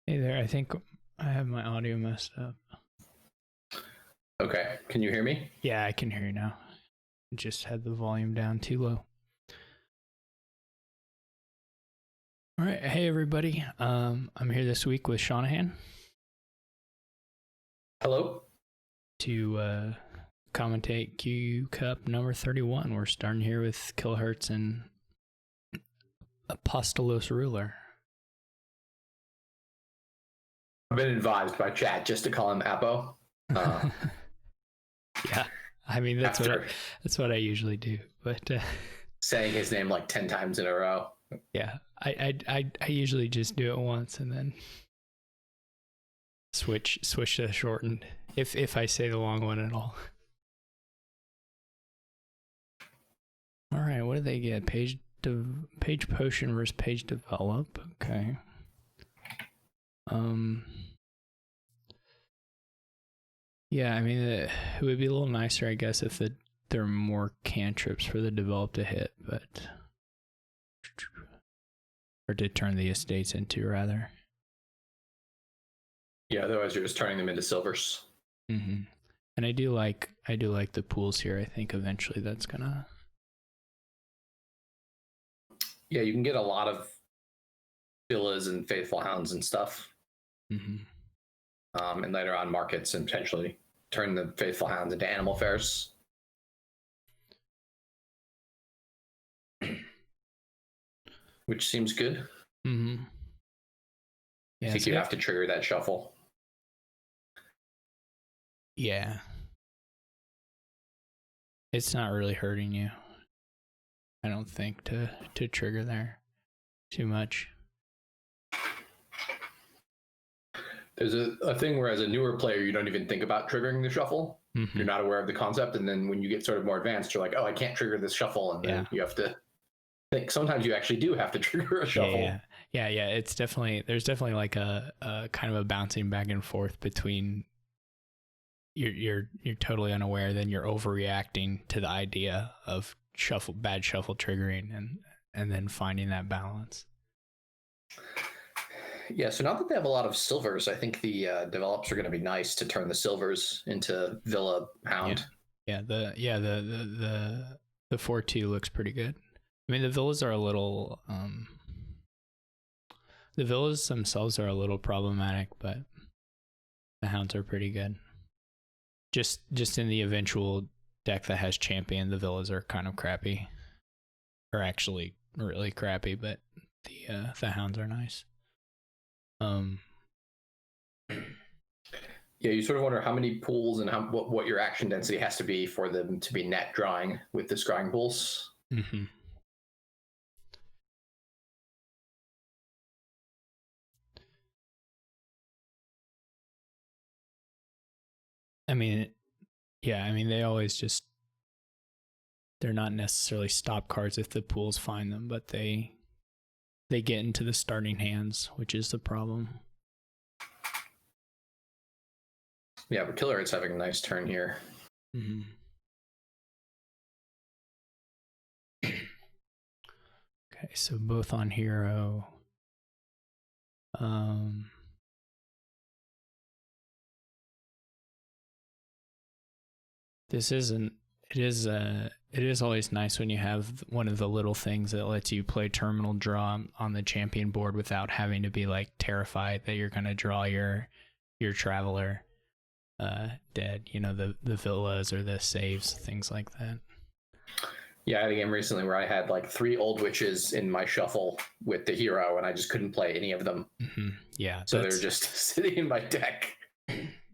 Hey there, I think I have my audio messed up. Okay, can you hear me? Yeah, I can hear you now. I just had the volume down too low. All right, hey everybody. I'm here this week with Seanahan Hello? to commentate Q Cup number 31. We're starting here with Kilohertz and Apostolos Ruler. I've been advised by chat just to call him Apo. Yeah, I mean that's what I usually do. But saying his name like 10 times in a row. Yeah, I usually just do it once and then switch to the shortened if I say the long one at all. All right, what do they get? Page potion versus page develop. Okay. Yeah, I mean it would be a little nicer, I guess, if there were more cantrips for the develop to hit, but or to turn the estates into rather. Yeah, otherwise you're just turning them into silvers. Mm-hmm. And I do like the pools here. I think eventually that's gonna. Yeah, you can get a lot of villas and faithful hounds and stuff. Mm-hmm. And later on markets and potentially turn the faithful hounds into animal fairs. Which seems good. Mm-hmm. Yeah, I think you have to trigger that shuffle. Yeah. It's not really hurting you, I don't think, to trigger there too much. There's a thing where as a newer player, you don't even think about triggering the shuffle. Mm-hmm. You're not aware of the concept. And then when you get sort of more advanced, you're like, oh, I can't trigger this shuffle. And then you have to think sometimes you actually do have to trigger a shuffle. Yeah. It's there's definitely like a kind of a bouncing back and forth between you're totally unaware, then you're overreacting to the idea of bad shuffle triggering and then finding that balance. Yeah, so now that they have a lot of silvers, I think the develops are going to be nice to turn the silvers into Villa Hound. Yeah, the 4-2 looks pretty good. I mean, the villas are a little the villas themselves are a little problematic, but the hounds are pretty good. Just in the eventual deck that has champion, the villas are kind of crappy, or actually really crappy, but the hounds are nice. Yeah, you sort of wonder how many pools and what your action density has to be for them to be net drawing with the scrying pools. Mm-hmm. I mean, they always they're not necessarily stop cards if the pools find them, but they get into the starting hands, which is the problem. Yeah, but Kilohertz having a nice turn here. Mm-hmm. Okay, so both on hero. It is always nice when you have one of the little things that lets you play terminal draw on the champion board without having to be like terrified that you're going to draw your traveler dead, the villas or the saves, things like that. Yeah, I had a game recently where I had like 3 old witches in my shuffle with the hero, and I just couldn't play any of them. Mm-hmm. Yeah, so they're just sitting in my deck.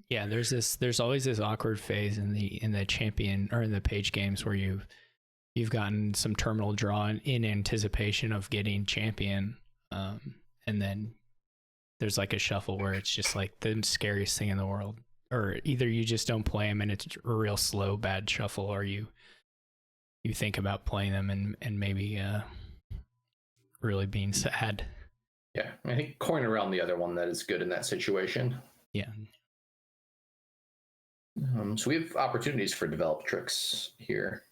Yeah, there's always this awkward phase in the champion or in the page games where you've gotten some terminal draw in anticipation of getting champion, and then there's like a shuffle where it's just like the scariest thing in the world, or either you just don't play them and it's a real slow bad shuffle, or you think about playing them and maybe really being sad. Yeah, I think coin around the other one that is good in that situation. Yeah. So we have opportunities for develop tricks here.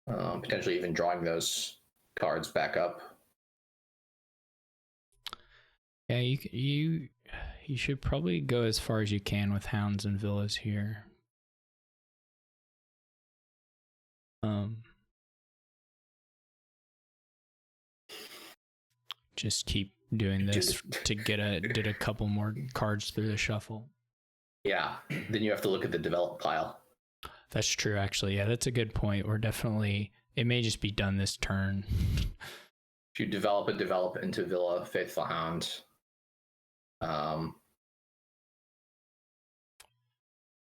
Potentially even drawing those cards back up. Yeah, you should probably go as far as you can with hounds and villas here. Just keep doing this to get a couple more cards through the shuffle. Yeah, then you have to look at the develop pile. That's true, actually. Yeah, that's a good point. It may just be done this turn. If you develop into Villa, Faithful Hound.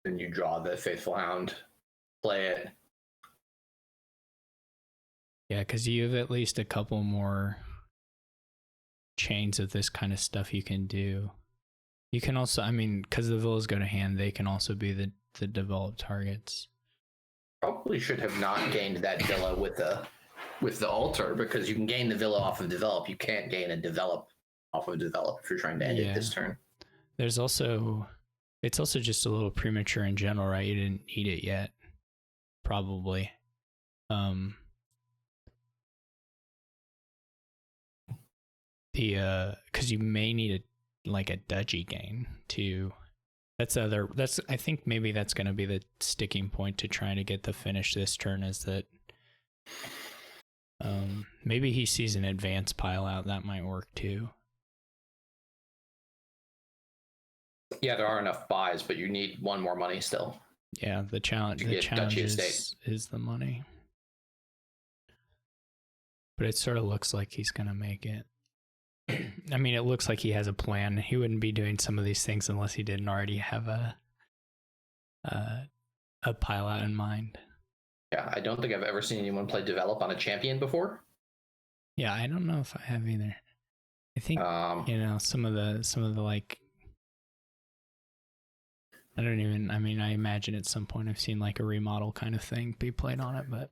Then you draw the Faithful Hound, play it. Yeah, because you have at least a couple more chains of this kind of stuff you can do. You can also, because the villas go to hand, they can also be the developed targets. Probably should have not gained that villa with the altar, because you can gain the villa off of develop. You can't gain a develop off of develop if you're trying to end it this turn. It's also just a little premature in general, right? You didn't need it yet, probably. Because you may need a dudgy gain to. I think maybe that's going to be the sticking point to trying to get the finish this turn, is that maybe he sees an advance pile out. That might work too. Yeah, there are enough buys, but you need one more money still. Yeah, the challenge is the money. But it sort of looks like he's going to make it. It looks like he has a plan. He wouldn't be doing some of these things unless he didn't already have a pile out in mind. Yeah, I don't think I've ever seen anyone play develop on a champion before. Yeah, I don't know if I have either. I think some of the like. I imagine at some point I've seen like a remodel kind of thing be played on it, but.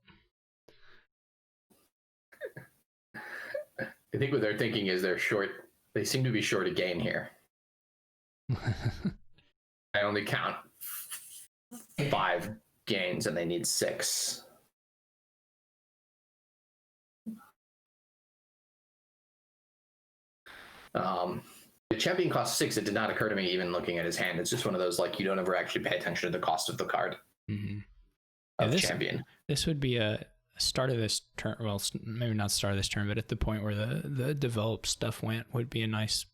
I think what they're thinking is they seem to be short a gain here. I only count 5 gains and they need 6. The champion costs 6. It did not occur to me even looking at his hand. It's just one of those, you don't ever actually pay attention to the cost of the card. Mm-hmm. Of champion. This would be a start of this turn. Well, maybe not start of this turn, but at the point where the developed stuff went, would be a nice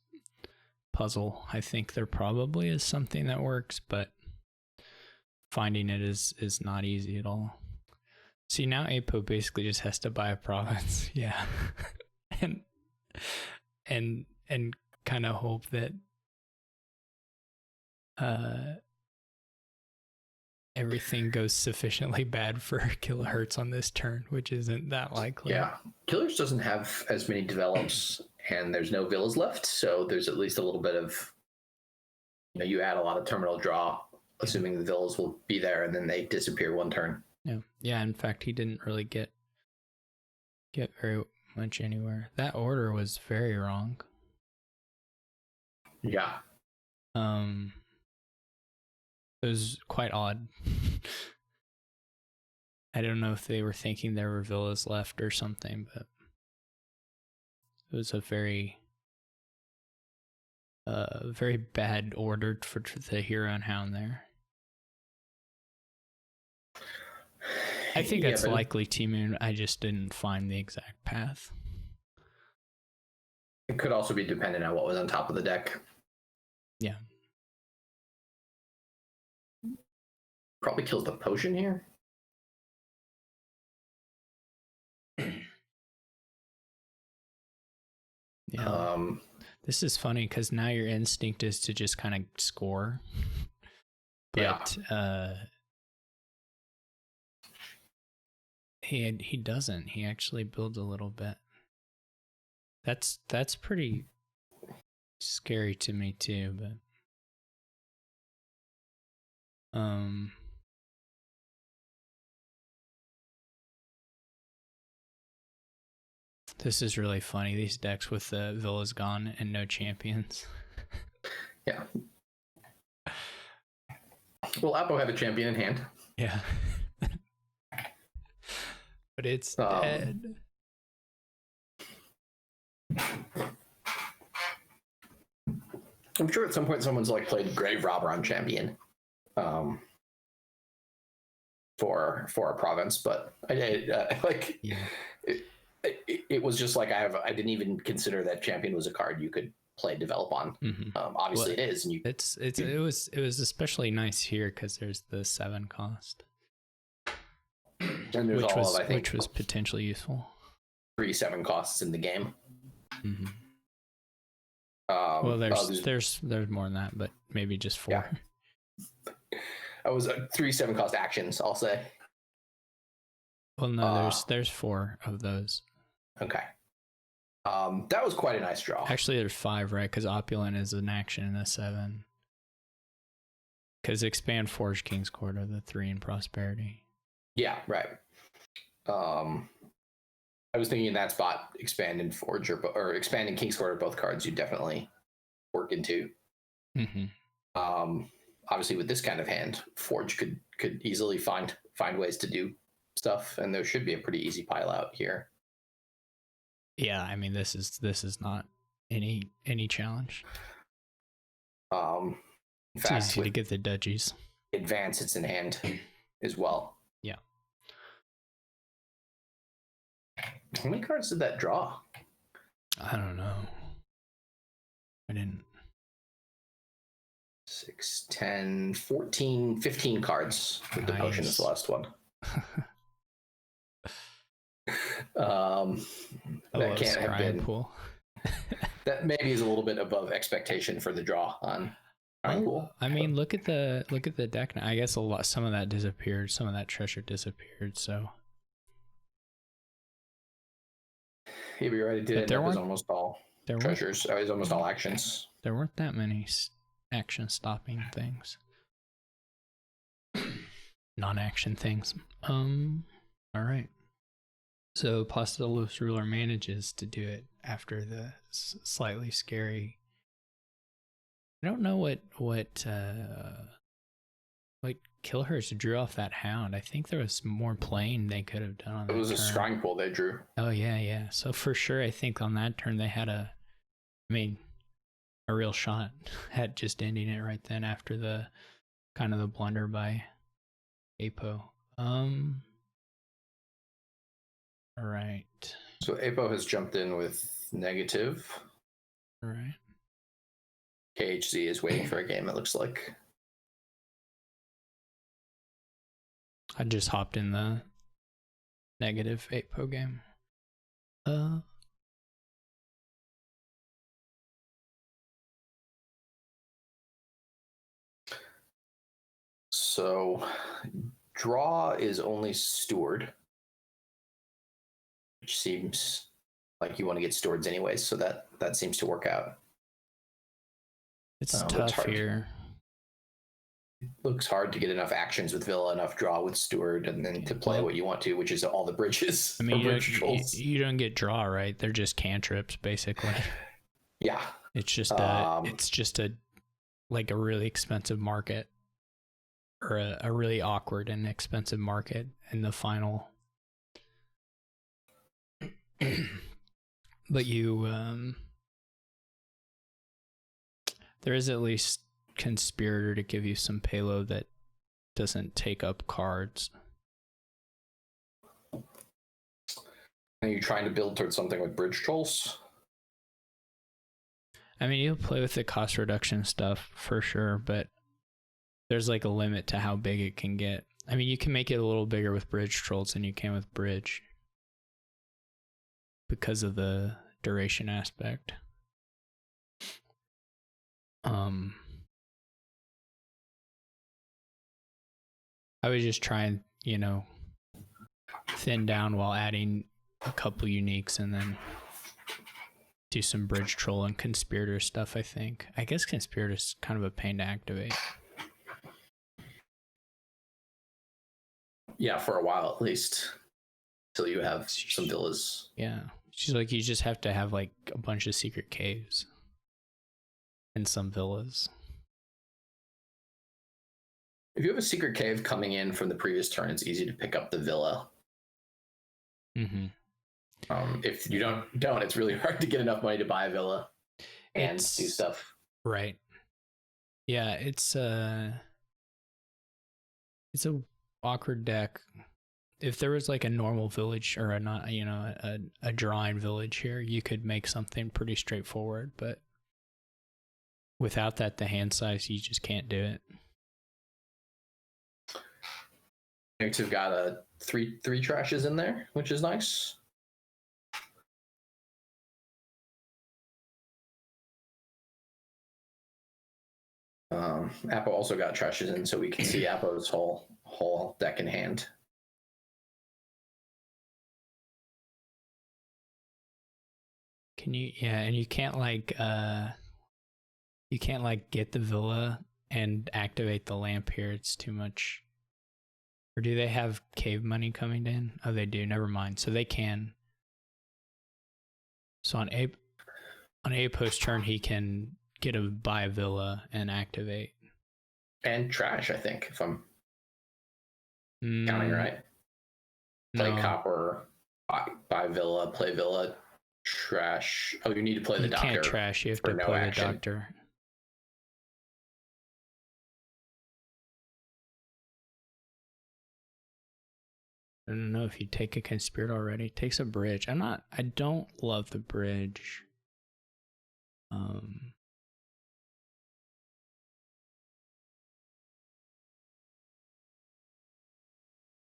puzzle. I think there probably is something that works, but finding it is not easy at all. See, now Apo basically just has to buy a province. Yeah. and kind of hope that everything goes sufficiently bad for kilohertz on this turn, which isn't that likely. Yeah, Killers doesn't have as many develops, and there's no villas left, so there's at least a little bit of, you add a lot of terminal draw, assuming the villas will be there, and then they disappear one turn. Yeah. In fact, he didn't really get very much anywhere. That order was very wrong. Yeah. It was quite odd. I don't know if they were thinking there were villas left or something, but it was a very bad order for the hero and hound there. I think that's likely T-Moon. I just didn't find the exact path. It could also be dependent on what was on top of the deck. Yeah. Probably kills the potion here. Yeah. This is funny because now your instinct is to just kind of score. But he doesn't. He actually builds a little bit. That's pretty scary to me too, but this is really funny, these decks with the villas gone and no champions. Yeah. Well, Apo had a champion in hand. Yeah. But it's dead. I'm sure at some point someone's like played Grave Robber on Champion, for a province, but it was just like I didn't even consider that Champion was a card you could play develop on. Obviously, it is, and it was especially nice here because there's the 7 cost, and there's which was potentially useful. 3 7 costs in the game. Well, there's more than that, but maybe just 4. Yeah. I was 3 7 cost actions, I'll say. Well, no, there's 4 of those. Okay. That was quite a nice draw. Actually, there's 5, right? Because Opulent is an action and a 7. Because Expand, Forge, King's Court are the 3 in Prosperity. Yeah, right. I was thinking in that spot, Expand and Forge or Expand and King's Court are both cards you definitely work into. Obviously, with this kind of hand, Forge could easily find ways to do stuff, and there should be a pretty easy pile out here. Yeah, I mean, this is not any challenge. In it's fact, easy to get the dudgies. Advance, it's in hand as well. Yeah. How many cards did that draw? I don't know. I didn't. 6, 10, 14, 15 cards with the potion is the last one. That can't have been pool. That maybe is a little bit above expectation for the draw on pool. I mean, look at the deck now. I guess some of that disappeared, some of that treasure disappeared, so yeah, but you're right, it did. There was almost all treasures. It was almost all actions. There weren't that many action stopping things. Non-action things. All right. So Pastelos Ruler manages to do it after the slightly scary. I don't know what Killhurst drew off that hound. I think there was more playing they could have done on that. It was a scrying pool they drew. Oh yeah. So for sure, I think on that turn they had a real shot at just ending it right then after the kind of the blunder by Apo. All right. So Apo has jumped in with negative. All right. KHZ is waiting for a game, it looks like. I just hopped in the negative Apo game. So draw is only steward, which seems like you want to get stewards anyways, so that seems to work out. It's tough here. It looks hard to get enough actions with Villa, enough draw with steward, and then to play what you want to, which is all the bridges. I mean, you don't get draw, right? They're just cantrips, basically. Yeah. It's just a like a really expensive market, or a really awkward and expensive market in the final. But there is at least Conspirator to give you some payload that doesn't take up cards. Are you trying to build towards something with bridge trolls? I mean, you'll play with the cost reduction stuff for sure, but there's like a limit to how big it can get. I mean, you can make it a little bigger with bridge trolls than you can with bridge because of the duration aspect. I would just try and, thin down while adding a couple uniques and then do some bridge troll and conspirator stuff, I think. I guess conspirator is kind of a pain to activate. Yeah, for a while at least. Till you have some villas. Yeah. She's like, you just have to have like a bunch of secret caves and some villas. If you have a secret cave coming in from the previous turn, it's easy to pick up the villa. Mm-hmm. If you don't, it's really hard to get enough money to buy a villa and do stuff. Right. Yeah, it's a awkward deck. If there was like a normal village or a not, a drawing village here, you could make something pretty straightforward. But without that, the hand size, you just can't do it. We've got a three trashes in there, which is nice. Appo also got trashes in, so we can see Appo's whole deck in hand. Can you? Yeah, and you can't like get the villa and activate the lamp here. It's too much. Or do they have cave money coming in? Oh, they do. Never mind. So they can. So on a post turn, he can buy a villa and activate. And trash, I think, if I'm counting right. Play copper, buy villa, play villa, trash. Oh, you need to play the doctor. You can't trash. You have to play the doctor. I don't know if you take a conspirator already. It takes a bridge. I don't love the bridge.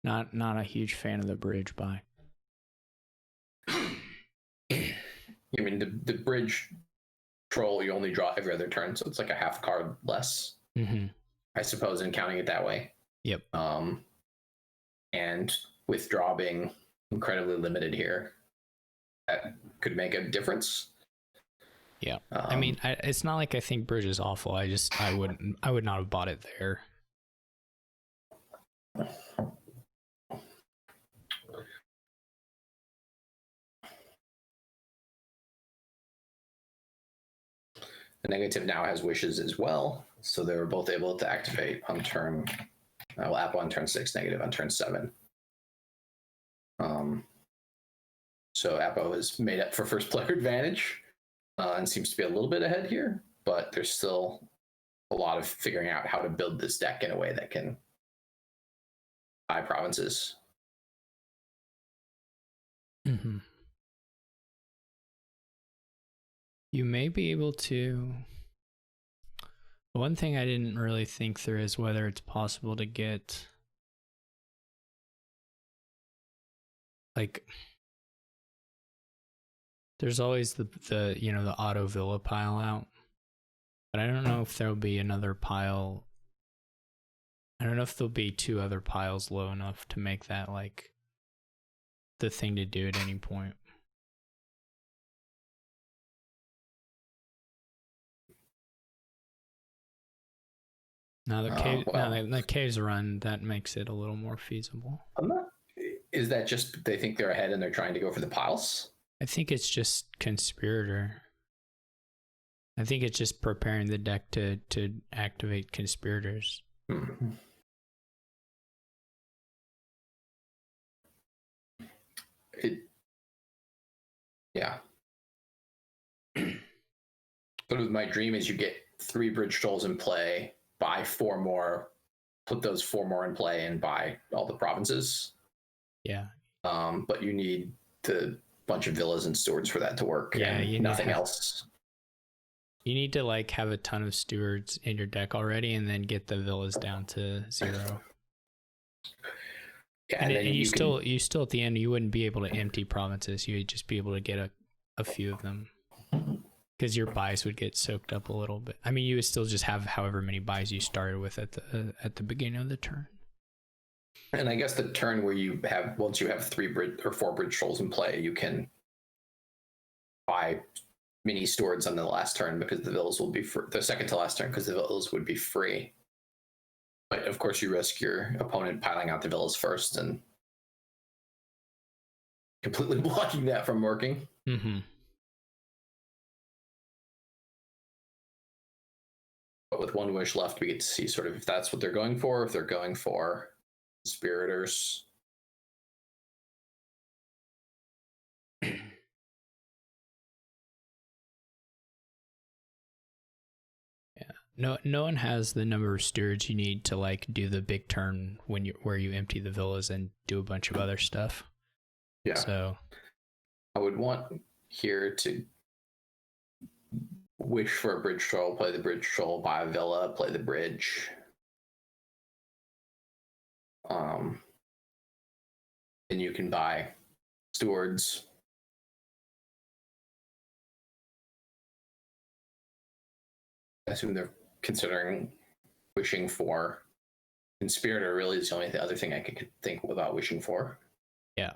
Not a huge fan of the bridge buy. I mean, the bridge troll, you only draw every other turn, so it's like a half card less. Mm-hmm. I suppose, in counting it that way. Yep. And withdraw being incredibly limited here, that could make a difference. Yeah. I mean, it's not like I think bridge is awful. I would not have bought it there. The negative now has wishes as well, so they were both able to activate on turn. Apple on turn 6, negative on turn 7. So Appo has made up for first player advantage and seems to be a little bit ahead here, but there's still a lot of figuring out how to build this deck in a way that can buy provinces. Mm-hmm. You may be able to. One thing I didn't really think through is whether it's possible to get like there's always the auto villa pile out, but I don't know if there'll be another pile. I don't know if there'll be 2 other piles low enough to make that like the thing to do at any point. Now the caves run, that makes it a little more feasible. Is that just they think they're ahead and they're trying to go for the piles? I think it's just conspirator. I think it's just preparing the deck to activate conspirators. Mm-hmm. Yeah. But my dream is you get 3 bridge trolls in play, buy 4 more, put those 4 more in play, and buy all the provinces. Yeah. But you need the bunch of villas and stewards for that to work. Yeah, you nothing else. You need to like have a ton of stewards in your deck already, and then get the villas down to 0. Yeah, and you still at the end you wouldn't be able to empty provinces. You would just be able to get a few of them because your buys would get soaked up a little bit. I mean, you would still just have however many buys you started with at the beginning of the turn. And I guess the turn where you have once you have 3 bridge or 4 bridge trolls in play, you can buy mini stewards on the last turn because the villas will be the second to last turn because the villas would be free. But of course, you risk your opponent piling out the villas first and completely blocking that from working. Mm-hmm. But with 1 wish left, we get to see sort of if that's what they're going for, if they're going for conspirators. no one has the number of stewards you need to like do the big turn where you empty the villas and do a bunch of other stuff. Yeah. So I would want here to wish for a bridge troll, play the bridge troll, buy a villa, play the bridge. Then you can buy stewards. I assume they're considering wishing for conspirator. Really is the only other thing I could think about wishing for. Yeah.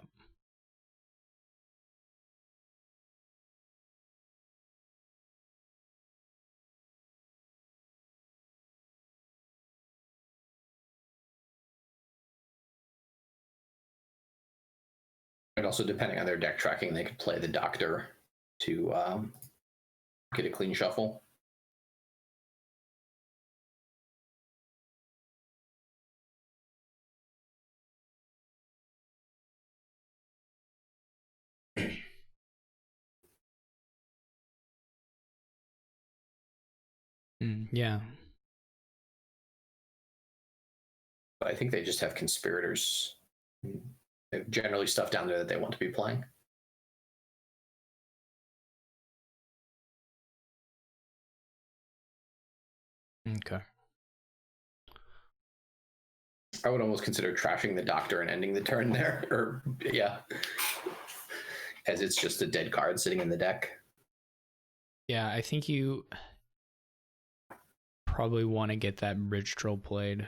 And also, depending on their deck tracking, they could play the doctor to get a clean shuffle. Yeah. But I think they just have conspirators. They have generally stuff down there that they want to be playing. Okay. I would almost consider trashing the doctor and ending the turn there. Or, yeah. As it's just a dead card sitting in the deck. Yeah, I think you probably want to get that bridge troll played.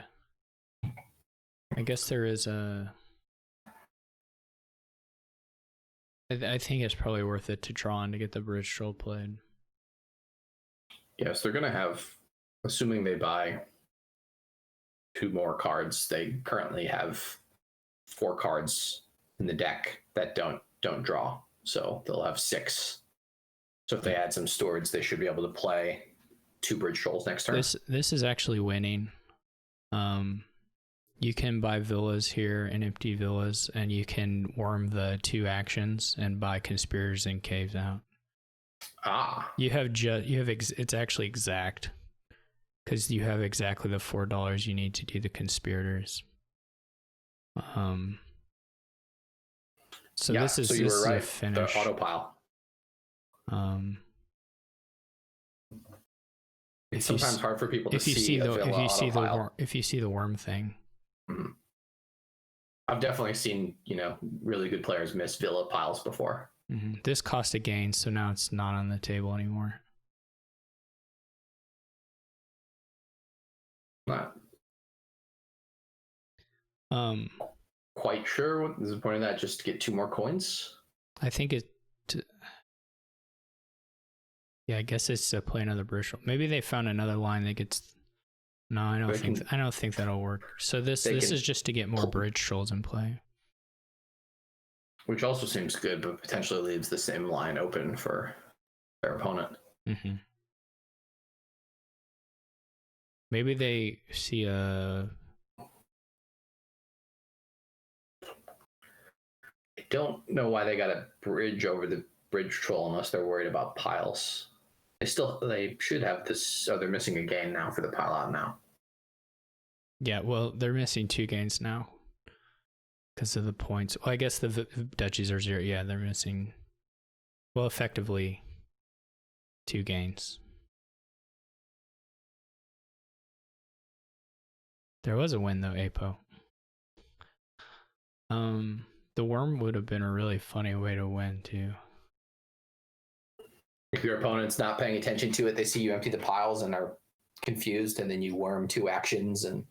I guess there is a... I think it's probably worth it to draw on to get the bridge troll played. Yes, they're going to have, assuming they buy 2 more cards, they currently have 4 cards in the deck that don't draw. So they'll have 6. So if they add some stewards, they should be able to play 2 bridge trolls next turn. This is actually winning. You can buy villas here and empty villas, and you can worm the 2 actions and buy conspirators and caves out. You have it's actually exact, because you have exactly the $4 you need to do the conspirators. So yeah, this is, so you this were is right. a finish. The autopile. It's sometimes hard for people to see a villa autopile. If you see the worm thing. Mm-hmm. I've definitely seen, really good players miss villa piles before. Mm-hmm. This cost a gain, so now it's not on the table anymore. Not quite sure what is the point of that, just to get 2 more coins? I think I guess it's to play another bridge troll. Maybe they found another line that gets... No, I don't think that'll work. So this is just to get more bridge trolls in play. Which also seems good, but potentially leaves the same line open for their opponent. Mm-hmm. Maybe they see a... I don't know why they got a bridge over the bridge troll unless they're worried about piles. They should have this. Oh, they're missing a gain now for the pile out now. Yeah, well, they're missing 2 gains now because of the points. Well, I guess the duchies are 0. Yeah, they're missing, well, effectively 2 gains. There was a win though, Apo. The worm would have been a really funny way to win too. If your opponent's not paying attention to it, they see you empty the piles and are confused, and then you worm 2 actions, and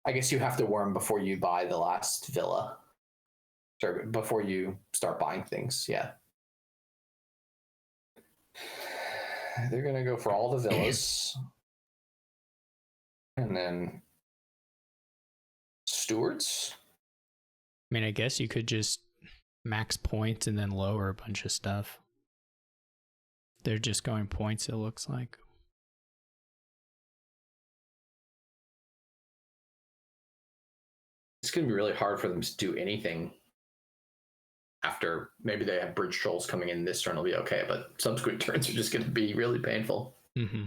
I guess you have to worm before you buy the last villa. Or before you start buying things, yeah. They're gonna go for all the villas. And then stewards. I mean, I guess you could just max points and then lower a bunch of stuff. They're just going points, it looks like. It's going to be really hard for them to do anything after. Maybe they have bridge trolls coming in this turn, will be okay, but subsequent turns are just going to be really painful. Mm-hmm.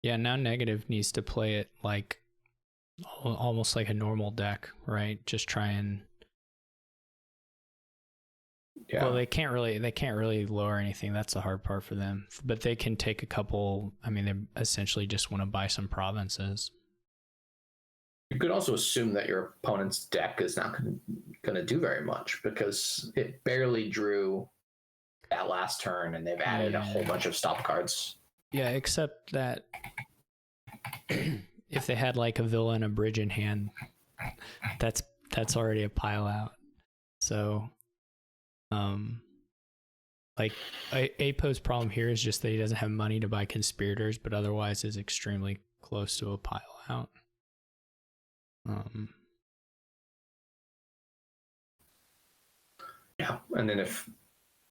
Yeah, now negative needs to play it like almost like a normal deck, right? Just try and well, they can't really lower anything. That's the hard part for them. But they can take a couple. I mean, they essentially just want to buy some provinces. You could also assume that your opponent's deck is not going to do very much because it barely drew that last turn, and they've added a whole bunch of stop cards. Yeah, except that if they had like a villa and a bridge in hand, that's already a pile out. So, like Apo's problem here is just that he doesn't have money to buy conspirators, but otherwise is extremely close to a pile out. Yeah, and then if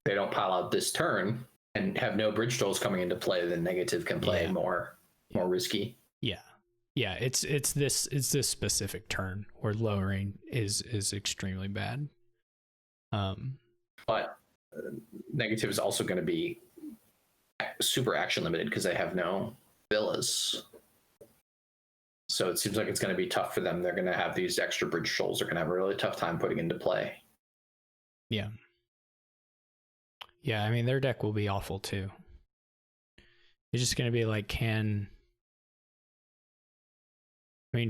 they don't pile out this turn and have no bridge trolls coming into play, then negative can play more risky. Yeah, it's this specific turn where lowering is extremely bad. But negative is also going to be super action limited because they have no villas. So it seems like it's going to be tough for them. They're going to have these extra bridge trolls. They're going to have a really tough time putting into play. Yeah. Yeah, I mean, their deck will be awful too. It's just going to be like,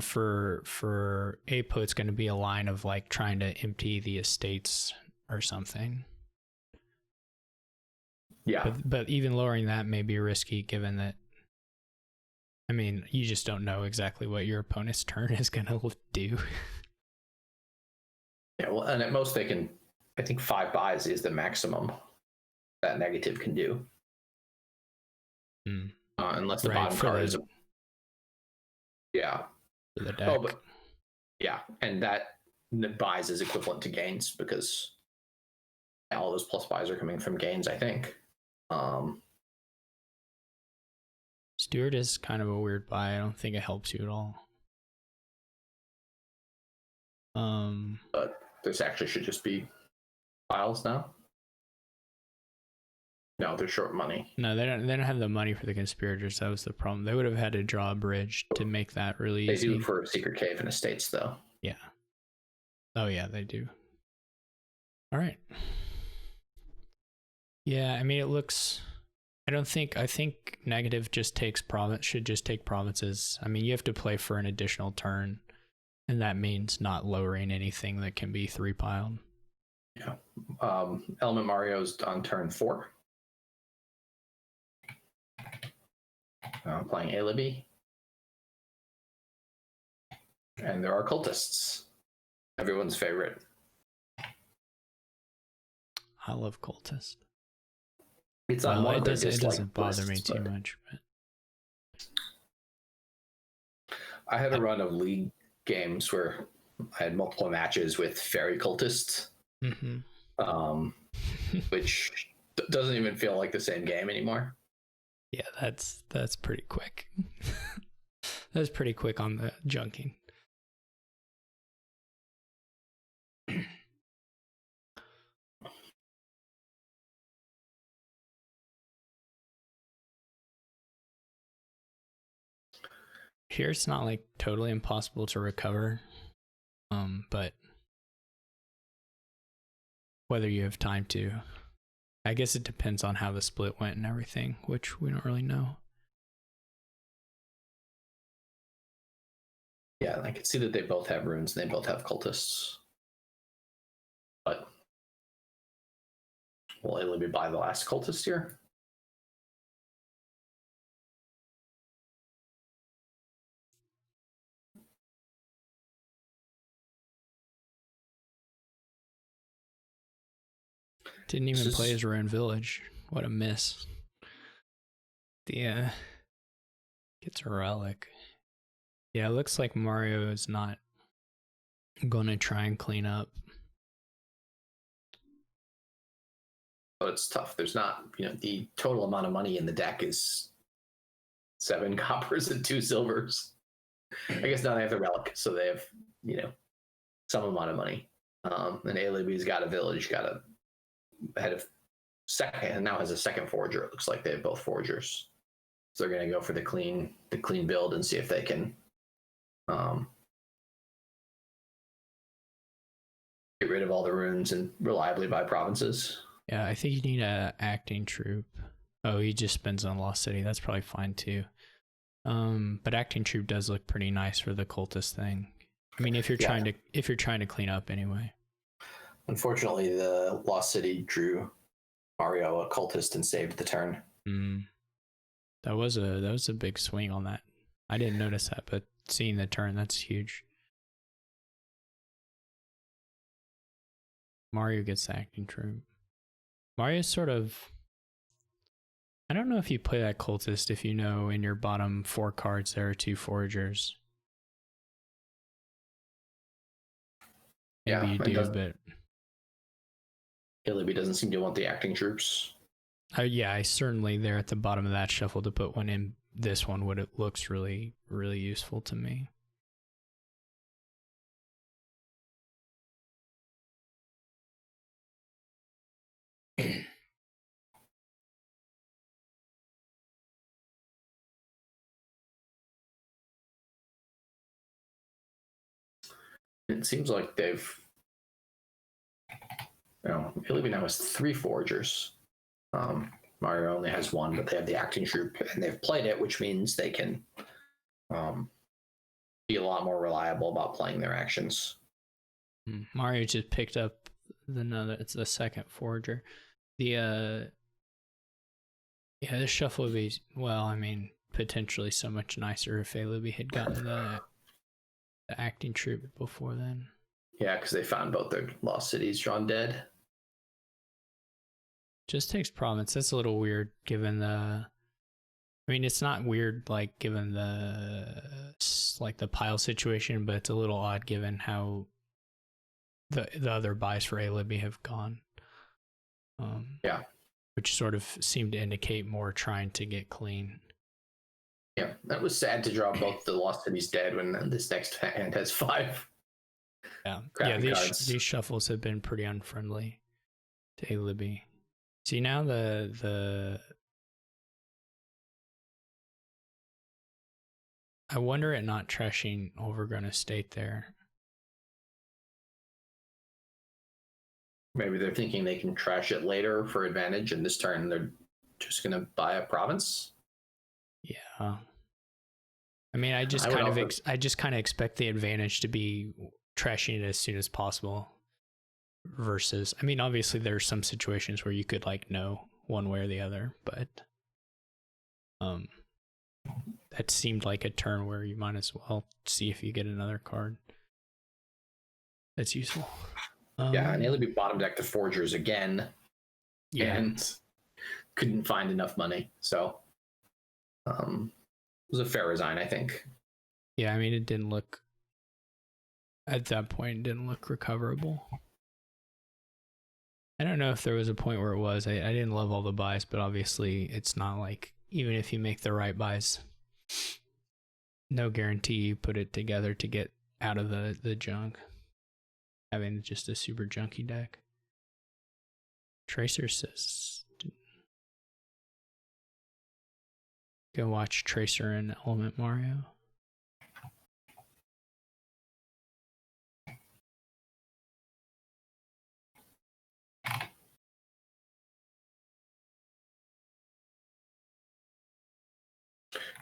for Apo, it's going to be a line of like trying to empty the estates or something. Yeah. But even lowering that may be risky given that, I mean, you just don't know exactly what your opponent's turn is going to do. Yeah, well, and at most they can, I think 5 buys is the maximum that negative can do. Unless the bottom card is for the deck. Oh, but yeah, and that buys is equivalent to gains because all those plus buys are coming from gains, I think. Steward is kind of a weird buy. I don't think it helps you at all. But this actually should just be piles now. No, they're short money. No, they don't have the money for the conspirators. That was the problem. They would have had to draw a bridge to make that really easy. They do for Secret Cave and Estates, though. Yeah. Oh, yeah, they do. All right. Yeah, I mean, it looks... I think negative just should just take provinces. I mean, you have to play for an additional turn, and that means not lowering anything that can be 3-piled. Yeah. Element Mario's on turn 4. I'm playing Alibi. And there are cultists. Everyone's favorite. I love cultist. It's on one it doesn't bother me too much. But... I had a run of league games where I had multiple matches with fairy cultists, which doesn't even feel like the same game anymore. Yeah, that's pretty quick. That's pretty quick on the junking. Here it's not like totally impossible to recover, but whether you have time to, I guess it depends on how the split went and everything, which we don't really know. Yeah, I can see that they both have runes and they both have cultists. But will Alibi buy the last cultist here? Didn't even play his rune village. What a miss. Yeah. Gets a relic. Yeah, it looks like Mario is not gonna try and clean up. But it's tough. There's not, the total amount of money in the deck is 7 coppers and 2 silvers. I guess now they have the relic, so they have, some amount of money. And Alibi's got a village, had a second, and now has a second forger. It looks like they have both forgers. So they're going to go for the clean build and see if they can get rid of all the runes and reliably buy provinces. Yeah, I think you need a acting troop. Oh, he just spends on Lost City. That's probably fine too. But acting troop does look pretty nice for the cultist thing. I mean, if you're trying to clean up anyway. Unfortunately, the Lost City drew Mario a cultist and saved the turn. That was a big swing on that. I didn't notice that, but seeing the turn, that's huge. Mario gets the acting troop. Mario's sort of, I don't know if you play that cultist if you know in your bottom 4 cards there are 2 foragers. Maybe you do, but Illiby doesn't seem to want the acting troops. Yeah, I certainly there at the bottom of that shuffle to put one in this one would it looks really, really useful to me. It seems like they've, Illiby now has 3 foragers. Mario only has 1, but they have the acting troop, and they've played it, which means they can be a lot more reliable about playing their actions. Mario just picked up it's the second forager. The shuffle would be, well, I mean, potentially so much nicer if Illiby had gotten the acting troop before then. Yeah, because they found both their lost cities drawn dead. Just takes province. That's a little weird given the, I mean, it's not weird like given the pile situation, but it's a little odd given how the other buys for Illiby have gone. Yeah. Which sort of seemed to indicate more trying to get clean. Yeah, that was sad to draw both the lost cities dead when this next hand has 5. Yeah, these shuffles have been pretty unfriendly to Illiby. See now I wonder at not trashing Overgrown Estate there. Maybe they're thinking they can trash it later for advantage, and this turn they're just going to buy a province. Yeah. I mean, I just kind of expect the advantage to be trashing it as soon as possible. Versus, I mean, obviously there's some situations where you could like know one way or the other, but that seemed like a turn where you might as well see if you get another card that's useful. Yeah, and Illiby bottom deck the foragers again, and couldn't find enough money, so it was a fair resign, I think. Yeah, I mean, it didn't look at that point. It didn't look recoverable. I don't know if there was a point where it was. I didn't love all the buys, but obviously it's not like even if you make the right buys, no guarantee you put it together to get out of the junk. Having just a super junky deck. Tracer says, go watch Tracer and Element Mario.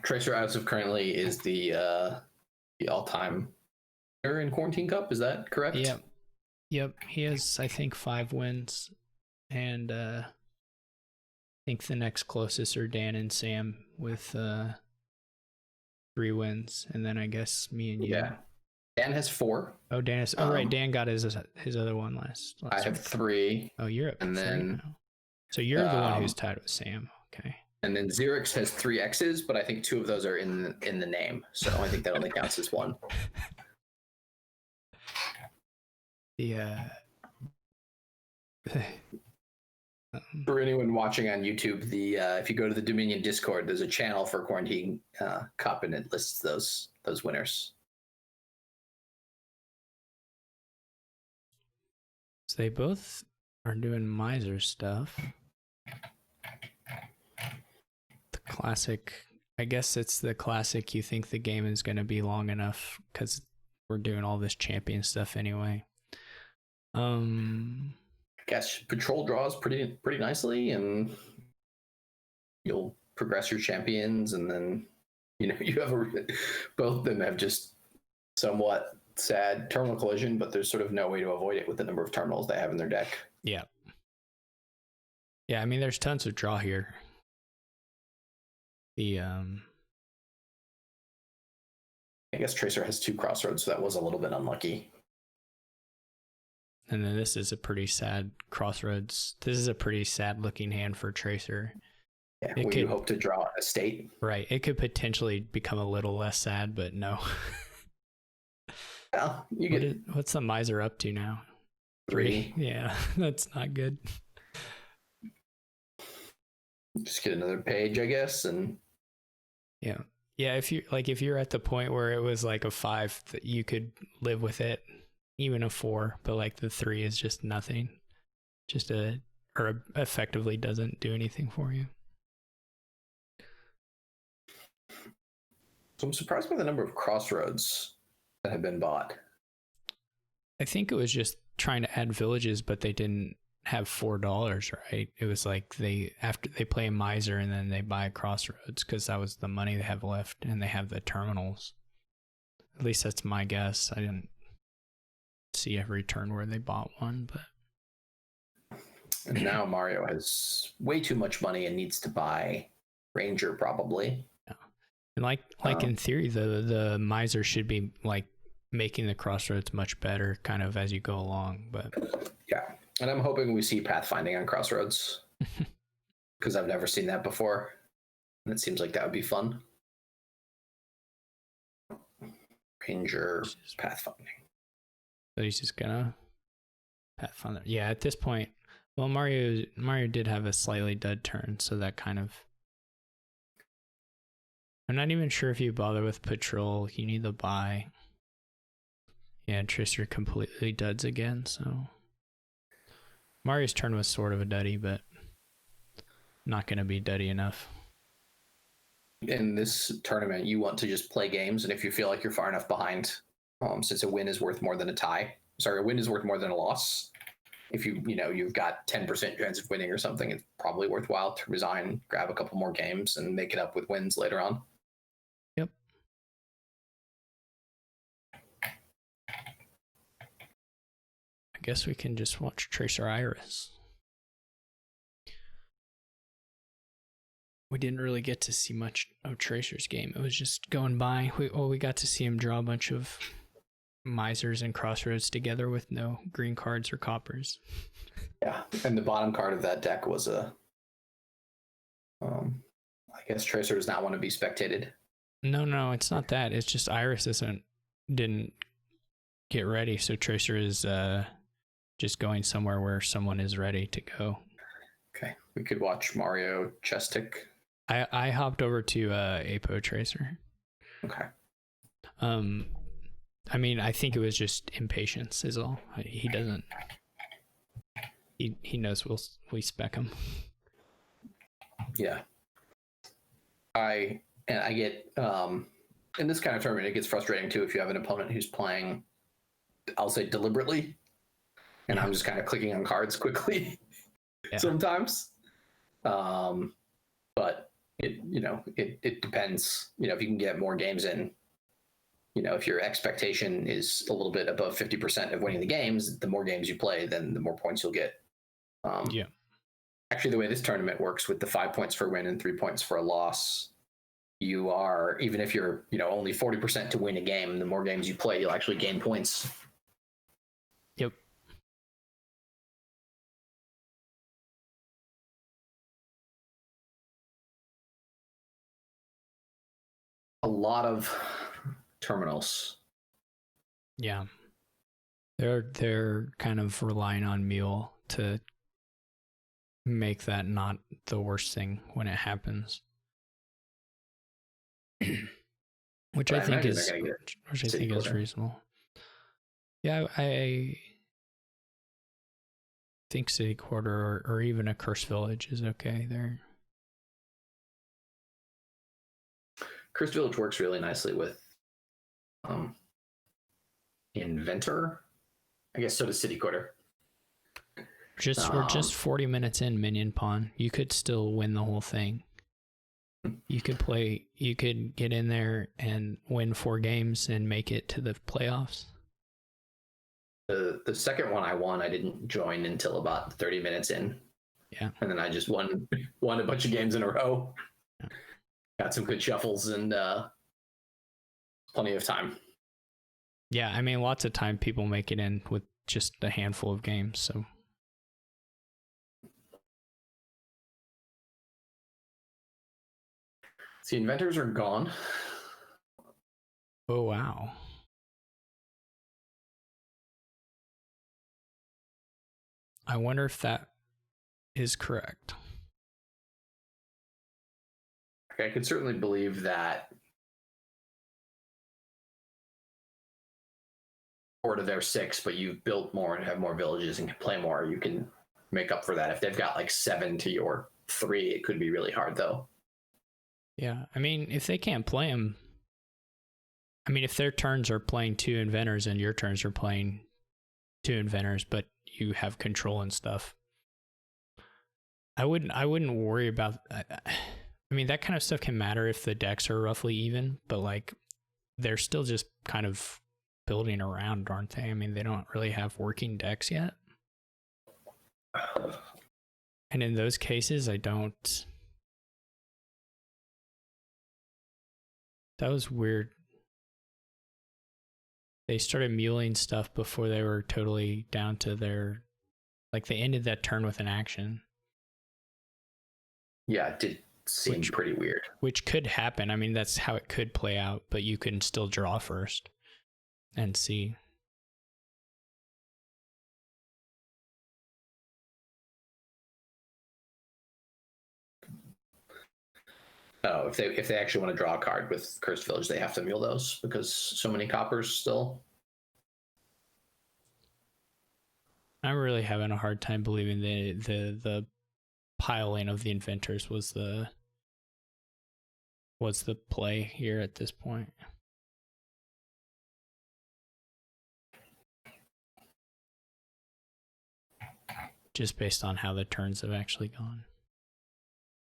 Tracer as of currently is the all-time winner in Quarantine Cup. Is that correct? Yep. He has, I think, 5 wins, and I think the next closest are Dan and Sam with 3 wins, and then I guess me and you. Yeah. Dan has 4. Oh, Dan has. Oh, right. Dan got his other one last I have 3. Oh, you're up. And then now. So you're the one who's tied with Sam. Okay. And then Xerix has 3 X's, but I think 2 of those are in the name, so I think that only counts as 1. For anyone watching on YouTube, if you go to the Dominion Discord, there's a channel for Quarantine Cup, and it lists those winners. So they both are doing miser stuff. The classic I guess it's the classic. You think the game is going to be long enough because we're doing all this champion stuff anyway. I guess patrol draws pretty nicely, and you'll progress your champions, and then you have both of them have just somewhat sad terminal collision, but there's sort of no way to avoid it with the number of terminals they have in their deck. Yeah. I mean, there's tons of draw here. I guess Tracer has 2 crossroads, so that was a little bit unlucky. And then this is a pretty sad crossroads. This is a pretty sad looking hand for Tracer. Yeah, you hope to draw a state. Right. It could potentially become a little less sad, but no. Well, what's the miser up to now? 3. Yeah, that's not good. Just get another page, I guess, and yeah. If you're at the point where it was like a 5, that you could live with it, even a 4, but like the 3 is just nothing, or effectively doesn't do anything for you. So I'm surprised by the number of crossroads that have been bought. I think it was just trying to add villages, but they didn't have $4, right? It was like after they play a miser and then they buy crossroads because that was the money they have left, and they have the terminals. At least that's my guess. I didn't see every turn where they bought one, but and now Mario has way too much money and needs to buy Ranger probably. Yeah. And like in theory, the miser should be like making the crossroads much better kind of as you go along, but yeah. And I'm hoping we see pathfinding on crossroads because I've never seen that before, and it seems like that would be fun. Ranger pathfinding. So he's just gonna pathfinder. Yeah, at this point, well, Mario did have a slightly dud turn, so that kind of. I'm not even sure if you bother with patrol. You need the buy. Yeah, Tracer completely duds again, so Mario's turn was sort of a duddy, but not going to be duddy enough. In this tournament, you want to just play games, and if you feel like you're far enough behind, since a win is worth more than a win is worth more than a loss. If you've got 10% chance of winning or something, it's probably worthwhile to resign, grab a couple more games, and make it up with wins later on. Yep. I guess we can just watch Tracer Iris. We didn't really get to see much of Tracer's game. It was just going by. We got to see him draw a bunch of misers and crossroads together with no green cards or coppers. Yeah, and the bottom card of that deck was I guess Tracer does not want to be spectated. No, it's not that. It's just Iris didn't get ready, so Tracer is just going somewhere where someone is ready to go. Okay, we could watch Mario chess tick. I hopped over to Apo Tracer. Okay. I mean, I think it was just impatience is all. He doesn't. He knows we spec him. Yeah. I get in this kind of tournament, it gets frustrating too if you have an opponent who's playing, I'll say deliberately, and I'm just kind of clicking on cards quickly sometimes. But it depends. If you can get more games in, if your expectation is a little bit above 50% of winning the games, the more games you play, then the more points you'll get. Actually, the way this tournament works with the 5 points for a win and 3 points for a loss, you are, even if you're, only 40% to win a game, the more games you play, you'll actually gain points. Yep. A lot of terminals. Yeah. They're kind of relying on Mule to make that not the worst thing when it happens. which I think is reasonable. Yeah, I think City Quarter or even a Curse Village is okay there. Cursed Village works really nicely with Inventor. I guess so does City Quarter. We're just 40 minutes in Minion Pawn. You could still win the whole thing. You could get in there and win 4 games and make it to the playoffs. The second one I won, I didn't join until about 30 minutes in. Yeah. And then I just won a bunch of games in a row. Yeah. Got some good shuffles and plenty of time. Yeah, I mean, lots of time people make it in with just a handful of games, so. The inventors are gone. Oh, wow. I wonder if that is correct. Okay, I could certainly believe that 4 to their 6, but you've built more and have more villages and can play more. You can make up for that. If they've got like 7 to your 3, it could be really hard though. Yeah, I mean, if they can't play them, I mean, if their turns are playing 2 inventors and your turns are playing 2 inventors, but you have control and stuff, I wouldn't worry about. I mean, that kind of stuff can matter if the decks are roughly even, but like, they're still just kind of building around, aren't they? I mean, they don't really have working decks yet. And in those cases, I don't. That was weird. They started muling stuff before they were totally down to their, like they ended that turn with an action. Yeah, it did seem pretty weird. Which could happen. I mean, that's how it could play out, but you can still draw first and see. Oh, if they actually want to draw a card with Cursed Village, they have to mule those because so many coppers still. I'm really having a hard time believing the piling of the inventors was the play here at this point. Just based on how the turns have actually gone.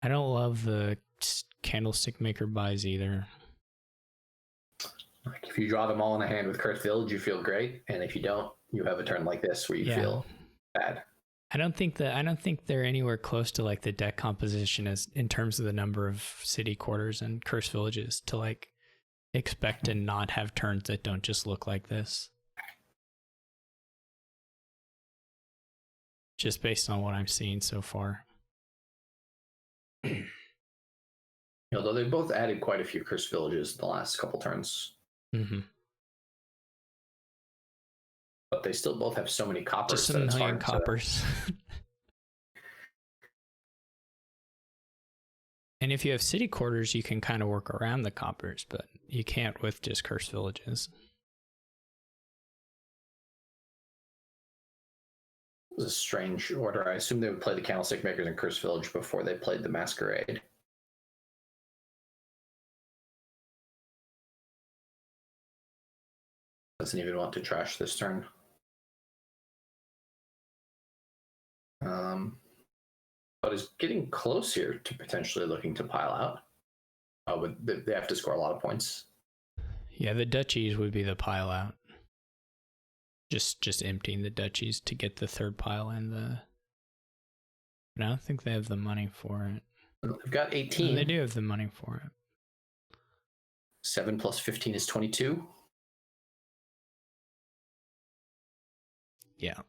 I don't love the Candlestick Maker buys either. Like if you draw them all in a hand with Cursed Village, you feel great, and if you don't, you have a turn like this where you feel bad. I don't think they're anywhere close to like the deck composition as in terms of the number of city quarters and Cursed Villages to like expect to not have turns that don't just look like this. Just based on what I'm seeing so far. Although they both added quite a few Cursed Villages in the last couple turns. Mm-hmm. But they still both have so many coppers. Just a million coppers. And if you have city quarters, you can kind of work around the coppers, but you can't with just Cursed Villages. It was a strange order. I assume they would play the Candlestick Makers and Cursed Village before they played the Masquerade. Doesn't even want to trash this turn. But is getting close here to potentially looking to pile out. But they have to score a lot of points. Yeah, the duchies would be the pile out. Just emptying the duchies to get the third pile and the. But I don't think they have the money for it. They've got 18. And they do have the money for it. 7 plus 15 is 22. Yeah.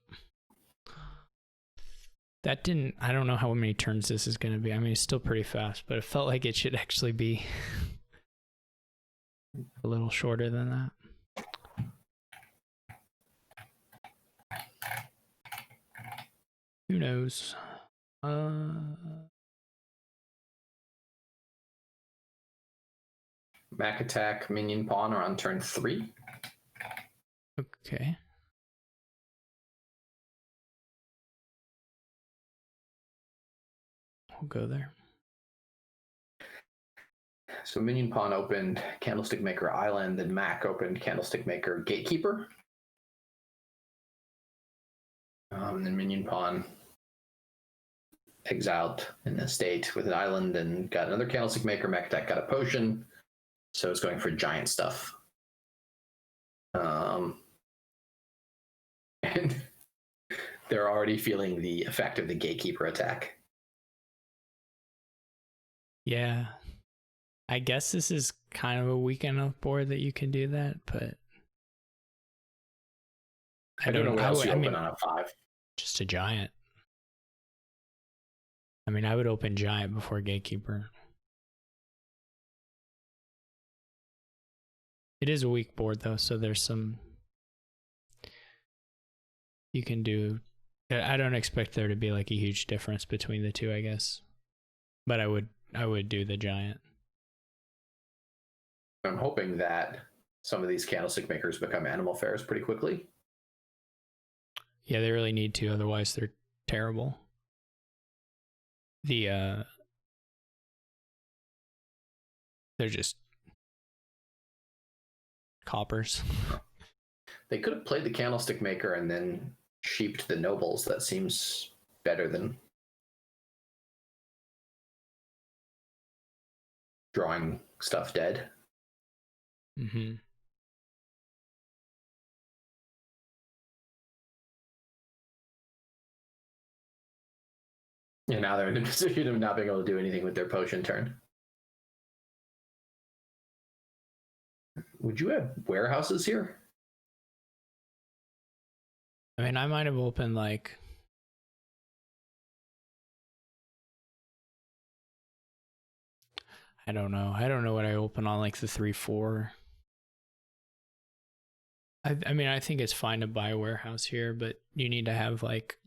That didn't, I don't know how many turns this is going to be. I mean, it's still pretty fast, but it felt like it should actually be a little shorter than that. Who knows? Mac attack, minion pawn are on turn 3. Okay. We'll go there. So Minion Pawn opened Candlestick Maker Island, and Mac opened Candlestick Maker Gatekeeper. Then Minion Pawn exiled in the state with an island and got another Candlestick Maker. Mech deck got a potion, so it's going for giant stuff. And they're already feeling the effect of the Gatekeeper attack. Yeah. I guess this is kind of a weak enough board that you can do that, but I don't know what else you open on a 5. Just a giant. I mean, I would open giant before Gatekeeper. It is a weak board though, so there's some you can do. I don't expect there to be like a huge difference between the two, I guess. But I would do the giant. I'm hoping that some of these Candlestick Makers become Animal Fairs pretty quickly. Yeah, they really need to, otherwise they're terrible. They're just coppers. They could have played the Candlestick Maker and then sheeped the Nobles. That seems better than drawing stuff dead. Mm-hmm. And now they're in a position of not being able to do anything with their potion turn. Would you have warehouses here? I mean, I might have opened like I don't know. I don't know what I open on like the 3-4. I mean, I think it's fine to buy a warehouse here, but you need to have like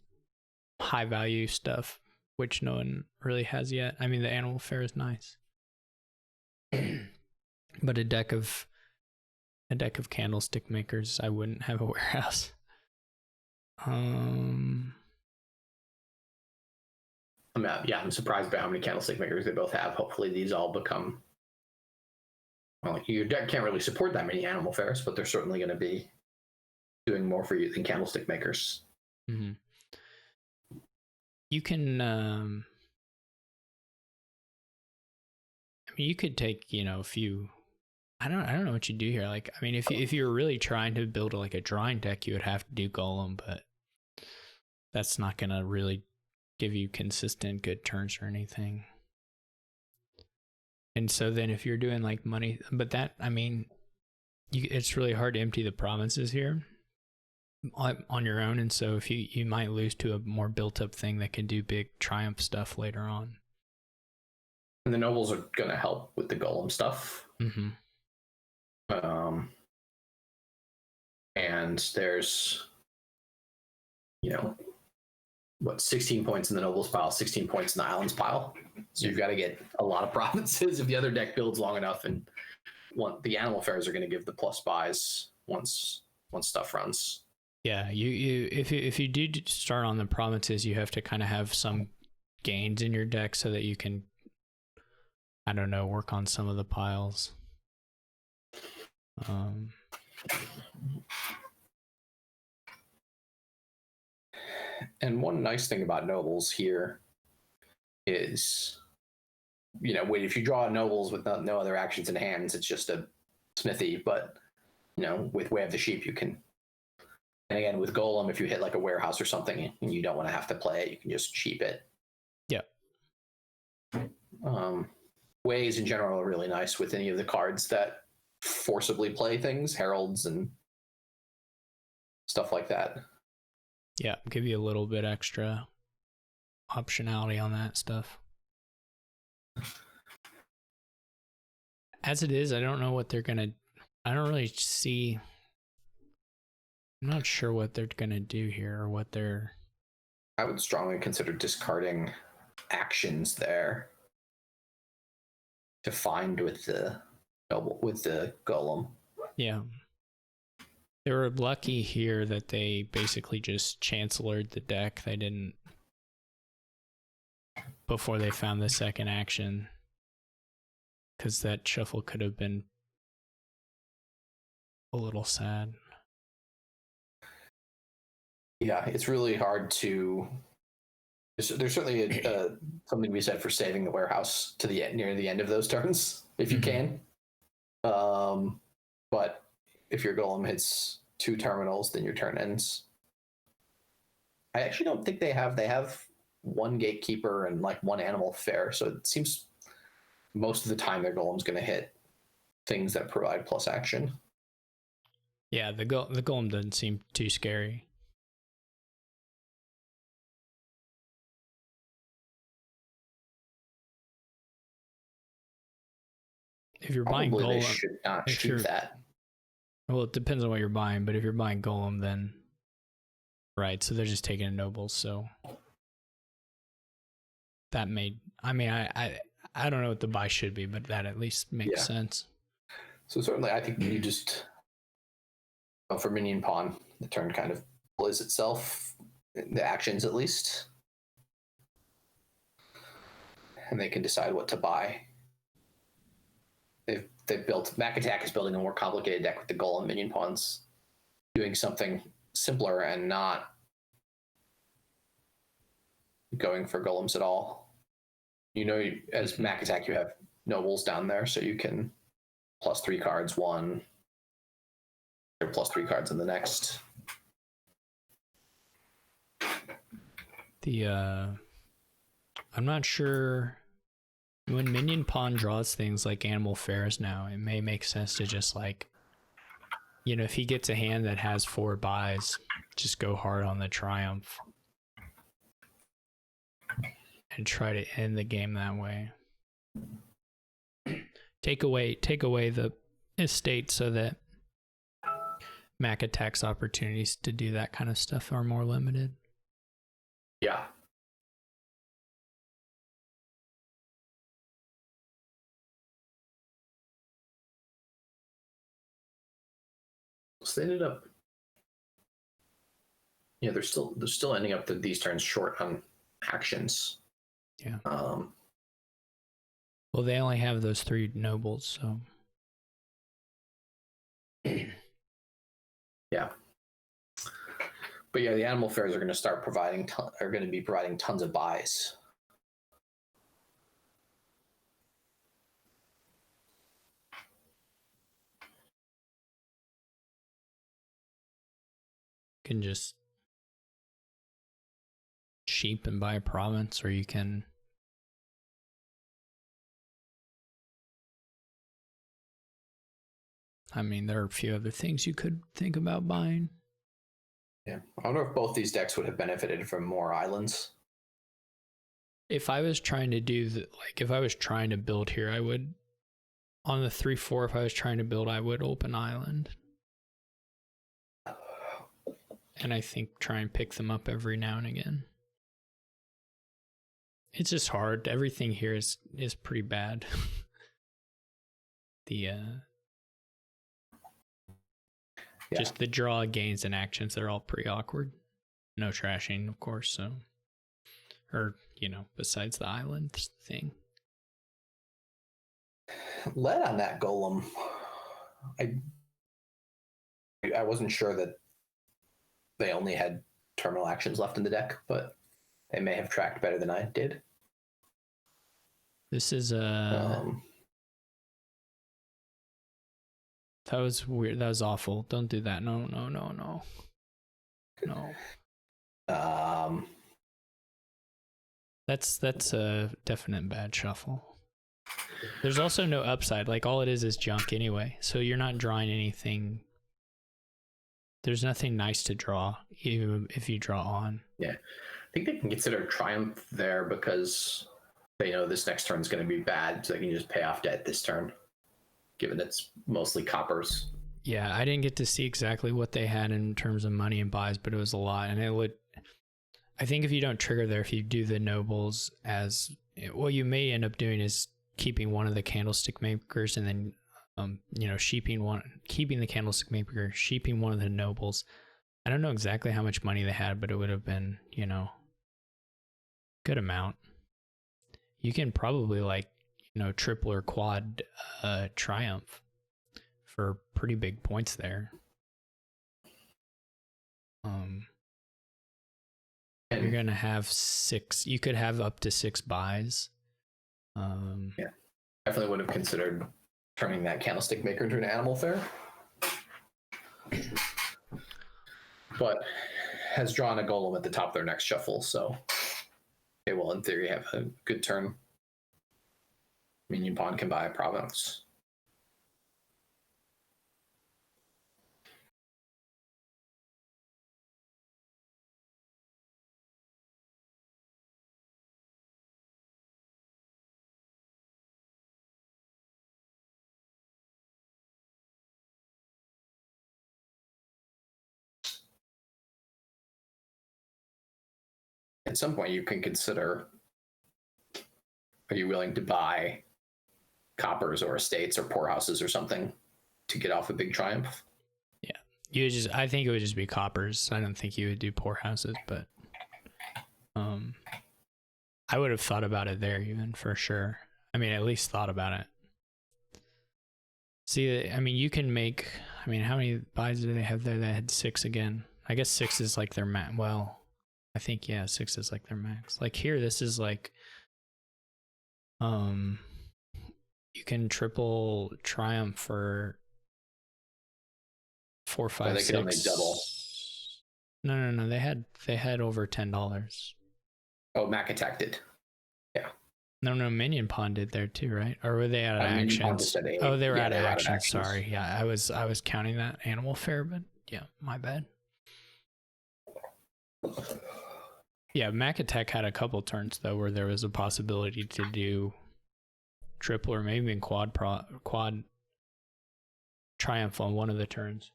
high value stuff, which no one really has yet. I mean, the Animal Fair is nice, but a deck of Candlestick Makers, I wouldn't have a warehouse. I'm surprised by how many Candlestick Makers they both have. Hopefully these all become... Well, your deck can't really support that many Animal Fairs, but they're certainly going to be doing more for you than Candlestick Makers. Mm-hmm. You can... I mean, you could take, a few... I don't know what you do here. Like, I mean, if you're really trying to build like a drawing deck, you would have to do Golem, but that's not going to really give you consistent good turns or anything. And so then if you're doing like money, but that, I mean, it's really hard to empty the provinces here on your own. And so if you might lose to a more built up thing that can do big triumph stuff later on. And the Nobles are going to help with the Golem stuff. Mm-hmm. And there's, 16 points in the Nobles pile, 16 points in the Islands pile. So you've got to get a lot of provinces if the other deck builds long enough. And the Animal Fairs are going to give the plus buys once stuff runs. Yeah, if you do start on the provinces, you have to kind of have some gains in your deck so that you can, I don't know, work on some of the piles. And one nice thing about Nobles here is, if you draw Nobles with no other actions in hands, it's just a smithy. But, with Way of the Sheep, you can, and again, with Golem, if you hit like a warehouse or something and you don't want to have to play it, you can just sheep it. Yeah. Ways in general are really nice with any of the cards that forcibly play things, heralds and stuff like that. Yeah, give you a little bit extra optionality on that stuff. As it is, I don't know what they're gonna. I don't really see. I'm not sure what they're gonna do here or what they're. I would strongly consider discarding actions there to find with the Golem. Yeah. They were lucky here that they basically just chancellored the deck. They didn't, before they found the second action. because that shuffle could have been a little sad. Yeah, it's really hard to. There's certainly something to be said for saving the warehouse to the near the end of those turns if you can. But if your golem hits 2 terminals, then your turn ends. I actually don't think they have 1 gatekeeper and like 1 animal fair, so it seems most of the time their golem's going to hit things that provide plus action. Yeah, the golem doesn't seem too scary. If you're buying golem, they should not shoot that. Well, it depends on what you're buying, but if you're buying golem, then right, so they're just taking nobles. So that made. I mean, I don't know what the buy should be, but that at least makes sense. So certainly, I think you just for minion pawn, the turn kind of plays itself, the actions at least, and they can decide what to buy. They've built. Mac Attack is building a more complicated deck with the golem minion pawns, doing something simpler and not going for golems at all. You know, as Mac Attack, you have nobles down there, so you can +3 cards one, or +3 cards in the next. I'm not sure. When minion pawn draws things like animal fairs now, it may make sense to just like, you know, if he gets a hand that has 4 buys, just go hard on the triumph and try to end the game that way. Take away the estate so that Mac Attack's opportunities to do that kind of stuff are more limited. Yeah. So they ended up, they're still ending up these turns short on actions. Yeah. Well, they only have those 3 nobles, so. Yeah. But yeah, the animal fairs are going to start be providing tons of buys. You can just sheep and buy a province, or you can I mean, there are a few other things you could think about buying. Yeah. I wonder if both these decks would have benefited from more islands. If I was trying to if I was trying to build here, I would, on the 3/4, if I was trying to build, I would open island. And I think try and pick them up every now and again. It's just hard. Everything here is pretty bad. Just the draw, gains, and actions, they're all pretty awkward. No trashing, of course, so. Or, besides the island thing. Led on that golem. I wasn't sure that they only had terminal actions left in the deck, but they may have tracked better than I did. This is that was weird. That was awful. Don't do that. No. That's a definite bad shuffle. There's also no upside. Like, all it is junk anyway. So you're not drawing anything. There's nothing nice to draw, even if you draw on. Yeah. I think they can consider triumph there because they know this next turn is going to be bad, so they can just pay off debt this turn, given it's mostly coppers. Yeah, I didn't get to see exactly what they had in terms of money and buys, but it was a lot. And I think if you don't trigger there, if you do the nobles what you may end up doing is keeping one of the candlestick makers and then, keeping the candlestick maker, sheeping one of the nobles. I don't know exactly how much money they had, but it would have been, good amount. You can probably triple or quad triumph for pretty big points there. You're gonna have 6. You could have up to 6 buys. Yeah, definitely would have considered turning that candlestick maker into an animal fair, but has drawn a golem at the top of their next shuffle, so they will, in theory, have a good turn. Minion pawn can buy a province. At some point, you can consider, are you willing to buy coppers or estates or poorhouses or something to get off a big triumph? Yeah, I think it would just be coppers. I don't think you would do poorhouses, but I would have thought about it there even, for sure. I mean, at least thought about it. See, I mean, you can make, I mean, how many buys do they have there? They had 6 again. I guess 6 is like their max. Well, I think, yeah, 6 is like their max. Like here, this is like, you can triple triumph for 4, 5, they 6. could only double. No. They had over $10. Oh, Mac attacked it. Yeah. No, Minion Pawn did there too, right? Or were they out of actions? Oh, they were out of actions. Sorry. Yeah, I was counting that animal fair, but yeah, my bad. Yeah, Mac Attack had a couple turns though where there was a possibility to do triple or maybe even quad triumph on one of the turns.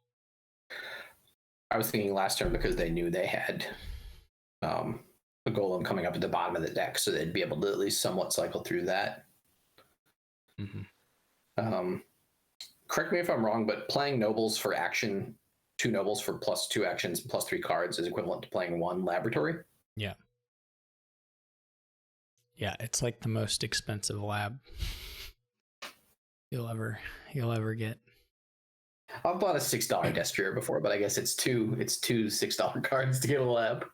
I was thinking last turn because they knew they had a golem coming up at the bottom of the deck, so they'd be able to at least somewhat cycle through that. Mm-hmm. Correct me if I'm wrong, but playing nobles for action, 2 nobles for +2 actions and +3 cards is equivalent to playing 1 laboratory. Yeah. Yeah, it's like the most expensive lab you'll ever get. I've bought a $6 Destrier before, but I guess it's two $6 cards to get a lab.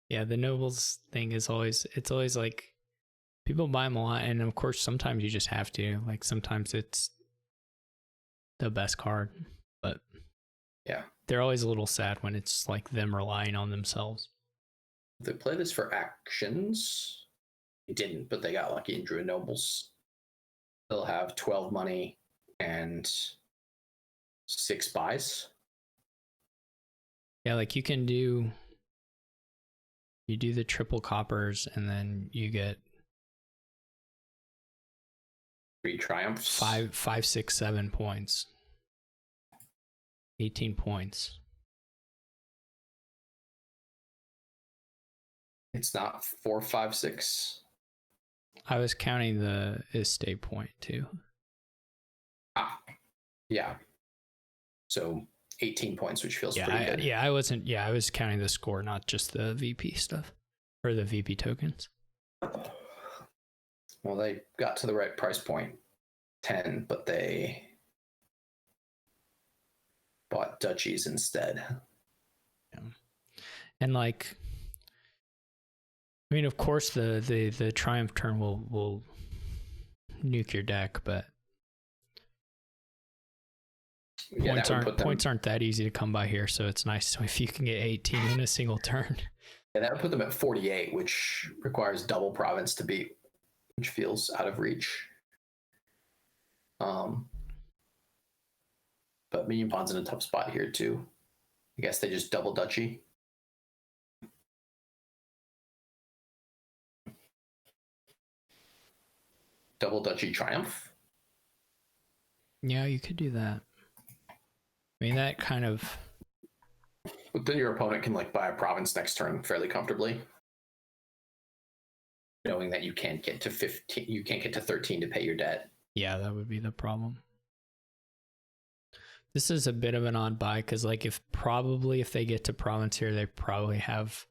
Yeah, the nobles thing is always like people buy them a lot, and of course sometimes you just have to. Like sometimes it's the best card, but yeah, they're always a little sad when it's like them relying on themselves. They play this for actions. They didn't, but they got lucky and drew a nobles. They'll have 12 money and 6 buys. Yeah, like you do the triple coppers and then you get 3 triumphs. 5, 6, 7 points. 18 points. It's not 4, 5, 6. I was counting the estate point too. Yeah. So 18 points, which feels pretty good. I was counting the score, not just the VP stuff or the VP tokens. Well, they got to the right price point, 10, but they bought duchies instead. Yeah. And like, I mean, of course, the triumph turn will nuke your deck, but points aren't that easy to come by here, so it's nice if you can get 18 in a single turn. Yeah, that would put them at 48, which requires double province to beat, which feels out of reach. But Minion Pawn's in a tough spot here too. I guess they just double duchy. Double duchy triumph. Yeah, you could do that. I mean, that kind of. But then your opponent can like buy a province next turn fairly comfortably, knowing that you can't get to 15. You can't get to 13 to pay your debt. Yeah, that would be the problem. This is a bit of an odd buy because, like, if they get to province here, they probably have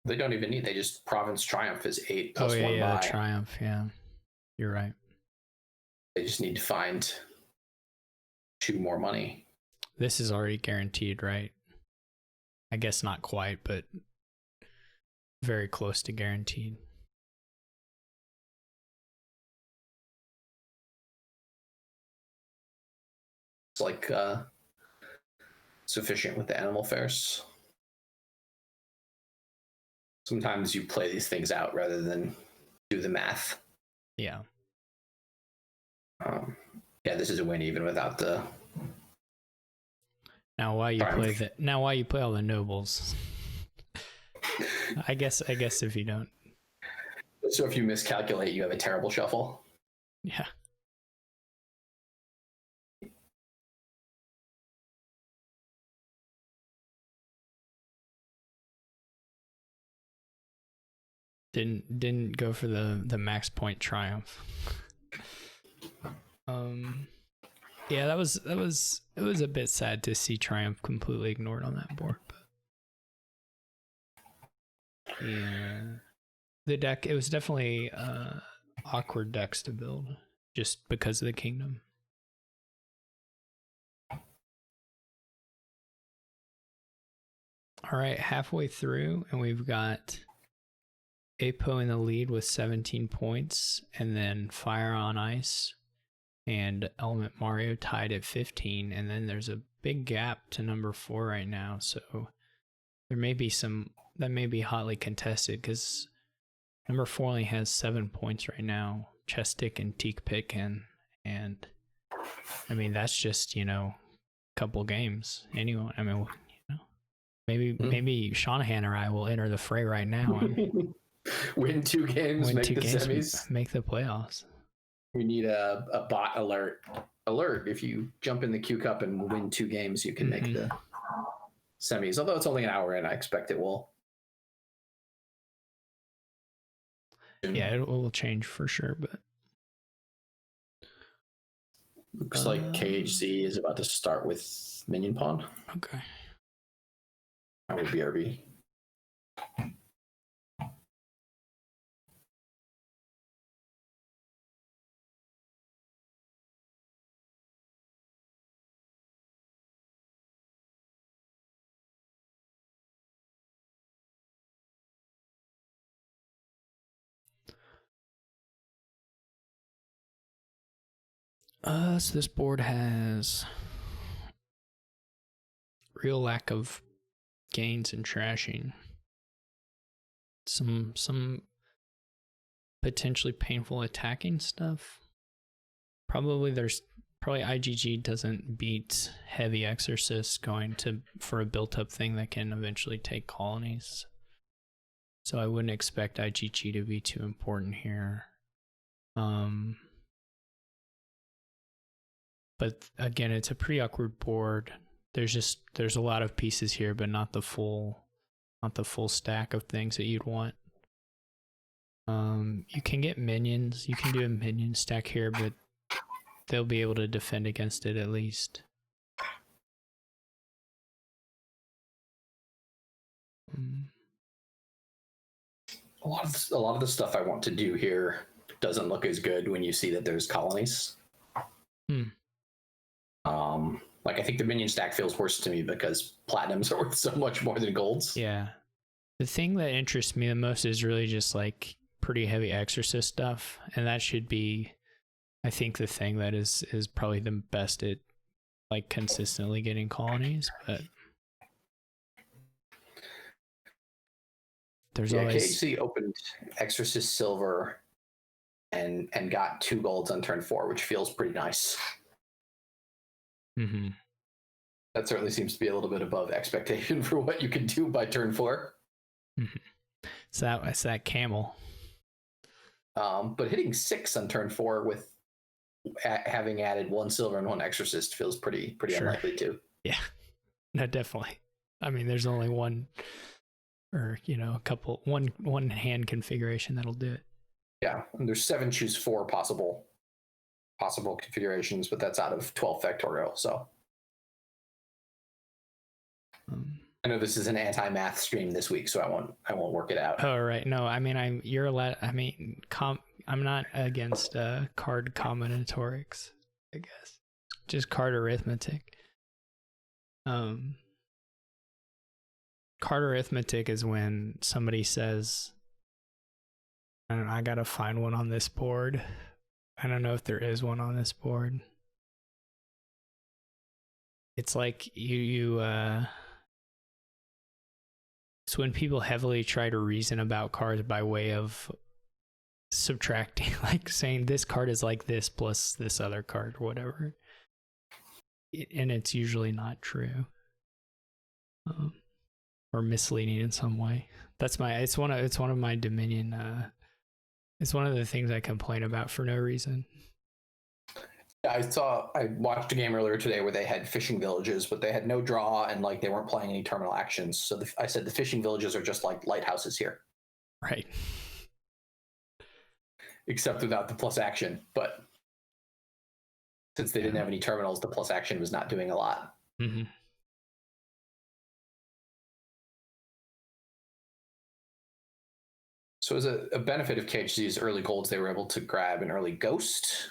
They don't even need. They just Province Triumph is 8 plus 1 yeah, buy. the Triumph. Yeah, you're right. They just need to find 2 more money. This is already guaranteed, right? I guess not quite, but very close to guaranteed. It's like sufficient with the animal fairs. Sometimes you play these things out rather than do the math. Yeah. Yeah, this is a win even without the. Now why you play that? Now why you play all the nobles? I guess if you don't. So if you miscalculate, you have a terrible shuffle. Yeah. Didn't go for the max point triumph. Yeah, it was a bit sad to see Triumph completely ignored on that board, but yeah, the deck, it was definitely awkward decks to build just because of the kingdom. All right, halfway through, and we've got Apo in the lead with 17 points, and then Fire on Ice and Element Mario tied at 15, and then there's a big gap to number 4 right now, so there may be some that may be hotly contested because number 4 only has 7 points right now. Chestic and Teak Pick and I mean that's just, you know, a couple games. Anyone, I mean, you know, maybe Seanahan or I will enter the fray right now and win 2 games, make the semis, make the playoffs. We need a bot alert. If you jump in the Q Cup and win 2 games, you can make the semis. Although it's only an hour in, I expect it will. Yeah, it will change for sure, but looks like KHC is about to start with Minion Pawn. Okay. I would BRB. So this board has real lack of gains and trashing. Some potentially painful attacking stuff. Probably IGG doesn't beat Heavy Exorcist going for a built-up thing that can eventually take colonies. So I wouldn't expect IGG to be too important here. But again, it's a pretty awkward board. There's a lot of pieces here, but not the full stack of things that you'd want. You can get minions. You can do a minion stack here, but they'll be able to defend against it at least. A lot of the stuff I want to do here doesn't look as good when you see that there's colonies. Like I think the minion stack feels worse to me because platinums are worth so much more than golds. Yeah. The thing that interests me the most is really just like pretty heavy exorcist stuff, and that should be, I think, the thing that is probably the best at like consistently getting colonies, but there's always KHC opened Exorcist Silver and got 2 golds on turn 4, which feels pretty nice. Mm-hmm. That certainly seems to be a little bit above expectation for what you can do by turn 4. Mm-hmm. It's that camel. But hitting 6 on turn 4 with having added 1 silver and 1 exorcist feels pretty sure. Unlikely too. Yeah, no, definitely. I mean, there's only one, or one hand configuration that'll do it. Yeah, and there's 7 choose 4 possible configurations, but that's out of 12 factorial. So I know this is an anti-math stream this week, so I won't work it out. Oh right, no, I mean you're allowed. I mean, I'm not against card combinatorics. I guess just card arithmetic. Card arithmetic is when somebody says, I don't know, I gotta find one on this board. I don't know if there is one on this board. It's like it's when people heavily try to reason about cards by way of subtracting, like saying this card is like this plus this other card or whatever. And it's usually not true. Or misleading in some way. It's one of my Dominion, it's one of the things I complain about for no reason. I watched a game earlier today where they had fishing villages, but they had no draw and like they weren't playing any terminal actions. So I said the fishing villages are just like lighthouses here. Right. Except without the plus action. But since they didn't have any terminals, the plus action was not doing a lot. Mm-hmm. So as a benefit of KHZ's early golds, they were able to grab an early ghost.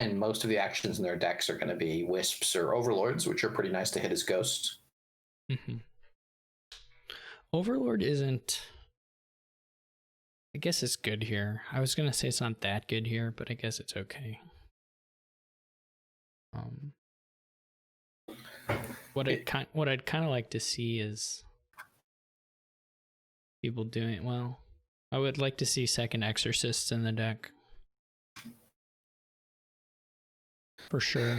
And most of the actions in their decks are going to be wisps or overlords, which are pretty nice to hit as ghosts. Mm-hmm. Overlord isn't... I guess it's good here. I was going to say it's not that good here, but I guess it's okay. What I'd kind of like to see is people doing... Well, I would like to see second Exorcists in the deck. For sure.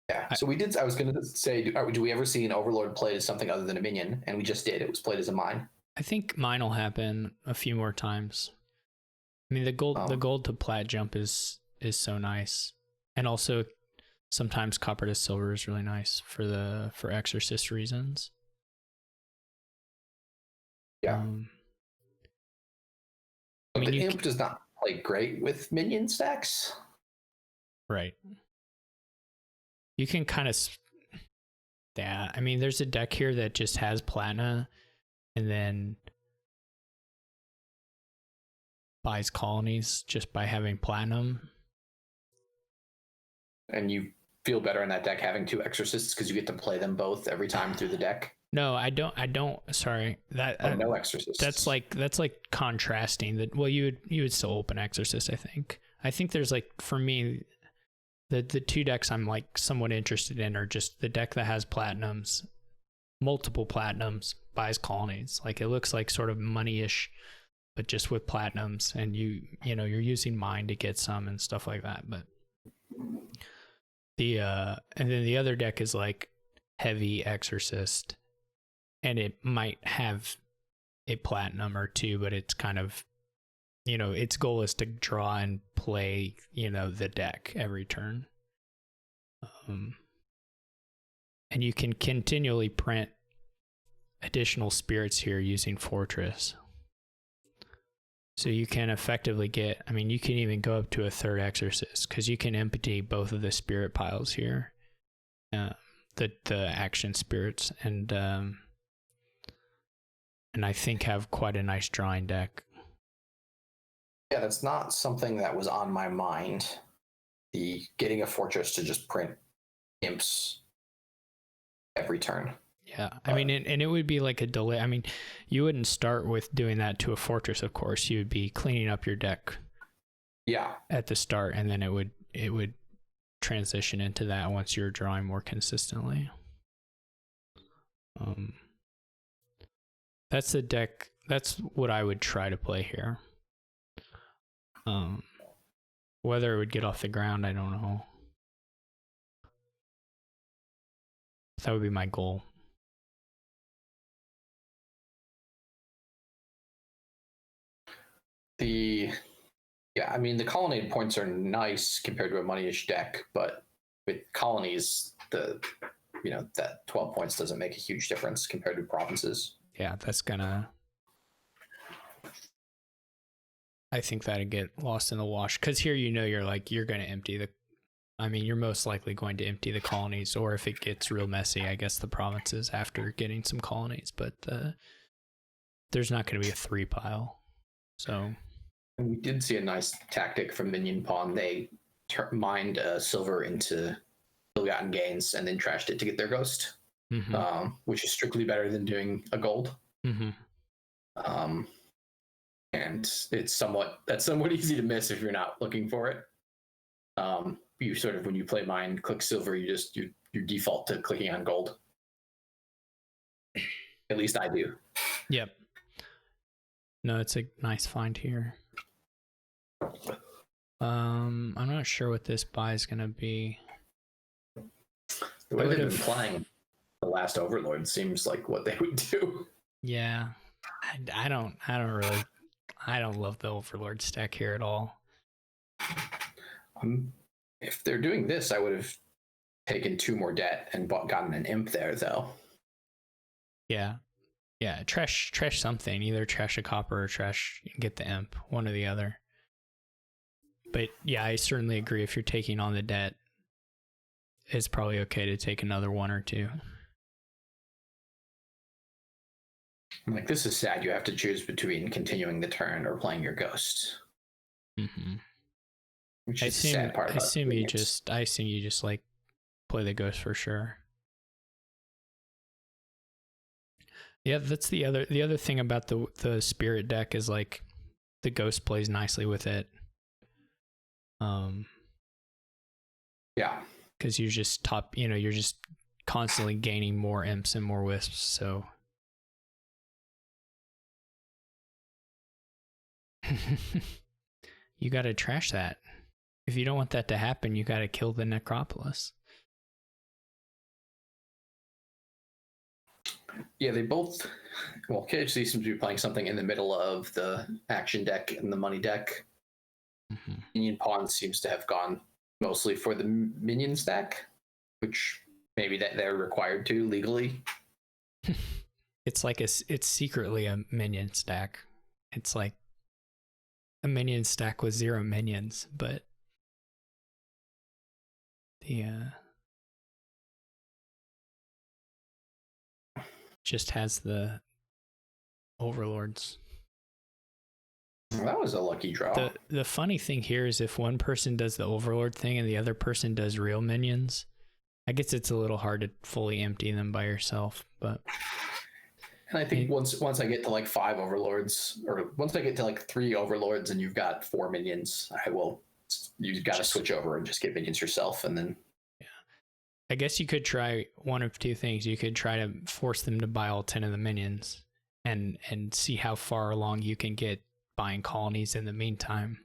Yeah, so I was going to say, do we ever see an Overlord played as something other than a minion? And we just did. It was played as a mine. I think mine will happen a few more times. I mean, the gold to plat jump is so nice. And also, sometimes copper to silver is really nice for Exorcist reasons. Yeah. I mean, the imp does not play great with minion stacks. Right. You can kind of... Yeah, I mean, there's a deck here that just has Platina and then buys colonies just by having platinum. And you feel better in that deck having two Exorcists because you get to play them both every time through the deck? No, I don't. Sorry, no Exorcists. That's like contrasting that. Well, you would still open Exorcist. I think there's like, for me, the two decks I'm like somewhat interested in are just the deck that has platinums, multiple platinums, buys colonies. Like it looks like sort of money-ish, but just with platinums, and you're using mine to get some and stuff like that. But and then the other deck is like heavy Exorcist, and it might have a platinum or two, but it's kind of, its goal is to draw and play, the deck every turn. And you can continually print additional spirits here using Fortress. So you can effectively get, you can even go up to a third Exorcist because you can empty both of the spirit piles here, the action spirits, and I think have quite a nice drawing deck. Yeah, that's not something that was on my mind. The getting a Fortress to just print imps every turn. Yeah, and it would be like a delay. You wouldn't start with doing that to a Fortress, of course. You would be cleaning up your deck. Yeah. At the start, and then it would transition into that once you're drawing more consistently. That's the deck. That's what I would try to play here. Whether it would get off the ground, I don't know. That would be my goal. The colonnade points are nice compared to a money-ish deck, but with colonies, that 12 points doesn't make a huge difference compared to provinces. Yeah, that's gonna... I think that'd get lost in the wash, because here you're gonna empty I mean, you're most likely going to empty the colonies, or if it gets real messy, I guess the provinces after getting some colonies, but there's not going to be a 3 pile. So we did see a nice tactic from Minion Pawn. They mined silver into ill-gotten gains and then trashed it to get their ghost, which is strictly better than doing a gold. And it's somewhat easy to miss if you're not looking for it. You sort of, when you play mine, click silver, you default to clicking on gold. At least I do. Yep. No, it's a nice find here. I'm not sure what this buy is gonna be. The way they've been playing the last Overlord seems like what they would do. Yeah, I don't love the Overlord stack here at all. If they're doing this, I would have taken 2 more debt and gotten an imp there, though. Yeah, trash something. Either trash a copper or trash get the imp, one or the other. But yeah, I certainly agree. If you're taking on the debt, it's probably okay to take another 1 or 2. Like, this is sad. You have to choose between continuing the turn or playing your ghost. Which is the sad part. I assume you just like play the ghost for sure. Yeah, that's the other thing about the spirit deck is like the ghost plays nicely with it. Yeah, because you're just you're just constantly gaining more imps and more wisps, so you got to trash that. If you don't want that to happen, you got to kill the necropolis. Yeah, they both. Well, KHC seems to be playing something in the middle of the action deck and the money deck. Minion Pawn seems to have gone mostly for the minion stack, which maybe that they're required to legally. It's like it's secretly a minion stack. It's like a minion stack with 0 minions, but the just has the overlords. Well, that was a lucky draw. The funny thing here is if one person does the overlord thing and the other person does real minions, I guess it's a little hard to fully empty them by yourself, but and I think once I get to like 5 overlords, or once I get to like 3 overlords and you've got 4 minions, you've got to switch over and just get minions yourself. And then I guess you could try one of 2 things. You could try to force them to buy all 10 of the minions and see how far along you can get buying colonies in the meantime,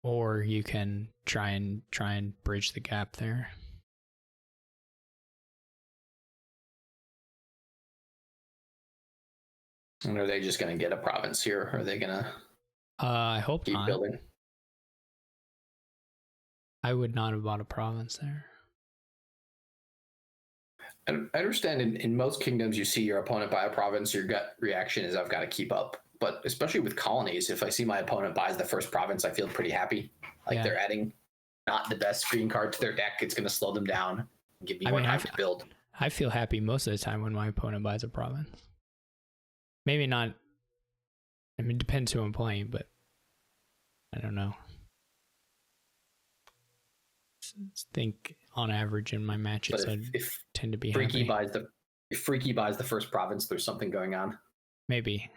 or you can try and bridge the gap there. And are they just going to get a province here? Or are they going to I hope keep not. building? I would not have bought a province there. I understand in most kingdoms you see your opponent buy a province, your gut reaction is I've got to keep up. But especially with colonies, if I see my opponent buys the first province, I feel pretty happy. Like they're adding not the best green card to their deck. It's going to slow them down and give me more time to build. I feel happy most of the time when my opponent buys a province. Maybe not. I mean, it depends who I'm playing, but I don't know. I think on average in my matches, I tend to be happy. If Freaky buys the first province, there's something going on. Maybe.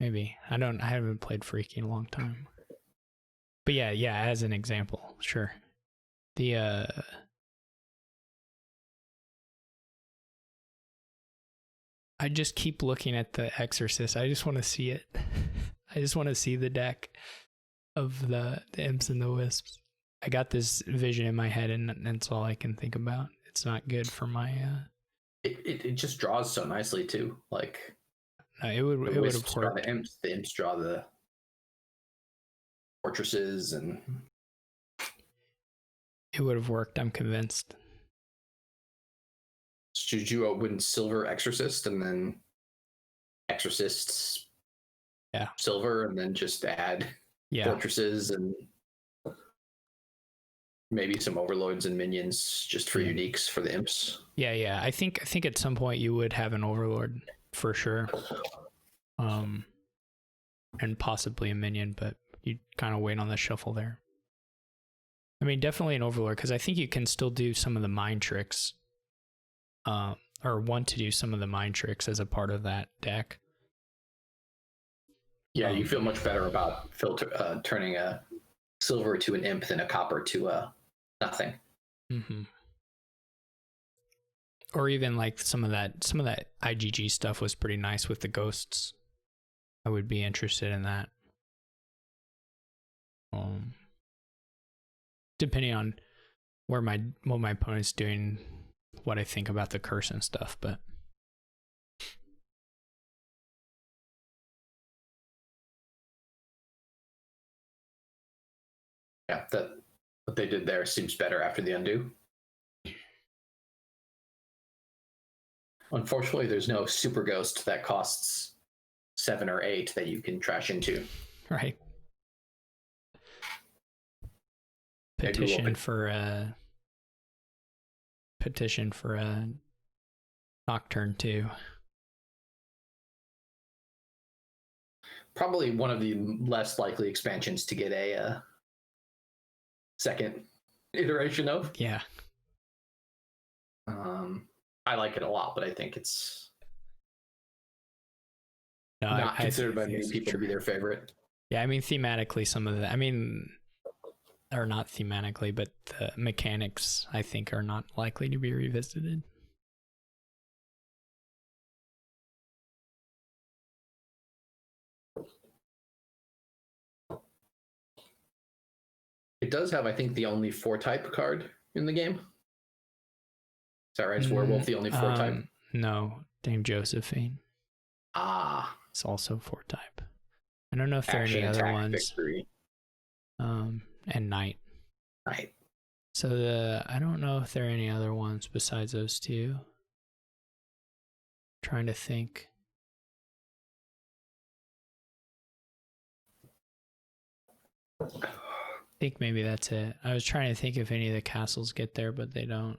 I haven't played Freaky in a long time. But yeah, as an example, sure. I just keep looking at the Exorcist. I just want to see it. I just want to see the deck of the imps and the wisps. I got this vision in my head, and that's all I can think about. It's not good for my. It just draws so nicely too. Like it would have worked. The imps draw the fortresses, and it would have worked. I'm convinced. Should you open silver exorcist and then exorcists silver and then just add fortresses? And maybe some overlords and minions just for uniques for the imps. Yeah. I think at some point you would have an overlord for sure. And possibly a minion, but you kind of wait on the shuffle there. I mean, definitely an overlord, because I think you can still do some of the mind tricks, or want to do some of the mind tricks as a part of that deck. Yeah, you feel much better about turning a silver to an imp than a copper to a nothing. Mm-hmm. Or even like some of that IGG stuff was pretty nice with the ghosts. I would be interested in that. Depending on what my opponent's doing, what I think about the curse and stuff, but yeah, that what they did there seems better after the undo. Unfortunately, there's no super ghost that costs 7 or 8 that you can trash into. Right. Petition for a Nocturne too. Probably one of the less likely expansions to get a second iteration of. Yeah. I like it a lot, but I think it's not considered by many people to be their favorite. Yeah, I mean, thematically, some of the, or not thematically, but the mechanics, I think, are not likely to be revisited. It does have, I think, the only 4-type card in the game. Is that right? Is Werewolf the only 4-type? No, Dame Josephine. It's also 4-type. I don't know if there are any other ones. Victory. And Knight. Knight. So I don't know if there are any other ones besides those two. Trying to think. I think maybe that's it. I was trying to think if any of the castles get there, but they don't.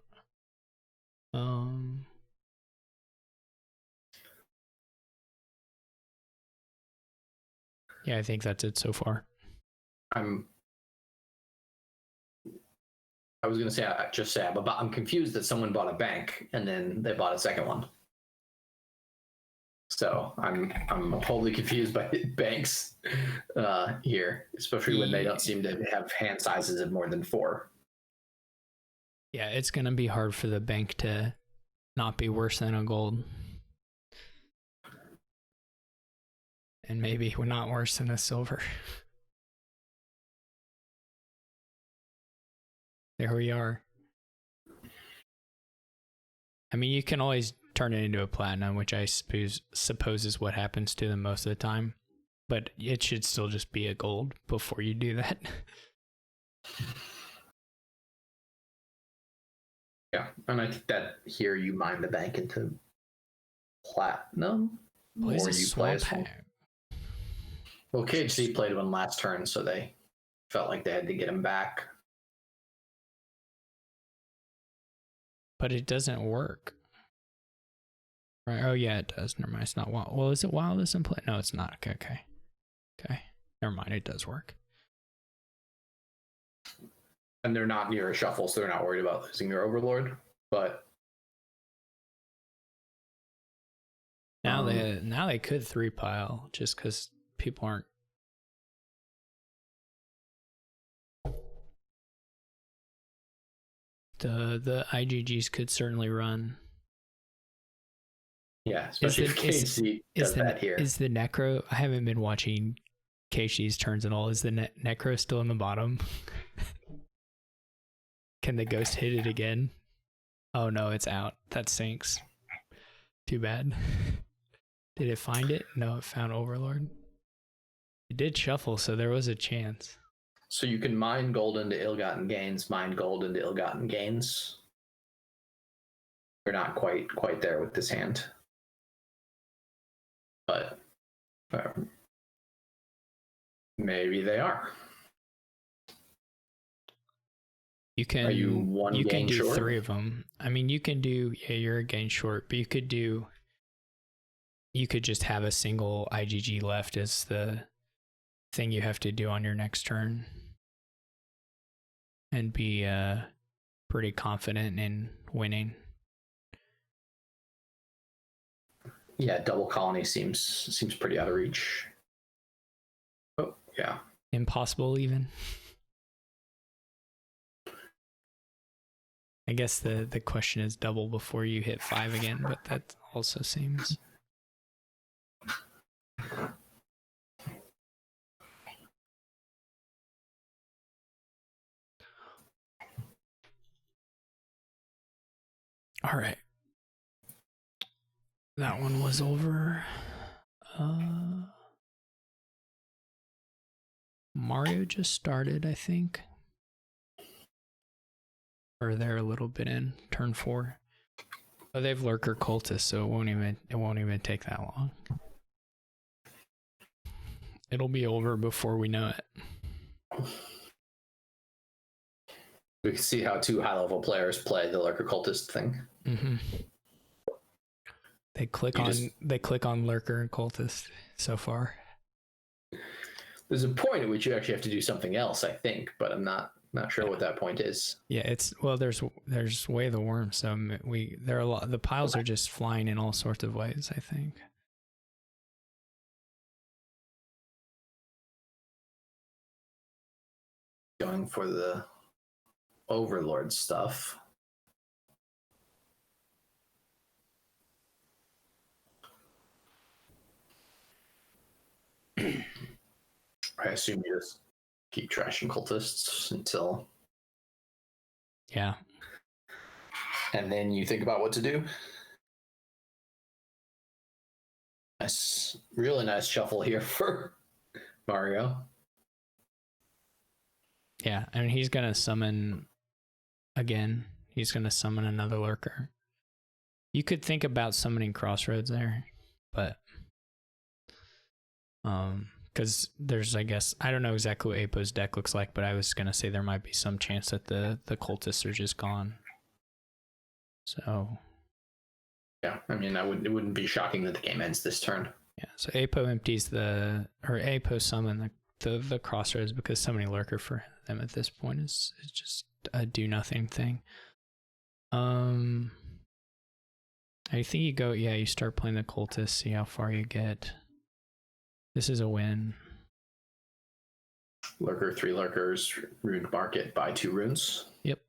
Yeah, I think that's it so far. I was gonna say I'm confused that someone bought a bank and then they bought a second one. So I'm wholly confused by banks here, especially when they don't seem to have hand sizes of more than 4. Yeah, it's gonna be hard for the bank to not be worse than a gold. And maybe we're not worse than a silver. There we are. I mean, you can always turn it into a platinum, which I suppose is what happens to them most of the time. But it should still just be a gold before you do that. Yeah, and I think that here you mine the bank into platinum, or you play as well. Well, KHC played one last turn, so they felt like they had to get him back. But it doesn't work. Right? Oh yeah, it does. Never mind. It's not wild. Well, is it wildless in play? No, it's not. Okay. Never mind. It does work. And they're not near a shuffle, so they're not worried about losing their overlord. But now they could 3-pile just because people aren't. The IGGs could certainly run. Yeah, especially if KHC does that here. Is the Necro? I haven't been watching KHC's turns at all. Is the Necro still in the bottom? Can the ghost hit it again? Oh no, it's out. That sinks. Too bad. Did it find it? No, it found Overlord. It did shuffle, so there was a chance. So you can mine gold into ill-gotten gains, mine gold into ill-gotten gains. We're not quite there with this hand. But maybe they are. You can. Are you one You can gain do short? 3 of them. I mean, you can do. Yeah, you're a gain short, but you could do. You could just have a single IgG left as the thing you have to do on your next turn, and be pretty confident in winning. Yeah, double colony seems pretty out of reach. Oh, yeah. Impossible even. I guess the question is double before you hit 5 again, but that also seems... All right. That one was over. Mario just started, I think. Or they're a little bit in turn 4. Oh, they've Lurker Cultist, so it won't even take that long. It'll be over before we know it. We can see how 2 high-level players play the Lurker Cultist thing. Mm-hmm. They click on Lurker and Cultist so far. There's a point at which you actually have to do something else, I think, but I'm not sure what that point is. Yeah, there's Way of the Worm, so there are a lot. The piles are just flying in all sorts of ways, I think. Going for the Overlord stuff. I assume you just keep trashing cultists until... Yeah. And then you think about what to do. Really nice shuffle here for Mario. Yeah, I mean, he's going to summon again. He's going to summon another Lurker. You could think about summoning Crossroads there, but... because there's, I guess, I don't know exactly what Apo's deck looks like, but I was going to say there might be some chance that the cultists are just gone. So... Yeah, I mean, it wouldn't be shocking that the game ends this turn. Yeah, so Apo empties Apo summon the Crossroads, because summoning Lurker for them at this point is just a do nothing thing. I think you start playing the cultists, see how far you get. This is a win. Lurker, 3 lurkers, Rune Market, buy 2 runes. Yep.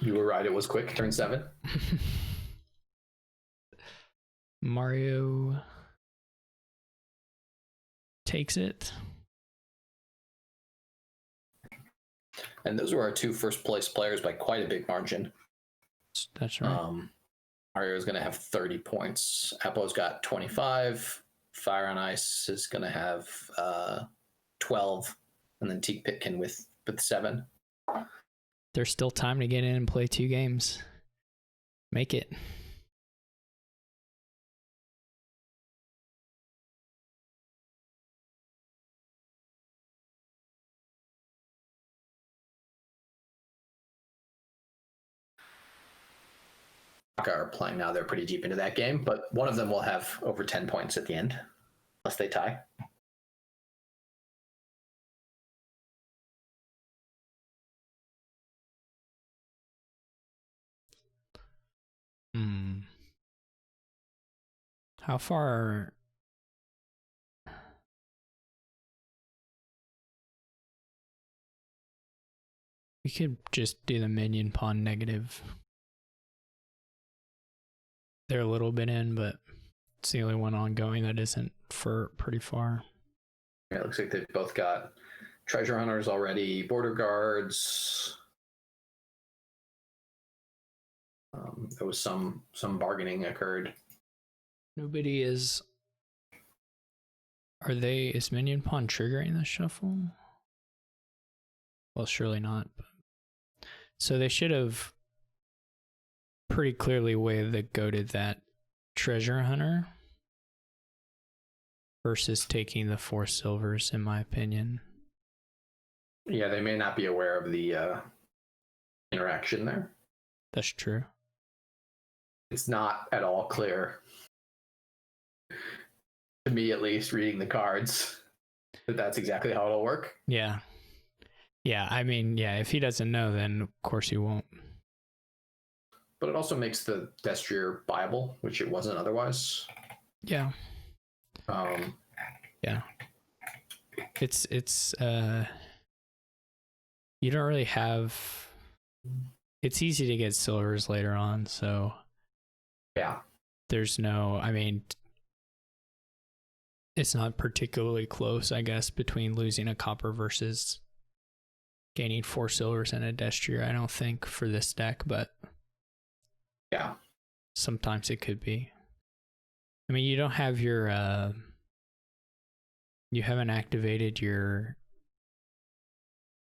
You were right, it was quick, turn 7. Mario takes it. And those were our 2 first place players by quite a big margin. That's right. Mario's going to have 30 points. Apo's got 25. Fire on Ice is going to have 12. And then Teak Pitkin with 7. There's still time to get in and play 2 games. Make it. Are playing now. They're pretty deep into that game, but one of them will have over 10 points at the end, unless they tie. How far... We could just do the minion pawn negative. They're a little bit in, but it's the only one ongoing that isn't for pretty far. Yeah, it looks like they've both got treasure hunters already, border guards. There was some bargaining occurred. Nobody is... Is minion pawn triggering the shuffle? Well, surely not. So they should have pretty clearly goaded that treasure hunter versus taking the 4 silvers, in my opinion. Yeah, they may not be aware of the interaction there. That's true. It's not at all clear, to me at least, reading the cards, that that's exactly how it'll work. Yeah. Yeah, I mean, yeah, if he doesn't know, then of course he won't. But it also makes the Destrier viable, which it wasn't otherwise. Yeah. Yeah. It's you don't really have, it's easy to get silvers later on, so yeah. There's no, I mean, it's not particularly close, I guess, between losing a copper versus gaining 4 silvers and a Destrier, I don't think, for this deck, but yeah, sometimes it could be. I mean, you don't have your you haven't activated your,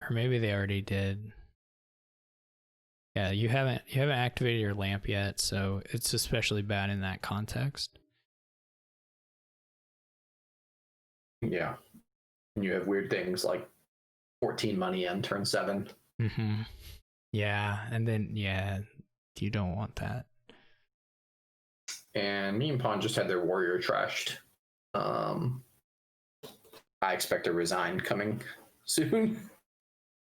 or maybe they already did. Yeah, you haven't activated your lamp yet, so it's especially bad in that context. Yeah. And you have weird things like 14 money on turn 7. Mm-hmm. Yeah, and then you don't want that. And me and Pawn just had their warrior trashed. I expect a resign coming soon.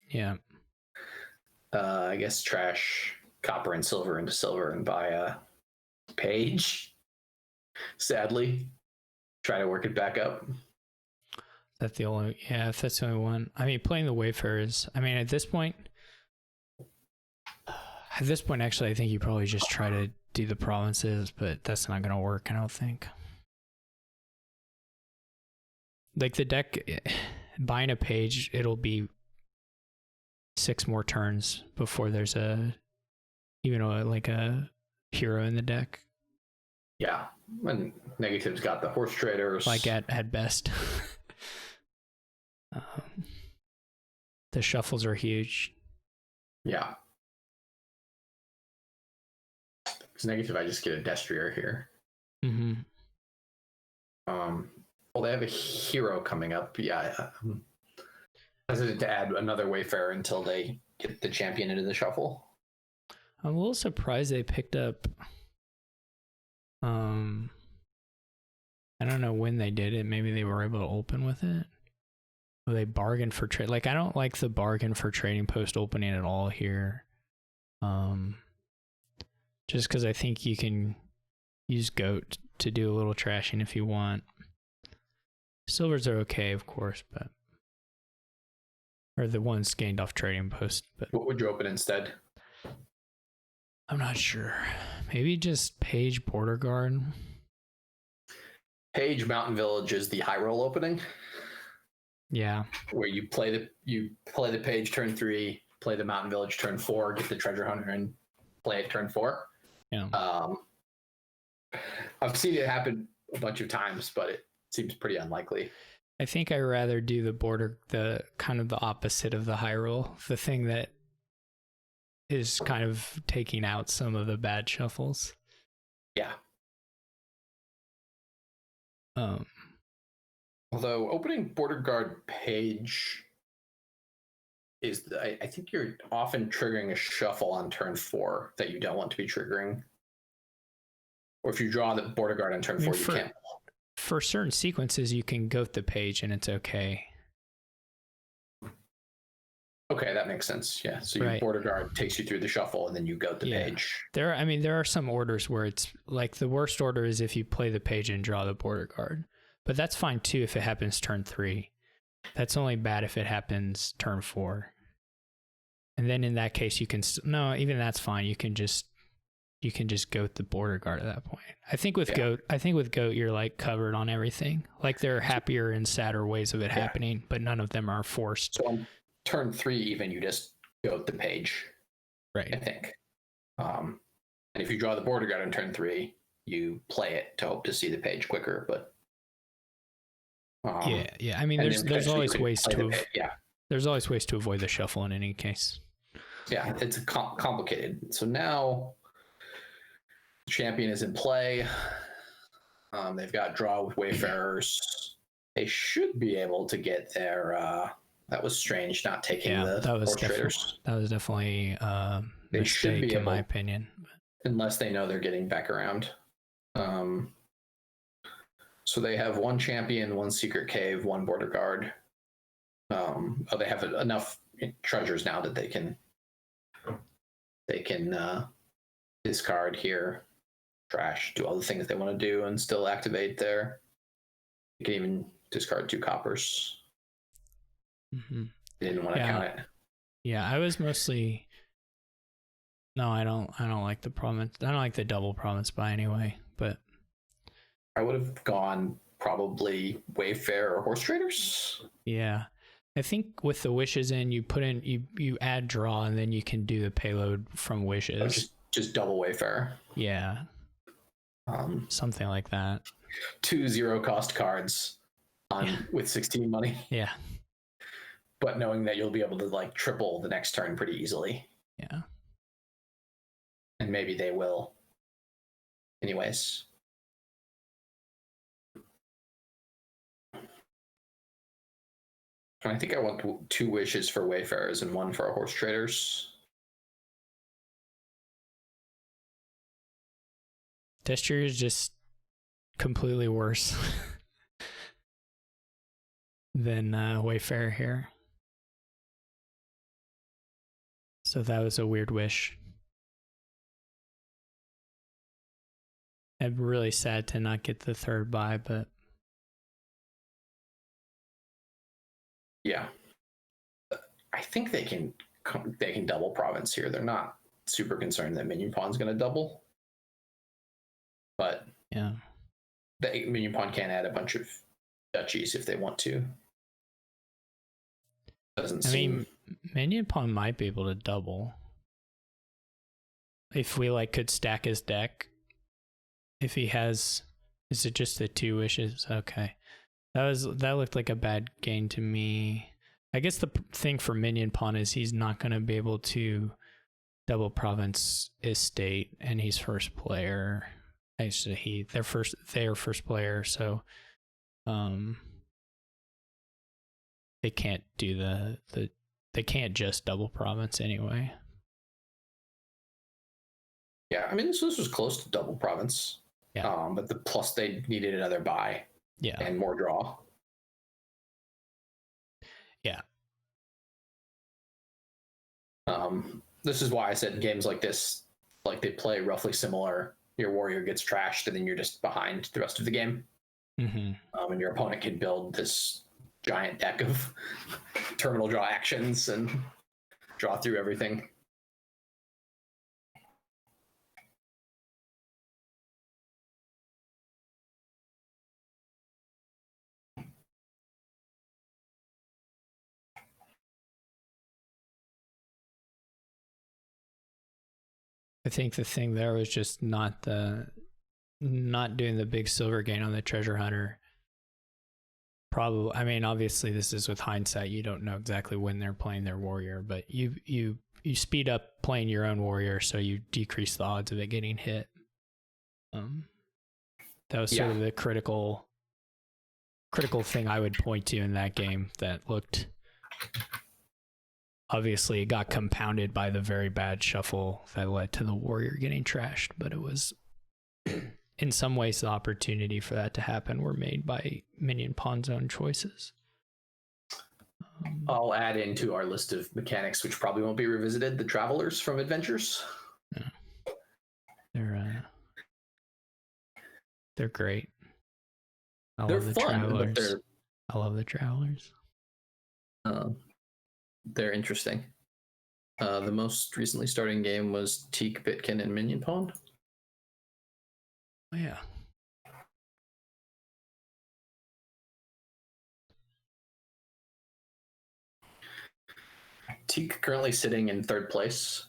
Yeah. I guess trash copper and silver into silver and buy a page. Sadly, try to work it back up. That's the only, yeah, if that's the only one. I mean, playing the Wayfarers, I mean, at this point, actually, I think you probably just try to do the provinces, but that's not going to work, I don't think. Like the deck, buying a page, it'll be 6 more turns before there's a hero in the deck. Yeah, and Negative's got the horse traders. Like at best. The shuffles are huge. Yeah. Because Negative, I just get a Destrier here. Mm-hmm. Well, they have a hero coming up. Yeah. Hesitant to add another Wayfarer until they get the champion into the shuffle. I'm a little surprised they picked up. I don't know when they did it. Maybe they were able to open with it. Or they bargained for trade. Like, I don't like the bargain for trading post opening at all here. Just because I think you can use Goat to do a little trashing if you want. Silvers are okay, of course, but or the ones gained off trading post. But what would you open instead? I'm not sure. Maybe just Page Border Guard. Page Mountain Village is the high roll opening. Yeah. Where you play the Page turn 3, play the Mountain Village turn 4, get the Treasure Hunter and play it turn 4. Yeah. I've seen it happen a bunch of times, but it seems pretty unlikely. I think I'd rather do the kind of the opposite of the high roll, the thing that is kind of taking out some of the bad shuffles. Yeah. Although opening Border Guard Page is, I think you're often triggering a shuffle on turn 4 that you don't want to be triggering. Or if you draw the Border Guard on turn 4, you can't. For certain sequences, you can goat the page and it's okay. Okay, that makes sense. Yeah, so your Border Guard takes you through the shuffle and then you goat the page. There are some orders where it's like the worst order is if you play the page and draw the Border Guard. But that's fine too if it happens turn 3. That's only bad if it happens turn 4. And then in that case, you can even that's fine. You can just goat the Border Guard at that point. I think with Goat, you're like covered on everything. Like there are happier and sadder ways of it happening, but none of them are forced. So on turn 3, even you just goat the page, right? I think. And if you draw the Border Guard on turn 3, you play it to hope to see the page quicker. But yeah. I mean, there's always ways to there's always ways to avoid the shuffle in any case. Yeah, it's complicated. So now champion is in play. They've got draw with Wayfarers. They should be able to get their That was strange not taking Yeah, the horse traders. That was definitely a mistake in my opinion. Unless they know they're getting back around. So they have one champion, one secret cave, one border guard. They have enough treasures now that they can discard here, trash, do all the things they want to do, and still activate there. You can even discard 2 coppers. Mm-hmm. They didn't want to count it. Yeah, I was mostly. No, I don't like the province. I don't like the double province buy anyway. But I would have gone probably Wayfarer or horse traders. Yeah, I think with the wishes in, you put in you add draw, and then you can do the payload from wishes. Oh, just double Wayfarer. Yeah. Something like that. 2 0-cost cards with 16 money. Yeah. But knowing that you'll be able to like triple the next turn pretty easily. Yeah. And maybe they will. Anyways. I think I want 2 wishes for Wayfarers and 1 for horse traders. This year is just completely worse than Wayfarer here. So that was a weird wish. I'm really sad to not get the 3rd buy, but yeah, I think they can double province here. They're not super concerned that minion pawn's going to double, but yeah, the minion pawn can add a bunch of duchies if they want to. I mean, minion pawn might be able to double if we could stack his deck. If he has, is it just the 2 wishes? Okay, that looked like a bad game to me. I guess the thing for minion pawn is he's not going to be able to double province estate, and he's first player. Actually, they're first player, so they can't do they can't just double province anyway. Yeah, I mean this was close to double province. Yeah. But the plus they needed another buy. Yeah. And more draw. Yeah. This is why I said in games like this, like they play roughly similar. Your warrior gets trashed, and then you're just behind the rest of the game. Mm-hmm. And your opponent can build this giant deck of terminal draw actions and draw through everything. I think the thing there was just not doing the big silver gain on the treasure hunter. Probably, I mean, obviously this is with hindsight. You don't know exactly when they're playing their warrior, but you speed up playing your own warrior, so you decrease the odds of it getting hit. That was sort of the critical thing I would point to in that game that looked. Obviously, it got compounded by the very bad shuffle that led to the warrior getting trashed, but it was, in some ways, the opportunity for that to happen were made by minion pawn's own choices. I'll add into our list of mechanics, which probably won't be revisited, the Travelers from Adventures. Yeah. They're great. They're fun, but I love the Travelers. They're interesting. The most recently starting game was Teak, Bitkin, and Minion Pawn. Oh, yeah. Teak currently sitting in 3rd place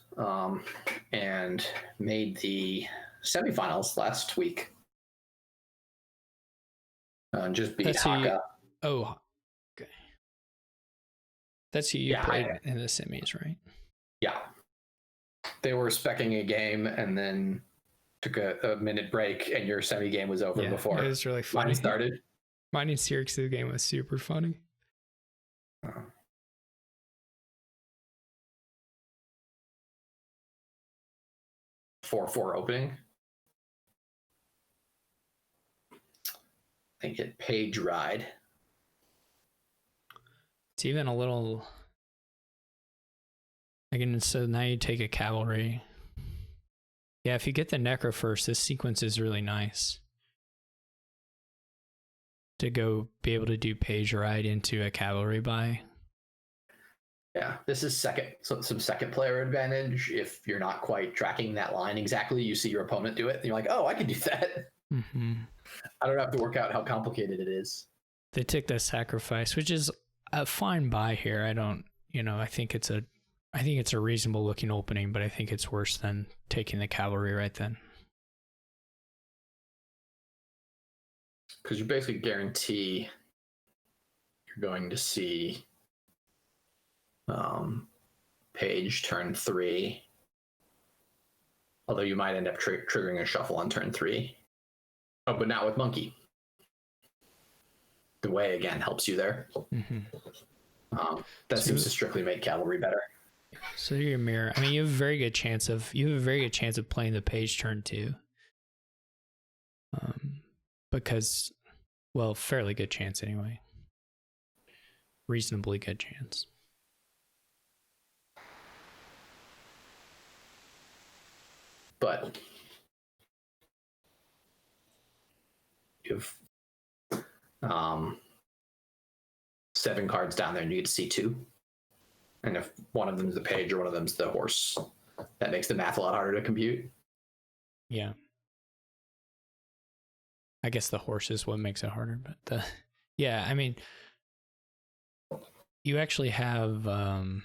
and made the semifinals last week. Just beat Haka. Okay. That's who you played in the semis, right? Yeah. They were speccing a game and then took a minute break, and your semi game was over before it was really funny. Mine started. Mine in Syracuse game was super funny. 4/4 opening. I think it Page Ride. It's even a little. Again, so now you take a cavalry. Yeah, if you get the Necro first, this sequence is really nice. To go be able to do Page Ride into a cavalry buy. Yeah, this is some second player advantage. If you're not quite tracking that line exactly, you see your opponent do it, and you're like, oh, I can do that. Mm-hmm. I don't have to work out how complicated it is. They took the sacrifice, which is a fine buy here. I don't, I think it's a reasonable looking opening, but I think it's worse than taking the cavalry right then. Because you basically guarantee you're going to see Page turn 3. Although you might end up triggering a shuffle on turn 3. Oh, but not with Monkey. The way, again, helps you there. Mm-hmm. That seems to strictly make cavalry better. So your mirror. I mean, you have a very good chance of playing the Page turn 2. Because, well, fairly good chance anyway. Reasonably good chance. But you have 7 cards down there and you get to see 2. And if one of them is the Page or one of them is the horse, that makes the math a lot harder to compute. Yeah. I guess the horse is what makes it harder, but yeah, I mean, you actually have, I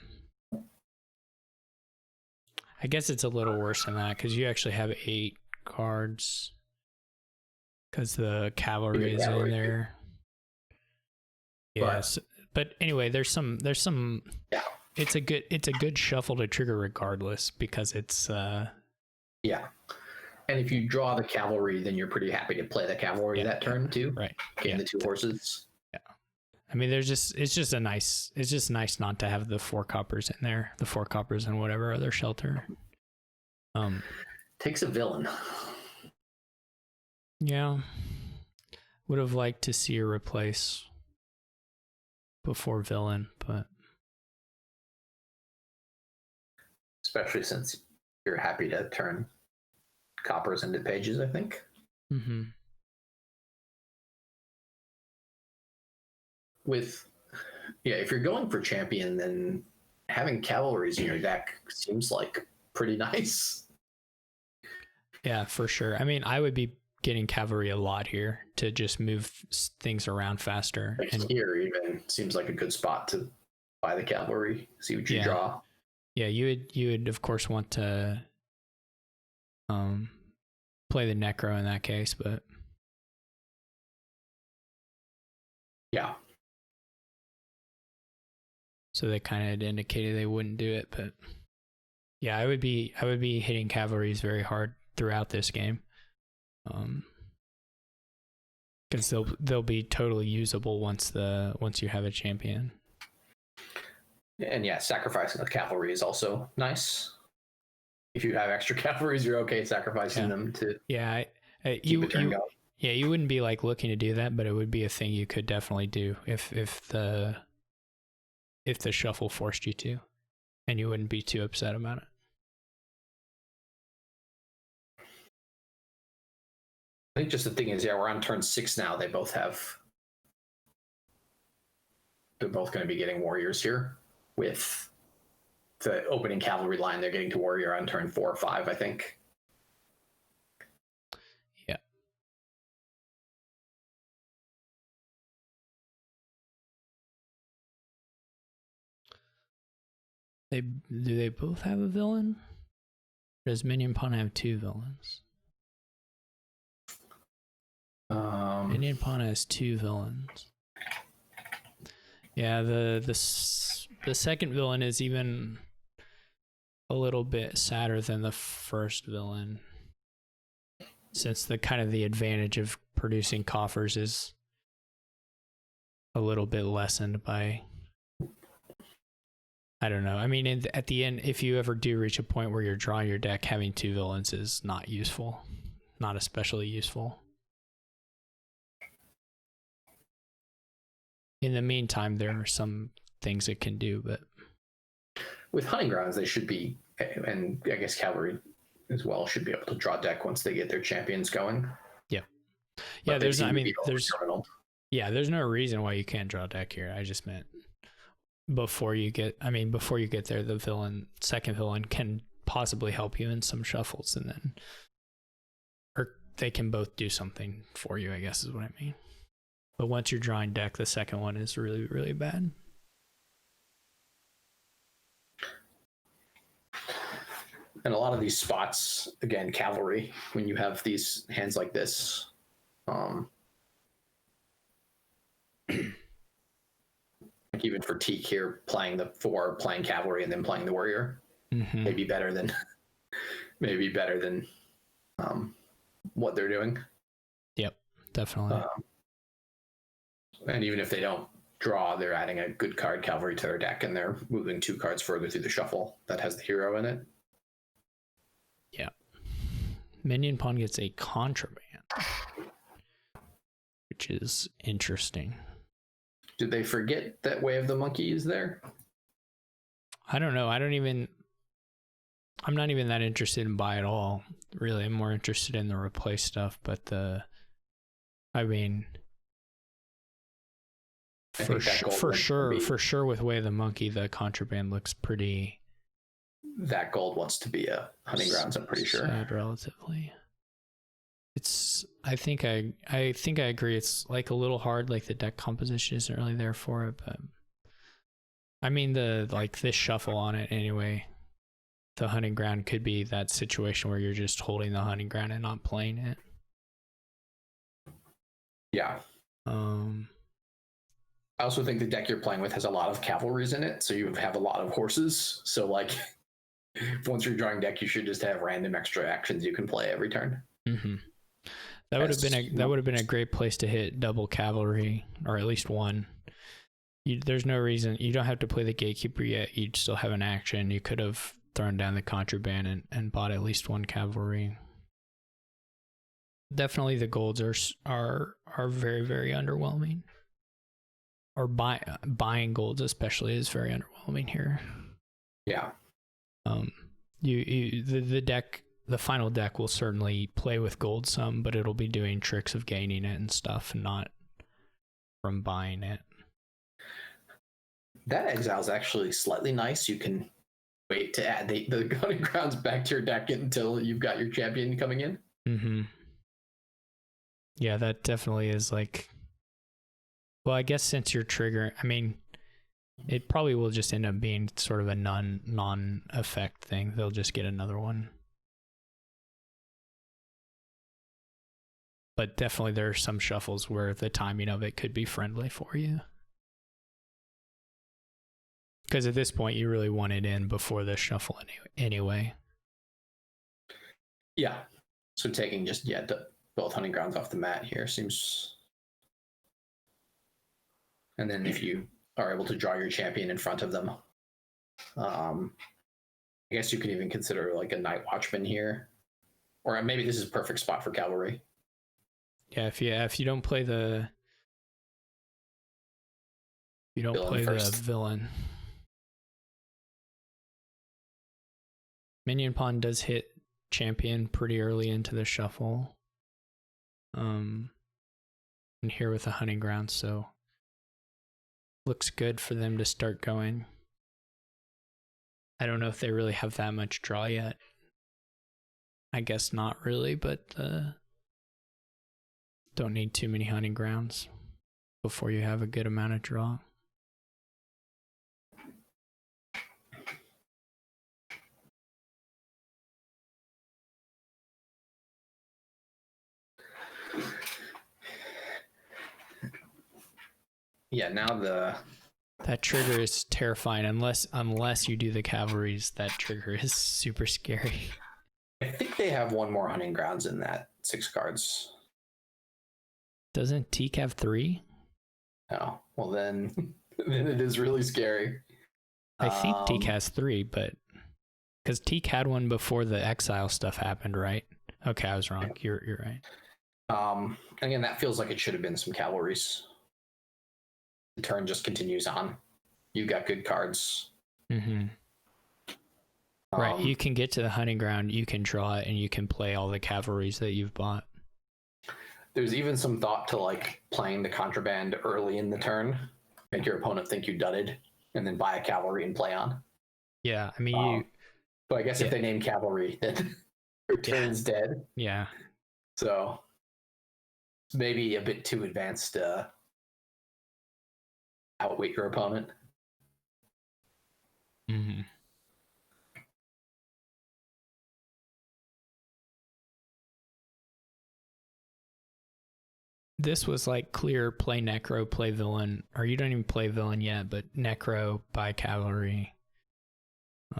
guess it's a little worse than that because you actually have 8 cards because the cavalry is in there. Yes, but anyway, there's some. Yeah. It's a good shuffle to trigger regardless because it's. Yeah. And if you draw the cavalry, then you're pretty happy to play the cavalry that turn too. Right. Gain the 2 horses. Yeah. I mean, it's just nice not to have the 4 coppers in there, the 4 coppers and whatever other shelter. Takes a villain. Yeah. Would have liked to see a replace before villain, but. Especially since you're happy to turn coppers into pages, I think. Mm-hmm. If you're going for champion, then having cavalries in your deck seems like pretty nice. Yeah, for sure. I mean, I would be getting cavalry a lot here to just move things around faster. Like here even seems like a good spot to buy the cavalry, see what you draw. Yeah, you would of course want to play the Necro in that case, but yeah. So they kind of indicated they wouldn't do it, but yeah, I would be hitting cavalries very hard throughout this game, because they'll be totally usable once you have a champion. And yeah, sacrificing the cavalry is also nice. If you have extra cavalries, you're okay sacrificing them to keep a turn going. Yeah, you wouldn't be like looking to do that, but it would be a thing you could definitely do if the shuffle forced you to, and you wouldn't be too upset about it. I think just the thing is, we're on turn 6 now. They're both going to be getting warriors here. With the opening cavalry line, they're getting to warrior on turn 4 or 5, I think. Yeah. Do they both have a villain? Or does Minion Pawn have 2 villains? Minion Pawn has 2 villains. Yeah, the second villain is even a little bit sadder than the first villain, since the advantage of producing coffers is a little bit lessened by. I don't know. I mean, at the end, if you ever do reach a point where you're drawing your deck, having 2 villains is not useful, not especially useful. In the meantime, there are some things it can do, but with Hunting Grounds, they should be, and I guess Cavalry as well, should be able to draw deck once they get their champions going. Yeah. But there's no reason why you can't draw deck here. I just meant before you get there, the second villain can possibly help you in some shuffles, and then, or they can both do something for you, I guess is what I mean. But once you're drawing deck, the second one is really, really bad. And a lot of these spots, again, Cavalry, when you have these hands like this, like even for Teak here, playing the 4, playing Cavalry, and then playing the Warrior, maybe better than what they're doing. Yep, definitely. And even if they don't draw, they're adding a good card, Cavalry, to their deck, and they're moving 2 cards further through the shuffle that has the hero in it. Yeah. Minion Pawn gets a Contraband, which is interesting. Did they forget that Way of the Monkey is there? I don't know. I'm not even that interested in buy at all. Really, I'm more interested in the replace stuff, but for sure with Way of the Monkey, the Contraband looks pretty. That gold wants to be a Hunting Grounds, I'm pretty sure. Relatively. I think I agree. It's like a little hard, like the deck composition isn't really there for it, but I mean this shuffle on it anyway. The Hunting Ground could be that situation where you're just holding the Hunting Ground and not playing it. Yeah. I also think the deck you're playing with has a lot of cavalries in it, so you have a lot of horses. So like, once you're drawing deck, you should just have random extra actions you can play every turn. Mm-hmm. That would have been a great place to hit double cavalry, or at least one. There's no reason you don't have to play the Gatekeeper yet. You'd still have an action. You could have thrown down the Contraband and bought at least one cavalry. Definitely, the golds are very, very underwhelming. Or buying golds especially is very underwhelming here. Yeah. The deck, the final deck will certainly play with gold some, but it'll be doing tricks of gaining it and stuff, not from buying it. That exile is actually slightly nice. You can wait to add the Hunting Grounds back to your deck until you've got your champion coming in. Mm-hmm. Yeah, that definitely is like. Well, I guess since you're triggering, I mean, it probably will just end up being sort of a non-effect thing. They'll just get another one. But definitely there are some shuffles where the timing of it could be friendly for you. Because at this point, you really want it in before the shuffle anyway. Yeah. So taking just, both Hunting Grounds off the mat here seems... And then if you are able to draw your champion in front of them, I guess you could even consider like a Night Watchman here. Or maybe this is a perfect spot for cavalry. Yeah, if you don't play the... You don't play the villain. Minion Pawn does hit champion pretty early into the shuffle. And here with the Hunting Ground, so looks good for them to start going. I don't know if they really have that much draw yet. I guess not really, but don't need too many Hunting Grounds before you have a good amount of draw. Yeah, now that trigger is terrifying. Unless you do the cavalries, that trigger is super scary. I think they have one more Hunting Grounds in that 6 cards. Doesn't Teak have 3? Oh, well then it is really scary. I think Teak has 3, but because Teak had one before the exile stuff happened, right? Okay, I was wrong. You're right. Again, that feels like it should have been some cavalries. The turn just continues on. You've got good cards. Mm-hmm. Right, you can get to the hunting ground, you can draw it, and you can play all the cavalries that you've bought. There's even some thought to like playing the contraband early in the turn, make your opponent think you dudded, and then buy a cavalry and play on. Yeah, I mean, but I guess if they name cavalry, then your turn's dead. Yeah. So maybe a bit too advanced to outwit your opponent. Mm-hmm. This was like clear play necro, play villain, or you don't even play villain yet, but necro, buy cavalry.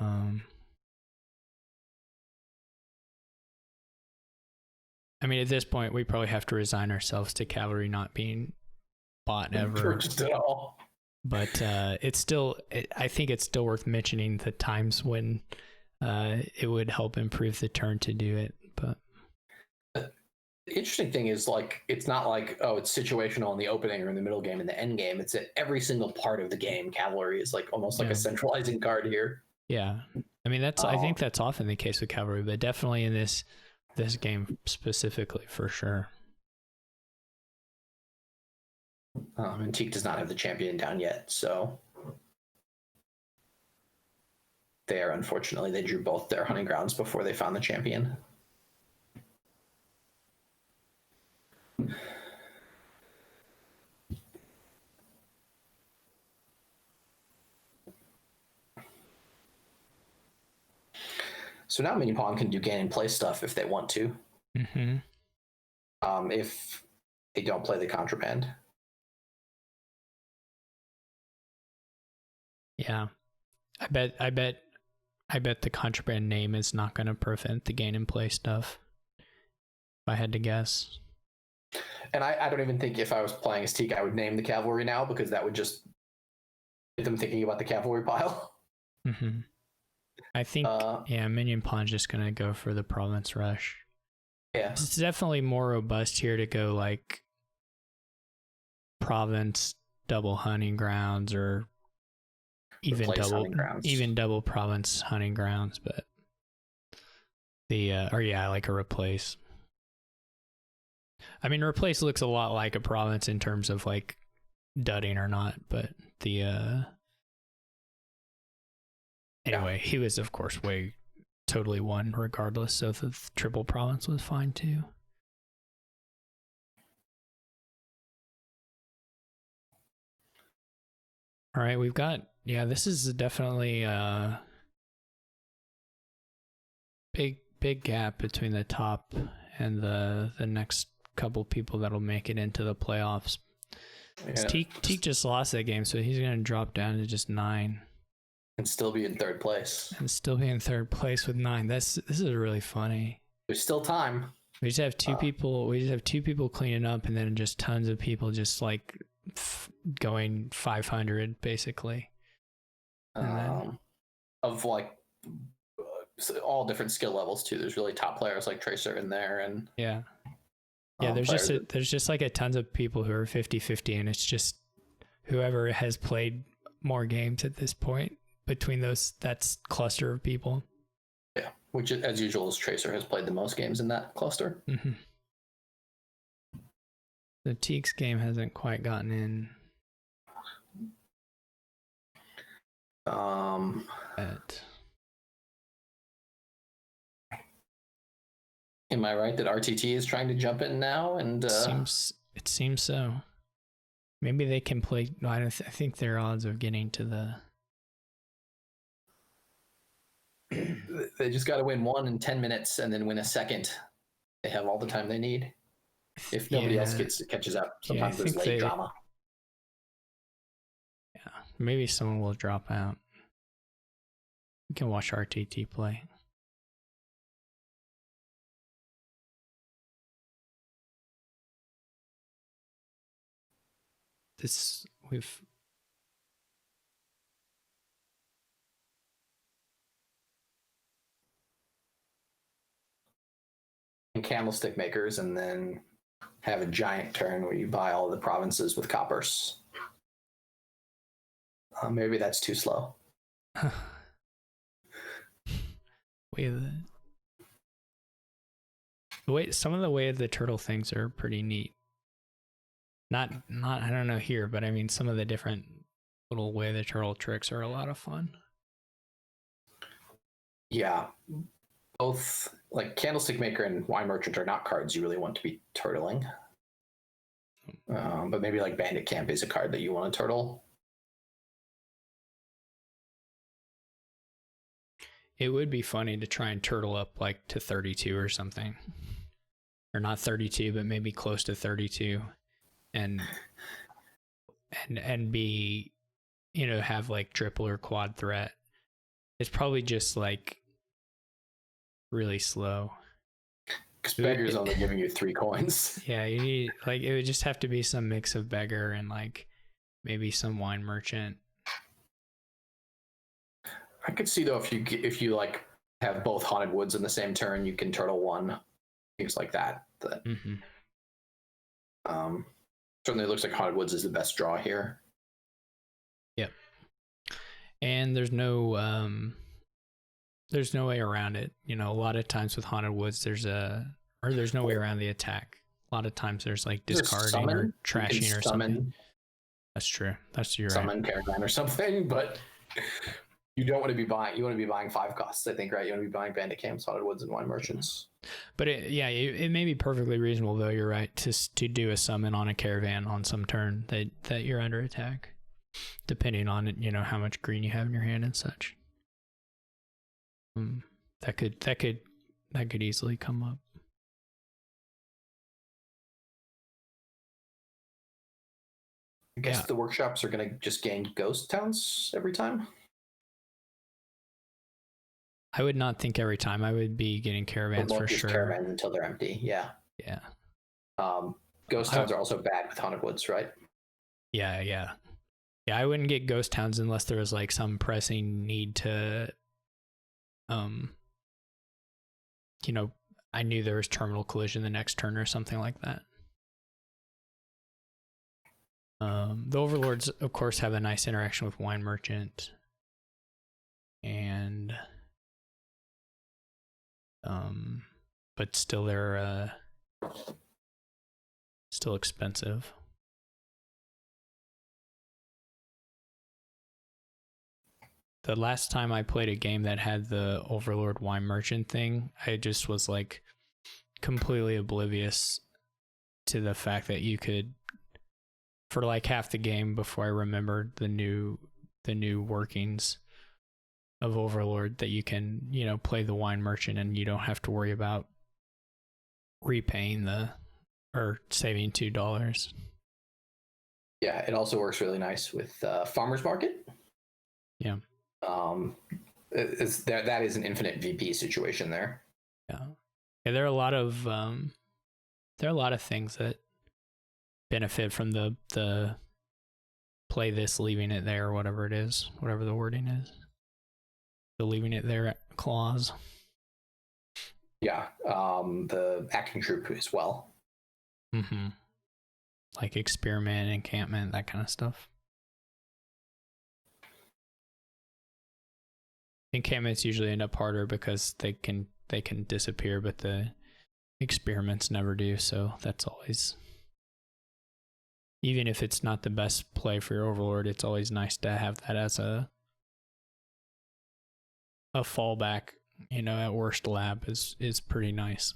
I mean, at this point, we probably have to resign ourselves to cavalry not being bought ever. Just at all. But it's still, I think it's still worth mentioning the times when it would help improve the turn to do it. But the interesting thing is, like, it's not like, oh, it's situational in the opening or in the middle game in the end game. It's at every single part of the game. Cavalry is like almost like a centralizing card here. Yeah, I mean I think that's often the case with cavalry, but definitely in this game specifically for sure. And Teak does not have the champion down yet, so unfortunately they drew both their hunting grounds before they found the champion. So now Mini Pawn can do gain and play stuff if they want to. Mm-hmm. If they don't play the contraband. Yeah, I bet the contraband name is not going to prevent the gain and play stuff. If I had to guess. And I don't even think if I was playing as Teak, I would name the cavalry now, because that would just get them thinking about the cavalry pile. Mm-hmm. I think, Minion Pawn's just going to go for the province rush. Yeah. It's definitely more robust here to go like province double hunting grounds, or even double province hunting grounds, but like a replace. I mean, replace looks a lot like a province in terms of like dudding or not, but anyway, he was of course totally won regardless, so the triple province was fine too. All right, we've got, this is definitely a big gap between the top and the next couple people that'll make it into the playoffs. Yeah. Teak just lost that game, so he's going to drop down to just 9. And still be in third place. With 9. This is really funny. There's still time. We just have two people. We just have 2 people cleaning up, and then just tons of people just like going 500 basically. Of like all different skill levels too. There's really top players like Tracer in there, and there's just like a tons of people who are 50-50, and it's just whoever has played more games at this point between that's cluster of people. Yeah, which as usual is Tracer has played the most games in that cluster. Mm-hmm. The Teak's game hasn't quite gotten in. Am I right that RTT is trying to jump in now? And it seems so. Maybe they can play. I think their odds of getting to the. They just got to win 1 in 10 minutes and then win a second. They have all the time they need. If nobody else catches up, sometimes there's late drama. Yeah, maybe someone will drop out. We can watch RTT play. candlestick makers and then have a giant turn where you buy all the provinces with coppers. Maybe that's too slow. Some of the way the turtle things are pretty neat. Not I don't know here, but I mean some of the different little way the turtle tricks are a lot of fun. Yeah, both like Candlestick Maker and Wine Merchant are not cards you really want to be turtling. But maybe like Bandit Camp is a card that you want to turtle. It would be funny to try and turtle up like to 32 or something. Or not 32, but maybe close to 32. And be, you know, have like triple or quad threat. It's probably just like really slow. Because Beggar's only giving you 3 coins. Yeah, you need like it would just have to be some mix of Beggar and like maybe some Wine Merchant. I could see though if you like have both Haunted Woods in the same turn, you can turtle 1, things like that. Certainly looks like Haunted Woods is the best draw here. Yep. And there's no way around it. You know, a lot of times with Haunted Woods there's no way around the attack. A lot of times there's like discarding or trashing or something. That's true. You're summon right. Caravan or something, but you don't want to be buying. You want to be buying 5 costs, I think, right? You want to be buying Bandit Camps, Haunted Woods, and Wine Merchants. But it may be perfectly reasonable, though. You're right to do a summon on a Caravan on some turn that you're under attack, depending on it. You know how much green you have in your hand and such. That could easily come up. I guess the workshops are going to just gain ghost towns every time. I would not think every time. I would be getting caravans for sure. Caravans until they're empty. Yeah. Yeah. Ghost towns are also bad with Haunted Woods, right? Yeah. I wouldn't get ghost towns unless there was like some pressing need to, you know, I knew there was terminal collision the next turn or something like that. The Overlords, of course, have a nice interaction with Wine Merchant, and but still they're still expensive. The last time I played a game that had the Overlord Wine Merchant thing, I just was like completely oblivious to the fact that you could, for like half the game before I remembered the new workings of Overlord, that you can, you know, play the Wine Merchant and you don't have to worry about repaying or saving $2. Yeah, it also works really nice with Farmer's Market. Yeah. That is an infinite VP situation there. Yeah. There are a lot of things that benefit from the play this, leaving it there, whatever it is, whatever the wording is. The leaving it there clause. Yeah. The acting troop as well. Mm-hmm. Like experiment, encampment, that kind of stuff. Encampments usually end up harder because they can disappear, but the experiments never do, so that's always, even if it's not the best play for your Overlord, it's always nice to have that as a fallback, you know, at worst lab is pretty nice.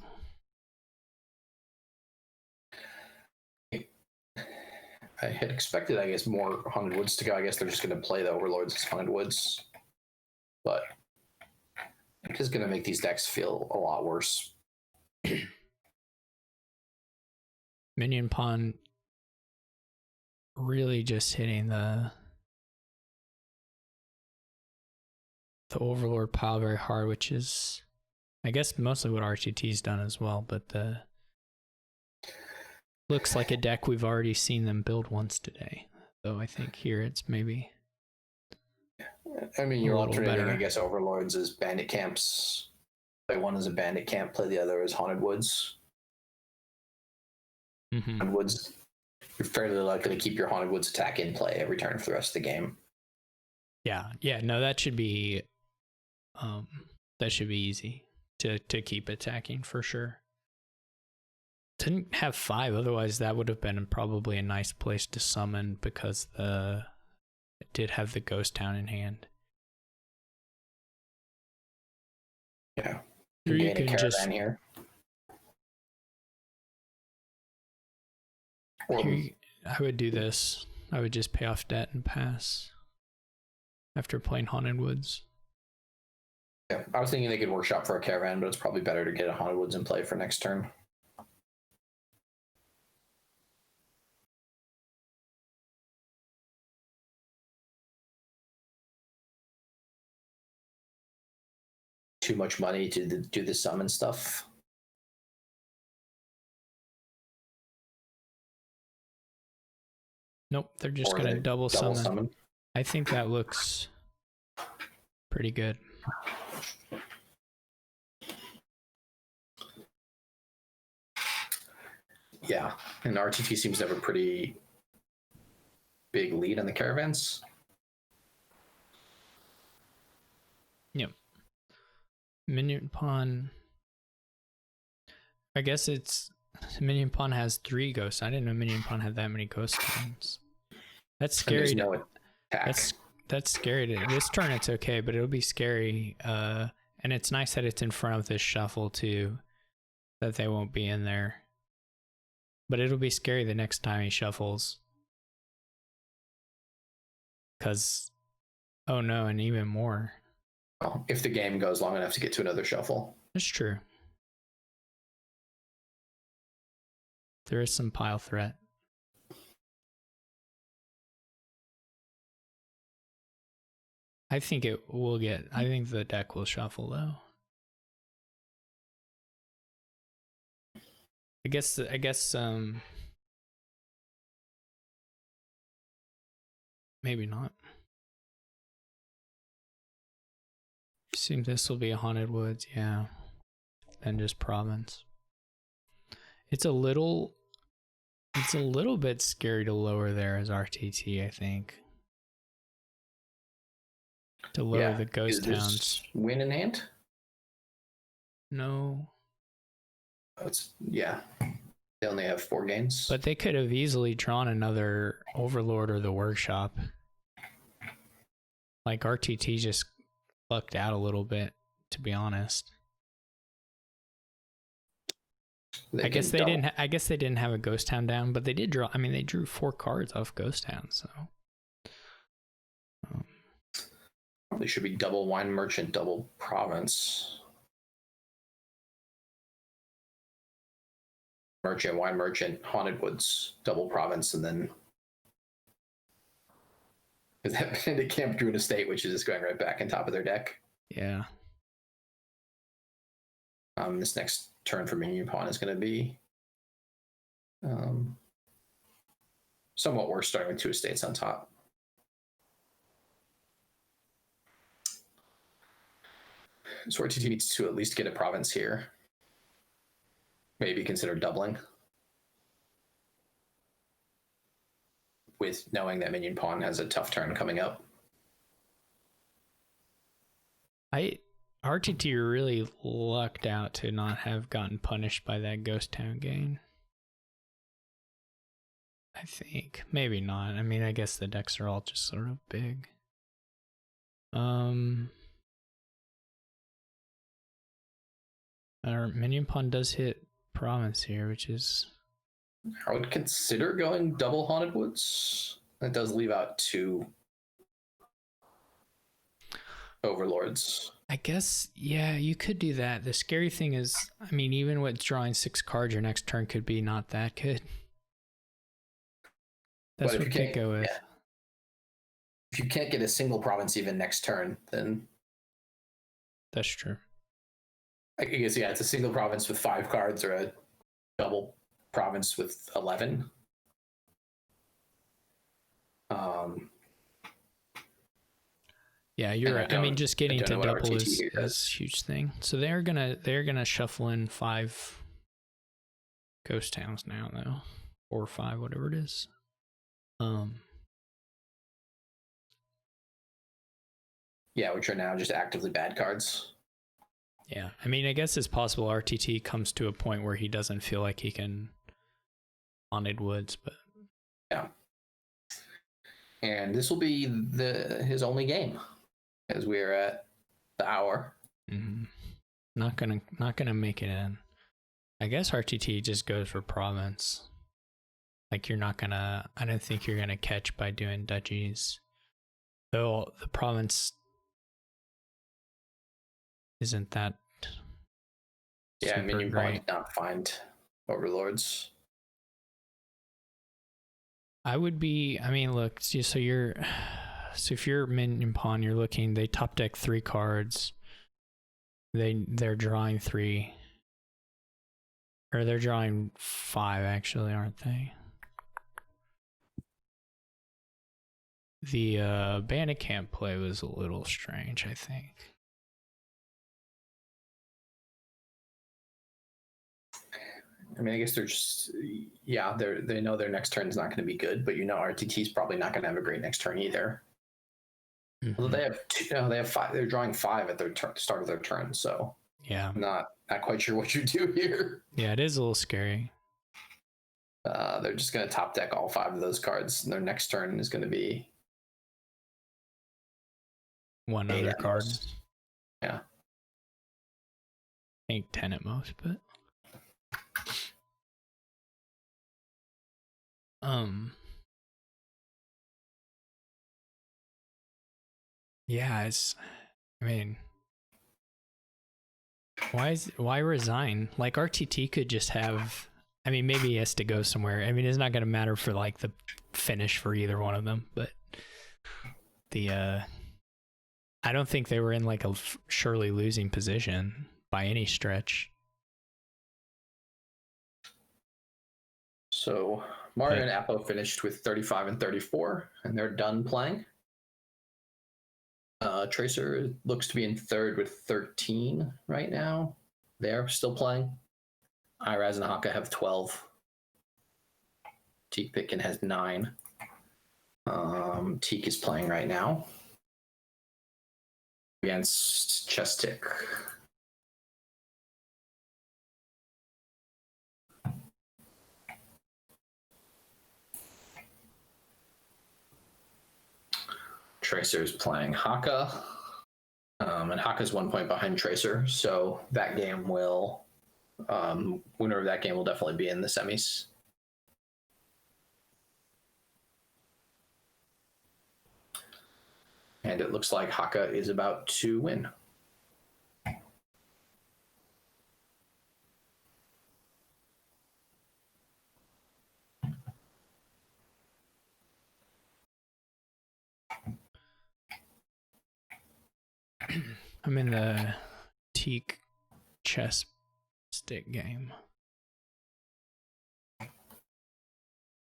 I had expected, I guess, more Haunted Woods to go. I guess they're just going to play the Overlords as Haunted Woods. But it's just going to make these decks feel a lot worse. Minion Pawn really just hitting the Overlord pile very hard, which is, I guess, mostly what RTT's done as well, but looks like a deck we've already seen them build once today. So I think here it's maybe, I mean, you're alternating, I guess, Overlords as Bandit Camps. Play one as a Bandit Camp, play the other as Haunted Woods. Mm-hmm. Woods, you're fairly likely to keep your Haunted Woods attack in play every turn for the rest of the game. Yeah. No, that should be easy to keep attacking for sure. Didn't have 5, otherwise that would have been probably a nice place to summon because it did have the ghost town in hand. Yeah. You can just here. I would do this. I would just pay off debt and pass after playing Haunted Woods. Yeah, I was thinking they could workshop for a caravan, but it's probably better to get a Haunted Woods in play for next turn. Too much money to do the summon stuff. Nope, they're just going to double summon. I think that looks pretty good. Yeah, and RTT seems to have a pretty big lead on the caravans. Yep. Minion Pawn. I guess it's Minion Pawn has 3 ghosts. I didn't know Minion Pawn had that many ghost towns. That's scary. That's scary. This turn it's okay, but it'll be scary. And it's nice that it's in front of this shuffle too, that they won't be in there. But it'll be scary the next time he shuffles. Cause, oh no, and even more. Well, if the game goes long enough to get to another shuffle. That's true. There is some pile threat. I think I think the deck will shuffle though. I guess maybe not. Assume this will be a Haunted Woods, yeah. And just Province. It's a little bit scary to lower there as RTT, I think. To lower the ghost towns. Win in hand? No. They only have 4 games. But they could have easily drawn another Overlord or the Workshop. Like RTT just lucked out a little bit, to be honest. I guess they didn't have a Ghost Town down, but they did draw. I mean, they drew 4 cards off Ghost Town, so probably should be double Wine Merchant, double Province. Wine Merchant, Haunted Woods, double Province, and then because that Bandit Camp drew an estate, which is just going right back on top of their deck. Yeah. This next turn for Minion Pawn is going to be somewhat worse, starting with 2 estates on top. So RTT needs to at least get a province here. Maybe consider doubling. With knowing that Minion Pawn has a tough turn coming up. RTT really lucked out to not have gotten punished by that Ghost Town gain. I think. Maybe not. I mean, I guess the decks are all just sort of big. Our Minion Pawn does hit Province here, which is... I would consider going double Haunted Woods. That does leave out 2 Overlords. I guess, yeah, you could do that. The scary thing is, I mean, even with drawing 6 cards, your next turn could be not that good. That's what they go with. Yeah. If you can't get a single province even next turn, then... That's true. I guess, yeah, it's a single province with 5 cards or a double province with 11. Yeah, you're right. I mean, just getting to double is a huge thing. So they're gonna shuffle in 5 Ghost Towns now, though. 4 or 5, whatever it is. Yeah, which are now just actively bad cards. Yeah, I mean, I guess it's possible RTT comes to a point where he doesn't feel like he can Haunted Woods, but yeah. And this will be his only game, as we are at the hour. Mm-hmm. Not gonna make it in. I guess RTT just goes for province. Like you're not gonna. I don't think you're gonna catch by doing duchies. Though the province isn't that. Yeah, minion great. pawn did not find overlords. I would be. I mean, look. So if you're minion pawn, you're looking. They top deck 3 cards. They're drawing 3. Or they're drawing 5, actually, aren't they? The bandit camp play was a little strange, I think. I mean, I guess they're just, yeah, they know their next turn is not going to be good, but RTT's probably not going to have a great next turn either. Mm-hmm. Well, they have 5. They're drawing 5 at their start of their turn, so yeah, I'm not quite sure what you do here. Yeah, it is a little scary. They're just going to top deck all 5 of those cards, and their next turn is going to be one other card. Yeah, I think 10 at most, but yeah, I mean, why resign? Like RTT could just have, I mean, maybe he has to go somewhere. I mean, it's not going to matter for like the finish for either one of them, but I don't think they were in like a surely losing position by any stretch. So Mario and Apo finished with 35 and 34, and they're done playing. Tracer looks to be in third with 13 right now. They're still playing. Iraz and Haka have 12. Teak Pitkin has 9. Teak is playing right now against Chestic. Tracer is playing Haka, and Haka's 1 point behind Tracer, so that game will, winner of that game will definitely be in the semis. And it looks like Haka is about to win. I'm in the Teak chess stick game.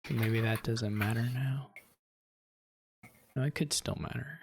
Maybe that doesn't matter now. No, it could still matter.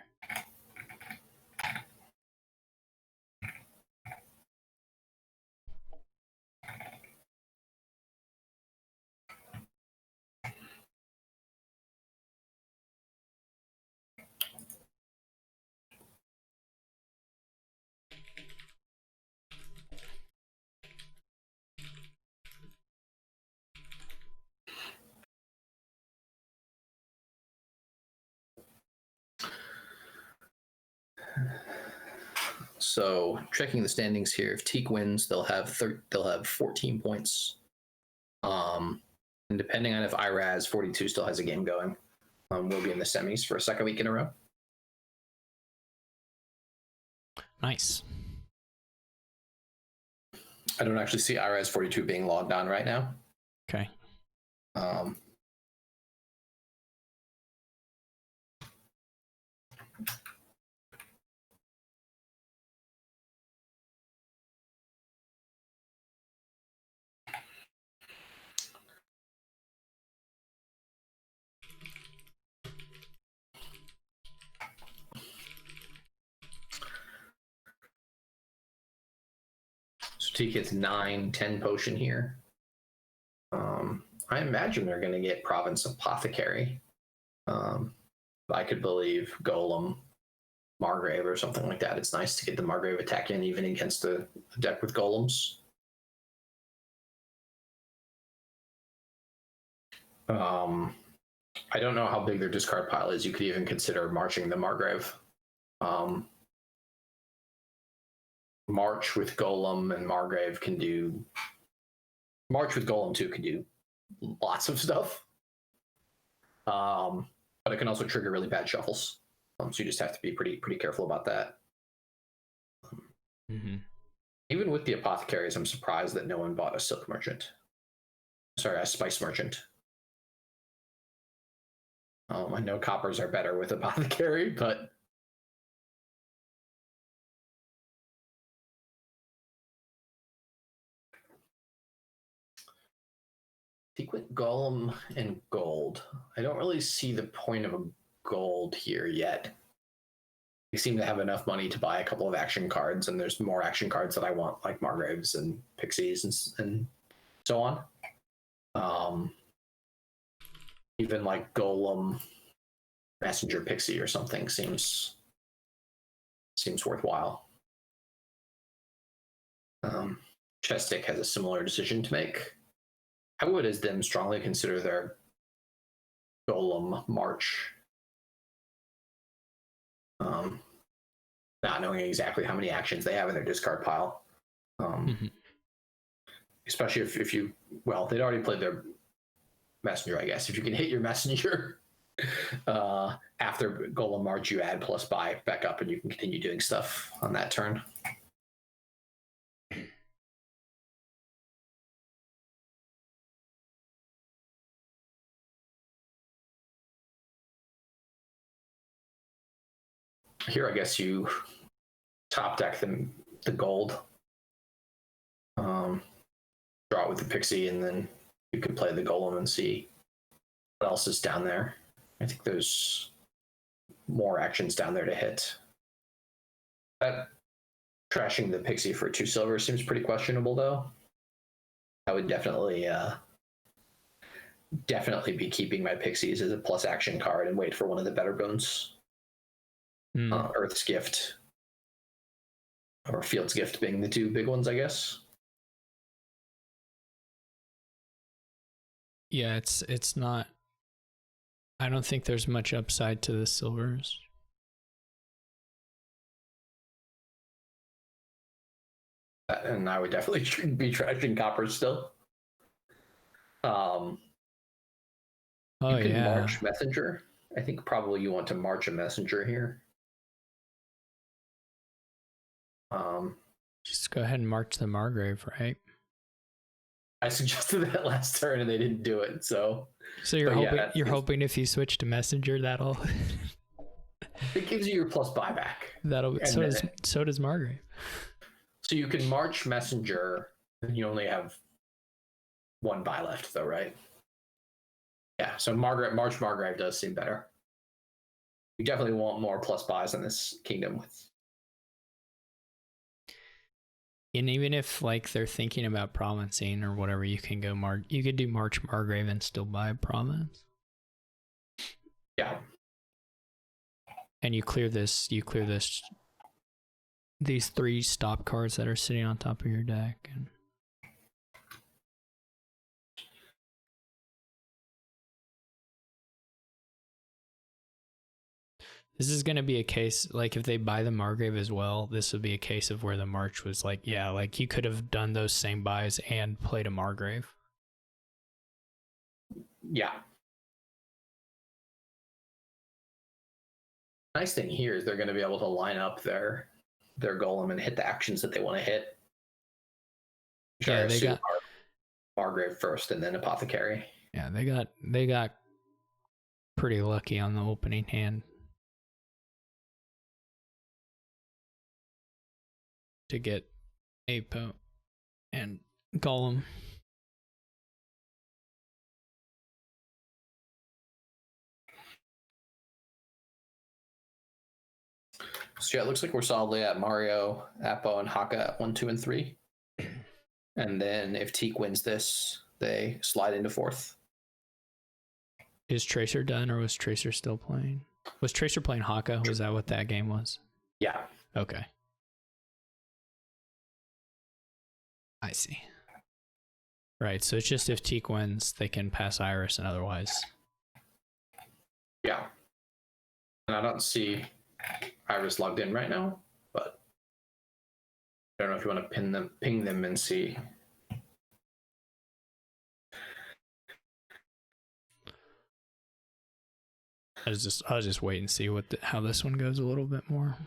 So checking the standings here, if Teak wins, they'll have 14 points. And depending on if Iraz 42 still has a game going, we'll be in the semis for a second week in a row. Nice. I don't actually see Iraz 42 being logged on right now. Okay. So Teak gets 9, 10 potion here. I imagine they're going to get Province Apothecary. I could believe Golem, Margrave, or something like that. It's nice to get the Margrave attack in, even against a deck with Golems. I don't know how big their discard pile is. You could even consider marching the Margrave. March with Golem and Margrave can do. March with Golem 2 can do lots of stuff. But it can also trigger really bad shuffles. So you just have to be pretty careful about that. Even with the Apothecaries, I'm surprised that no one bought a Silk Merchant. Sorry, a Spice Merchant. I know coppers are better with Apothecary, but Sequent Golem and gold. I don't really see the point of a gold here yet. They seem to have enough money to buy a couple of action cards, and there's more action cards that I want, like Margraves and Pixies and so on. Even like Golem, Messenger Pixie or something seems worthwhile. Chestic has a similar decision to make. I would, as them, strongly consider their Golem March. Not knowing exactly how many actions they have in their discard pile. Especially if you, well, they'd already played their Messenger, I guess. If you can hit your Messenger after Golem March, you add +buy back up and you can continue doing stuff on that turn. Here, I guess you top deck the gold, draw it with the Pixie, and then you can play the Golem and see what else is down there. I think there's more actions down there to hit. That trashing the Pixie for 2 silver seems pretty questionable, though. I would definitely be keeping my Pixies as a plus action card and wait for one of the better boons. Earth's Gift or Field's Gift being the 2 big ones, I guess. Yeah, it's not. I don't think there's much upside to the silvers. And I would definitely be trashing coppers still. You can march Messenger. I think probably you want to march a Messenger here. Just go ahead and march the Margrave, right? I suggested that last turn and they didn't do it. So you're hoping if you switch to Messenger, that'll it gives you your +buy back. So does Margrave. So you can march Messenger, and you only have 1 buy left, though, right? Yeah. So March Margrave does seem better. You definitely want more +buys in this kingdom with. And even if like they're thinking about provincing or whatever, you can go you could do March Margrave and still buy a province. Yeah. And you clear these 3 stop cards that are sitting on top of your deck. And this is going to be a case, like if they buy the Margrave as well, this would be a case of where the March was like, yeah, like you could have done those same buys and played a Margrave. Yeah. Nice thing here is they're going to be able to line up their Golem and hit the actions that they want to hit. Yeah, they got Margrave first and then Apothecary. Yeah, they got pretty lucky on the opening hand to get Apo and Golem. So yeah, it looks like we're solidly at Mario, Apo, and Haka at 1, 2, and 3. And then if Teak wins this, they slide into fourth. Is Tracer done, or was Tracer still playing? Was Tracer playing Haka? Was that what that game was? Yeah. Okay. I see. Right, so it's just if Teak wins, they can pass Iris, and otherwise. Yeah. And I don't see Iris logged in right now, but I don't know if you want to ping them and see. I'll just wait and see how this one goes a little bit more.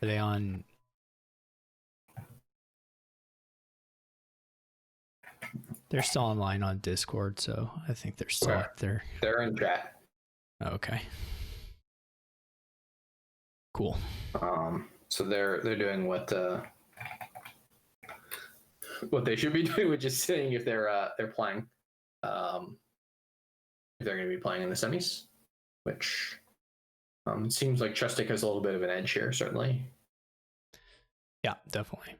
Are they on? They're still online on Discord, so I think they're still up there. They're in chat. Okay. Cool. So they're doing what they should be doing, which is seeing if they're playing, if they're going to be playing in the semis, which it seems like Chestic has a little bit of an edge here, certainly. Yeah, definitely.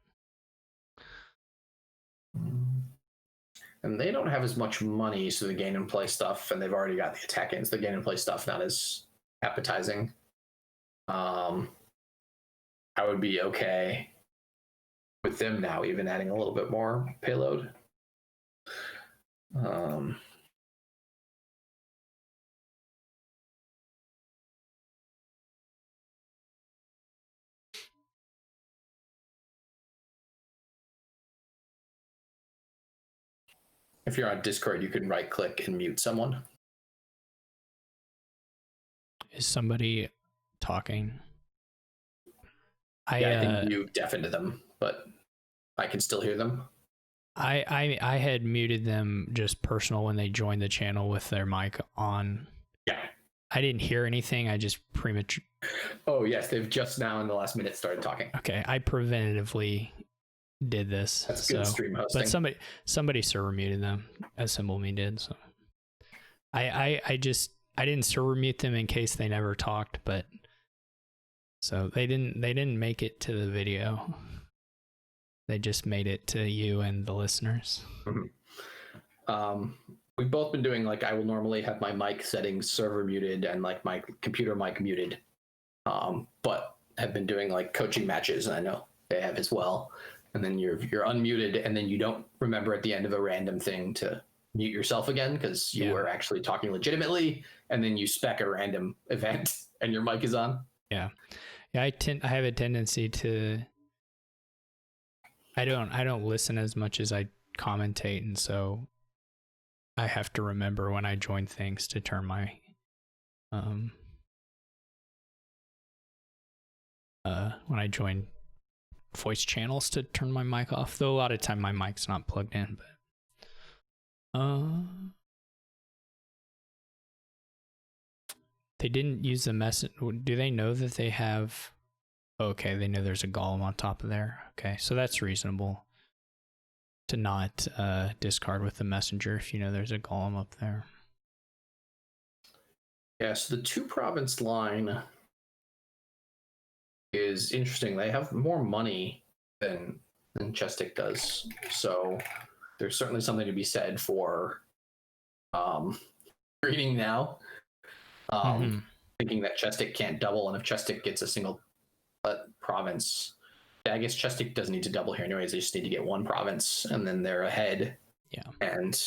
And they don't have as much money, so the gain and play stuff, and they've already got the attack ins. The gain and play stuff not as appetizing. I would be okay with them now, even adding a little bit more payload. If you're on Discord, you can right click and mute someone. Is somebody talking? I think you deafened them, but I can still hear them. I had muted them just personal when they joined the channel with their mic on. Yeah. I didn't hear anything. I just premature. Oh yes, they've just now in the last minute started talking. Okay, I preventatively did this. That's good stream hosting. But somebody server muted them, as Symbol Me did. So I didn't server mute them in case they never talked, but so they didn't make it to the video. They just made it to you and the listeners. Mm-hmm. We've both been doing, like, I will normally have my mic settings server muted and like my computer mic muted, but have been doing like coaching matches, and I know they have as well. And then you're unmuted, and then you don't remember at the end of a random thing to mute yourself again because you were actually talking legitimately, and then you spec a random event and your mic is on. Yeah, I have a tendency to. I don't listen as much as I commentate, and so I have to remember when I join things to turn my when I join voice channels to turn my mic off. Though a lot of time my mic's not plugged in, but they didn't use the message. Do they know that they have? Okay, they know there's a golem on top of there. Okay, so that's reasonable to not discard with the messenger if you know there's a golem up there. Yeah, so the 2-province line is interesting. They have more money than Chestic does, so there's certainly something to be said for reading now, thinking that Chestic can't double, and if Chestic gets a single province, I guess Chestic doesn't need to double here anyways. They just need to get 1 province, and then they're ahead. Yeah, and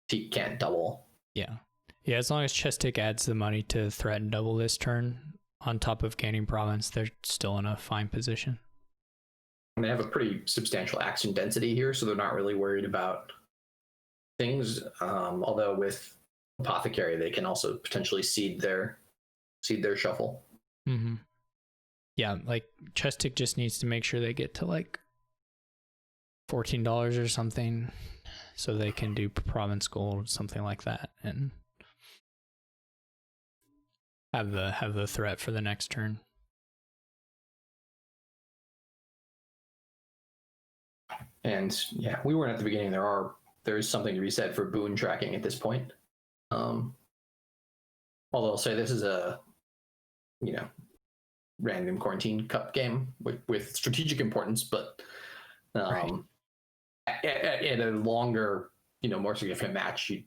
Teak can't double. Yeah, as long as Chestic adds the money to threaten double this turn on top of gaining province, they're still in a fine position. And they have a pretty substantial action density here, so they're not really worried about things. Although with Apothecary, they can also potentially seed their shuffle. Mm-hmm. Yeah, like Chestic just needs to make sure they get to like $14 or something, so they can do province gold, something like that, and have the threat for the next turn. And yeah, we weren't at the beginning. There is something to be said for boon tracking at this point. Although I'll say this is a random quarantine cup game with strategic importance, but at a longer, more significant match, you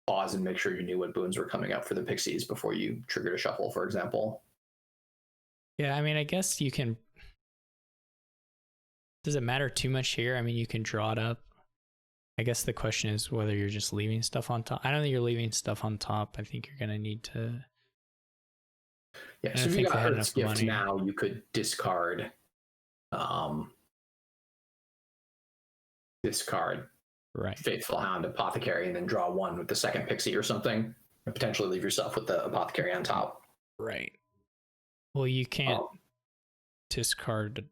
pause and make sure you knew what boons were coming up for the Pixies before you triggered a shuffle, for example. Yeah, I mean, I guess you can. Does it matter too much here? I mean, you can draw it up. I guess the question is whether you're just leaving stuff on top. I don't think you're leaving stuff on top. I think you're going to need to. Yeah, so if you got Earth's Gift now, you could discard. Right. Faithful Hound, Apothecary, and then draw one with the second Pixie or something, and potentially leave yourself with the Apothecary on top. Right. Well, you can't discard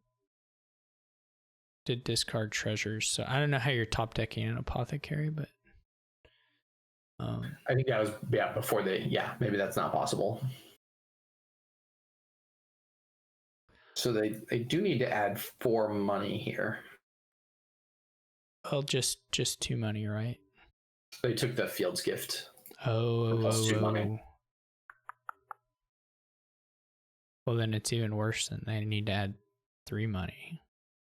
treasures, so I don't know how you're top decking an Apothecary, but I think that was before maybe that's not possible. So they do need to add 4 money here. Well, just 2 money, right? They took the Field's Gift. Plus 2 money. Well, then it's even worse. Than they need to add 3 money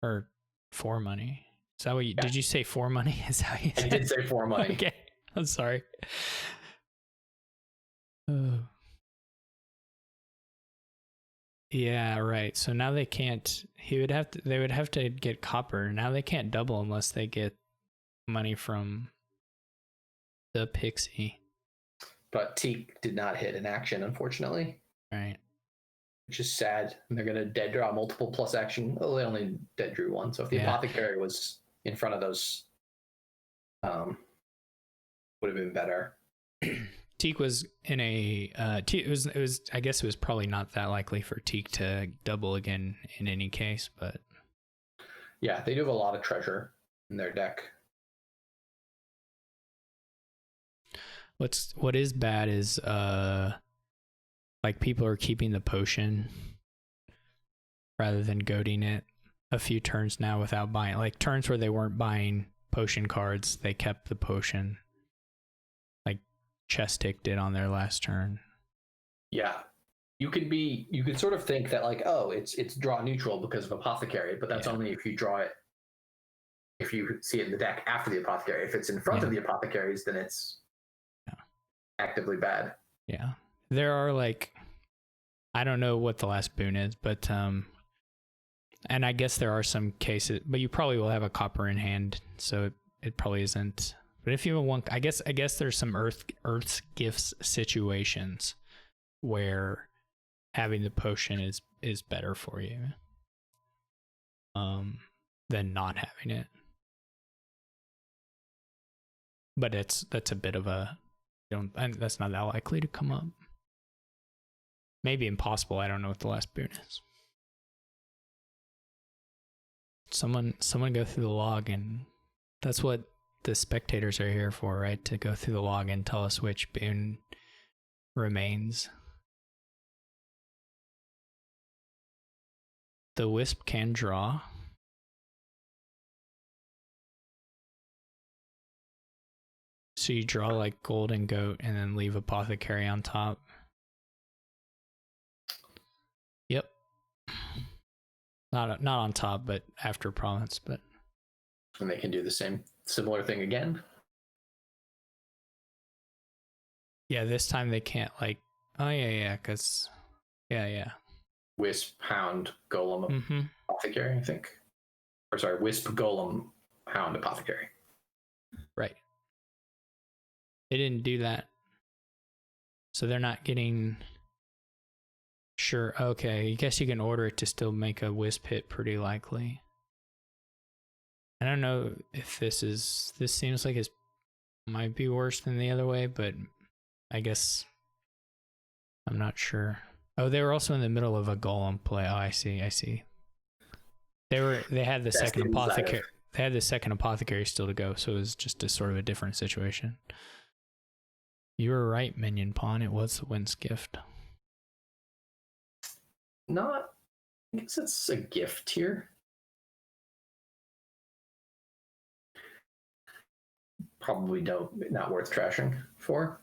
or 4 money. Is that what you did? You say 4 money? Is that what you said? I did say 4 money. Okay, I'm sorry. Yeah, right. So now they can't. They would have to get copper. Now they can't double unless they get money from the Pixie. But Teak did not hit an action, unfortunately. Right. Which is sad. And they're going to dead draw multiple plus action. Oh, they only dead drew 1. So if the Apothecary was in front of those, would have been better. Teak was in a it was I guess it was probably not that likely for Teak to double again in any case, but yeah, they do have a lot of treasure in their deck. What is bad is like people are keeping the potion rather than goading it a few turns now without buying, like turns where they weren't buying potion cards, they kept the potion. Chestic did on their last turn. Yeah, you could sort of think that like, oh, it's draw neutral because of Apothecary, but that's only if you draw it, if you see it in the deck after the Apothecary. If it's in front of the Apothecaries, then it's actively bad. Yeah, there are like, I don't know what the last boon is, but and I guess there are some cases, but you probably will have a copper in hand, so it probably isn't. But if you have one, I guess there's some Earth's Gifts situations where having the potion is better for you than not having it. But that's a bit of that's not that likely to come up. Maybe impossible. I don't know what the last boon is. Someone go through the log, and that's what the spectators are here for, right? To go through the log and tell us which boon remains. The Wisp can draw. So you draw like Golden Goat and then leave Apothecary on top. Yep. Not on top, but after Province, but. And they can do the similar thing again. Yeah, this time they can't like. Oh yeah, because yeah. Wisp, Hound, Golem, Apothecary, I think. Or sorry, Wisp, Golem, Hound, Apothecary. Right. They didn't do that, so they're not getting. Sure. Okay. I guess you can order it to still make a Wisp hit pretty likely. I don't know if this seems like it might be worse than the other way, but I guess I'm not sure. Oh, they were also in the middle of a Golem play. Oh, I see. They had the second Apothecary. They had the second Apothecary still to go, so it was just a sort of a different situation. You were right, Minion Pawn. It was the Wind's Gift. I guess it's a gift here. Probably not worth trashing for.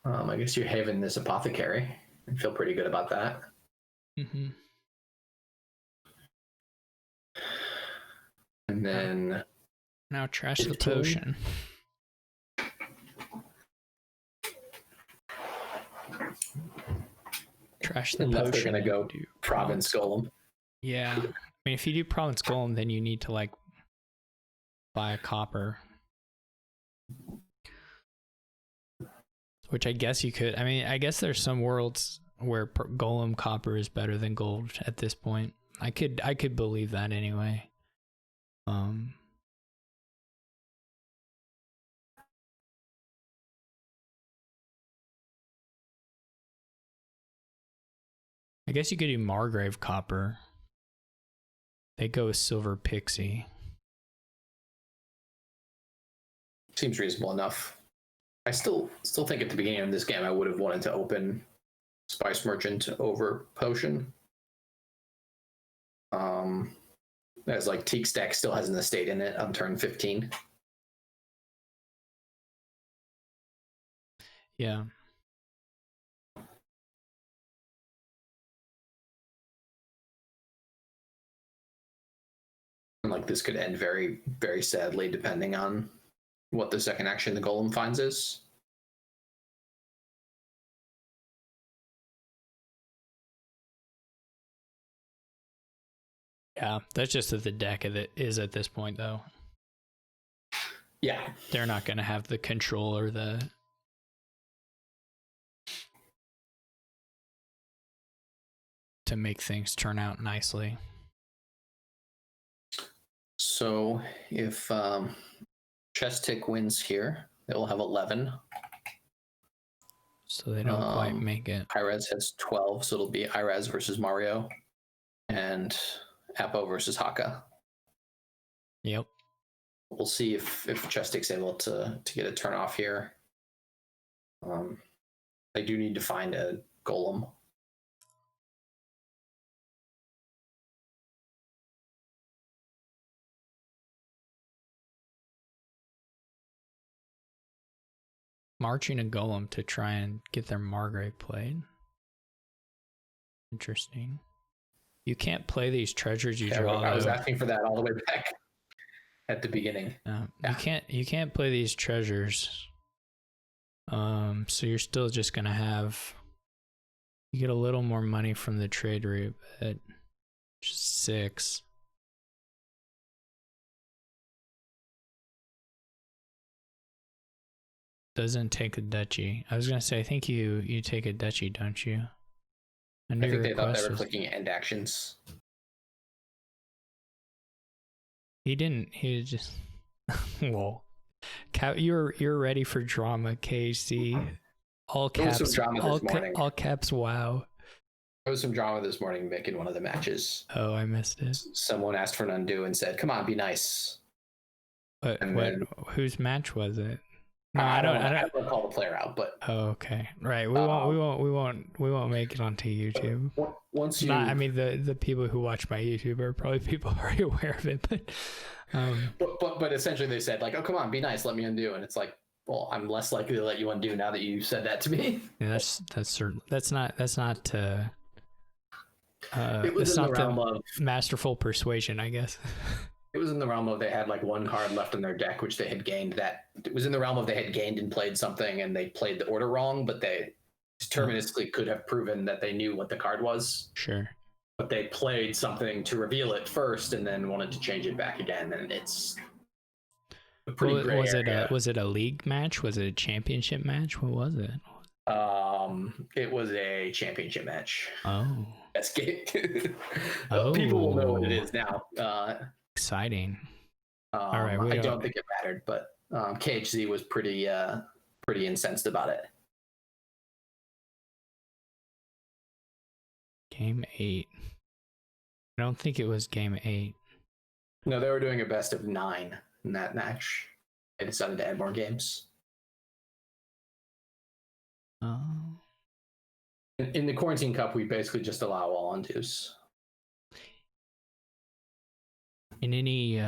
I guess you're having this apothecary. I feel pretty good about that. Mm-hmm. And then now trash 15. The potion. Trash the Unless potion. They're gonna go Province Golem. Yeah, I mean, if you do Province Golem, then you need to like buy a copper, which I guess you could. I mean, I guess there's some worlds where Golem copper is better than gold at this point. I could believe that anyway. I guess you could do Margrave copper. They go with silver pixie. Seems reasonable enough. I still think at the beginning of this game I would have wanted to open Spice Merchant over Potion. As like Teak's deck still has an estate in it on turn 15. Yeah. Like this could end very, very sadly depending on what the second action the Golem finds is. Yeah, that's just that the deck of it is at this point, though. Yeah. They're not going to have the control or the... to make things turn out nicely. So if Chess Tick wins here, it will have 11. So they don't quite make it. Irez has 12, so it'll be Irez versus Mario and Apo versus Haka. Yep. We'll see if Chess Tick's able to get a turn off here. They do need to find a Golem. Marching a Golem to try and get their Margrave played. Interesting. You can't play these treasures you draw. I was asking for that all the way back at the beginning. You can't play these treasures. So you're still just gonna have. You get a little more money from the trade route, but just 6. Doesn't take a duchy. I was gonna say, I think you take a duchy, don't you? I think they thought they were clicking end actions. He didn't. He just. Whoa. You're ready for drama, KC. All caps. All caps. Wow. There was some drama this morning making one of the matches. Oh, I missed it. Someone asked for an undo and said, "Come on, be nice." Whose match was it? No, I don't recall the player out, but okay, right. We won't make it onto YouTube. Once you, I mean, the people who watch my YouTube are probably people already aware of it, but essentially they said like, "Oh, come on, be nice, let me undo," and it's like, well, I'm less likely to let you undo now that you said that to me. Yeah, that's certain. That's not. It was in the realm of masterful persuasion, I guess. It was in the realm of they had like one card left in their deck, which they had gained. That it was in the realm of they had gained and played something, and they played the order wrong, but they deterministically could have proven that they knew what the card was. Sure. But they played something to reveal it first, and then wanted to change it back again, and it's a pretty gray area. Was it a league match? Was it a championship match? What was it? It was a championship match. Oh. That's good. People will know what it is now. Exciting. All right, I don't think it mattered, but KHZ was pretty incensed about it. Game 8. I don't think it was game 8. No, they were doing a best of 9 in that match. They decided to add more games. Oh. In the Quarantine Cup, we basically just allow all undos. In any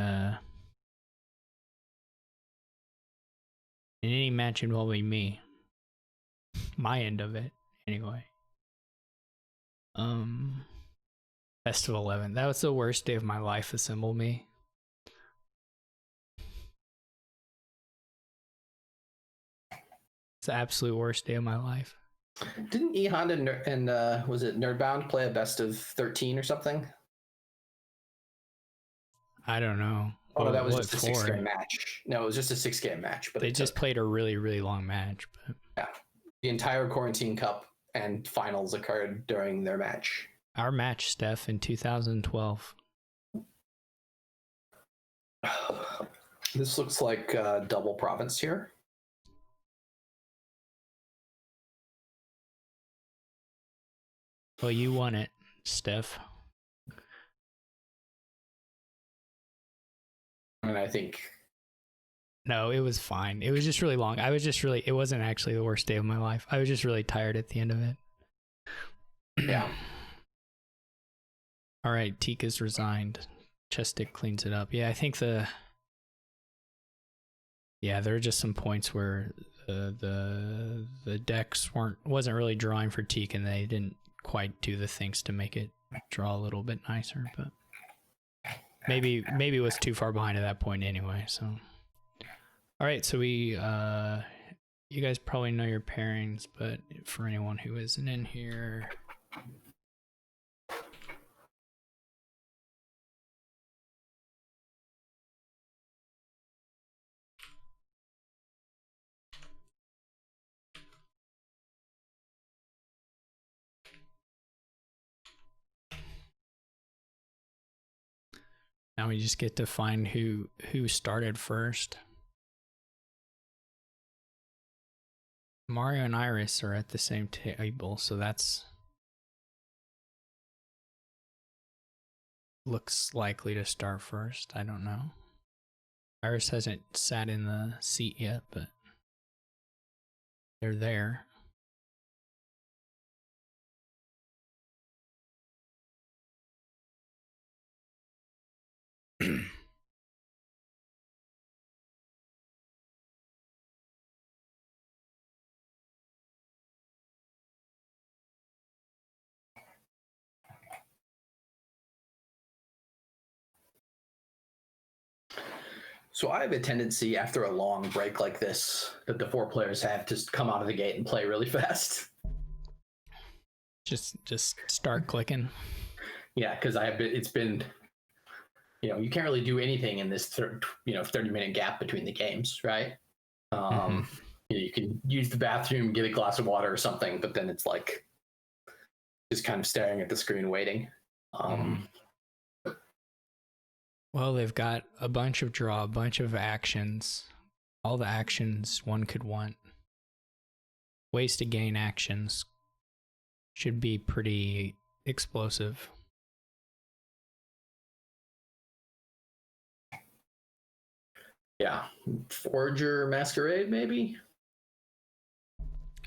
match involving me, my end of it anyway. Best of 11. That was the worst day of my life. Assemble me. It's the absolute worst day of my life. Didn't Ehan and was it Nerdbound play a best of 13 or something? I don't know. Oh, no, that was just a 6-game match. No, it was just a 6-game match. But they just played a really, really long match. But yeah, the entire Quarantine Cup and finals occurred during their match. Our match, Steph, in 2012. This looks like double province here. Well, you won it, Steph. And I think... No, it was fine. It was just really long. It wasn't actually the worst day of my life. I was just really tired at the end of it. Yeah. All right, Tika's resigned. Chestic cleans it up. Yeah, I think there are just some points where the decks wasn't really drawing for Tika, and they didn't quite do the things to make it draw a little bit nicer, but maybe it was too far behind at that point anyway. So all right, so we you guys probably know your pairings, but for anyone who isn't in here, now we just get to find who started first. Mario and Iris are at the same table, so that's looks likely to start first. I don't know. Iris hasn't sat in the seat yet, but they're there. So I have a tendency after a long break like this that the 4 players have to come out of the gate and play really fast. Just start clicking. Yeah, because it's been, you can't really do anything in this 30-minute gap between the games, right? You can use the bathroom, get a glass of water or something, but then it's like just kind of staring at the screen waiting. Well, they've got a bunch of draw, a bunch of actions, all the actions one could want. Ways to gain actions should be pretty explosive. Yeah, Forager Masquerade, maybe?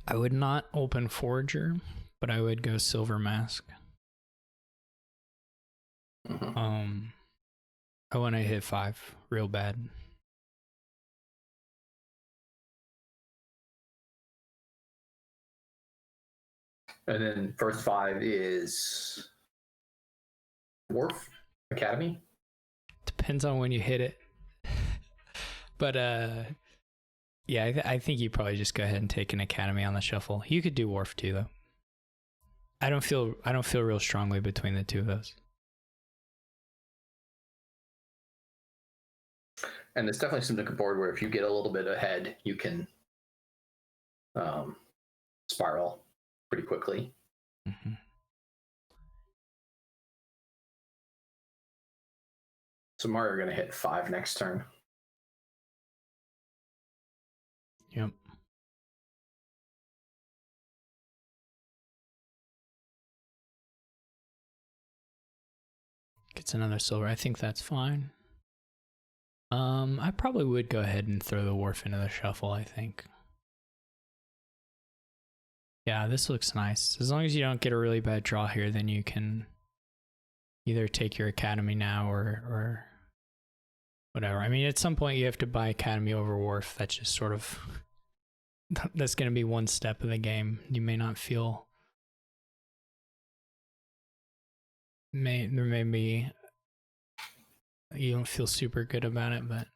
I would not open Forager, but I would go Silver Mask. I want to hit 5 real bad. And then first 5 is Wharf Academy. Depends on when you hit it. But yeah, I think you probably just go ahead and take an Academy on the shuffle. You could do Wharf too, though. I don't feel real strongly between the two of those. And there's definitely some looking board where if you get a little bit ahead, you can spiral pretty quickly. So Mario are going to hit 5 next turn. Yep. Gets another silver. I think that's fine. I probably would go ahead and throw the Wharf into the shuffle, I think. Yeah, this looks nice. As long as you don't get a really bad draw here, then you can either take your Academy now or whatever. I mean, at some point you have to buy Academy over Wharf. That's just sort of that's going to be one step of the game. You may not feel. There may be. You don't feel super good about it, but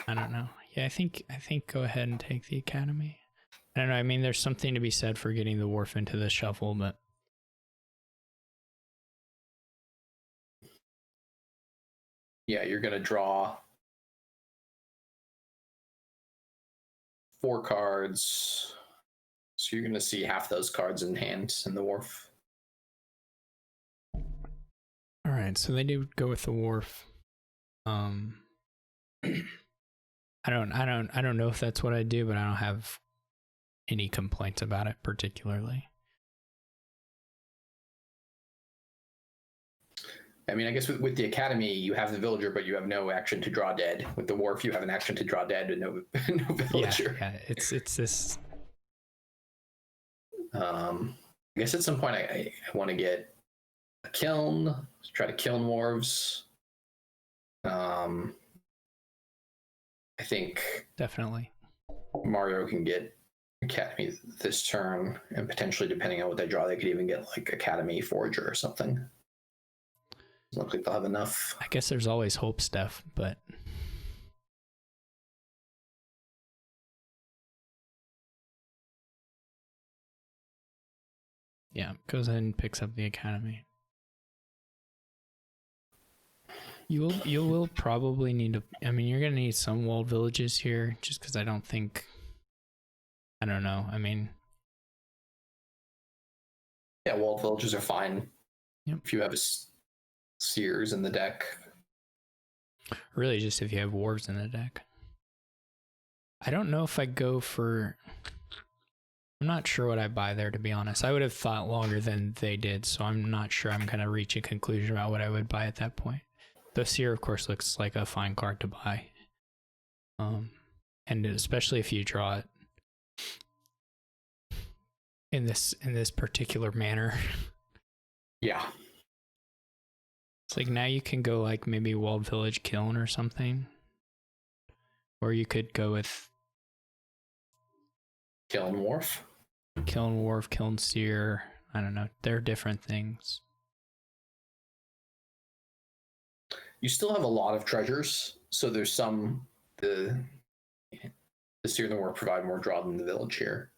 I don't know. Yeah, I think go ahead and take the academy. I don't know. I mean, there's something to be said for getting the wharf into the shuffle, but yeah, you're gonna draw 4 cards, so you're gonna see half those cards in hand in the wharf. All right, so they do go with the wharf. I don't know if that's what I do, but I don't have any complaints about it particularly. I mean, I guess with the academy, you have the villager, but you have no action to draw dead. With the wharf, you have an action to draw dead, and no villager. Yeah, it's this. I guess at some point I want to get a kiln, try to kiln wharves. I think definitely Mario can get academy this turn, and potentially, depending on what they draw, they could even get like academy forager or something. Doesn't look like they'll have enough. I guess there's always hope, Steph, but yeah, goes ahead and picks up the academy. You will probably need to. I mean, you're gonna need some walled villages here, just because I don't know. I mean, yeah, walled villages are fine. Yep. If you have a Sears in the deck. Really, just if you have wharves in the deck. I don't know if I go for. I'm not sure what I buy there, to be honest. I would have thought longer than they did, so I'm not sure I'm gonna reach a conclusion about what I would buy at that point. The Seer, of course, looks like a fine card to buy. And especially if you draw it in this particular manner. Yeah. It's like now you can go like maybe Walled Village Kiln or something. Or you could go with Kiln Wharf. Kiln Wharf, Kiln Seer. I don't know. They're different things. You still have a lot of treasures, so there's some the Seer and the Wharf provide more draw than the village here.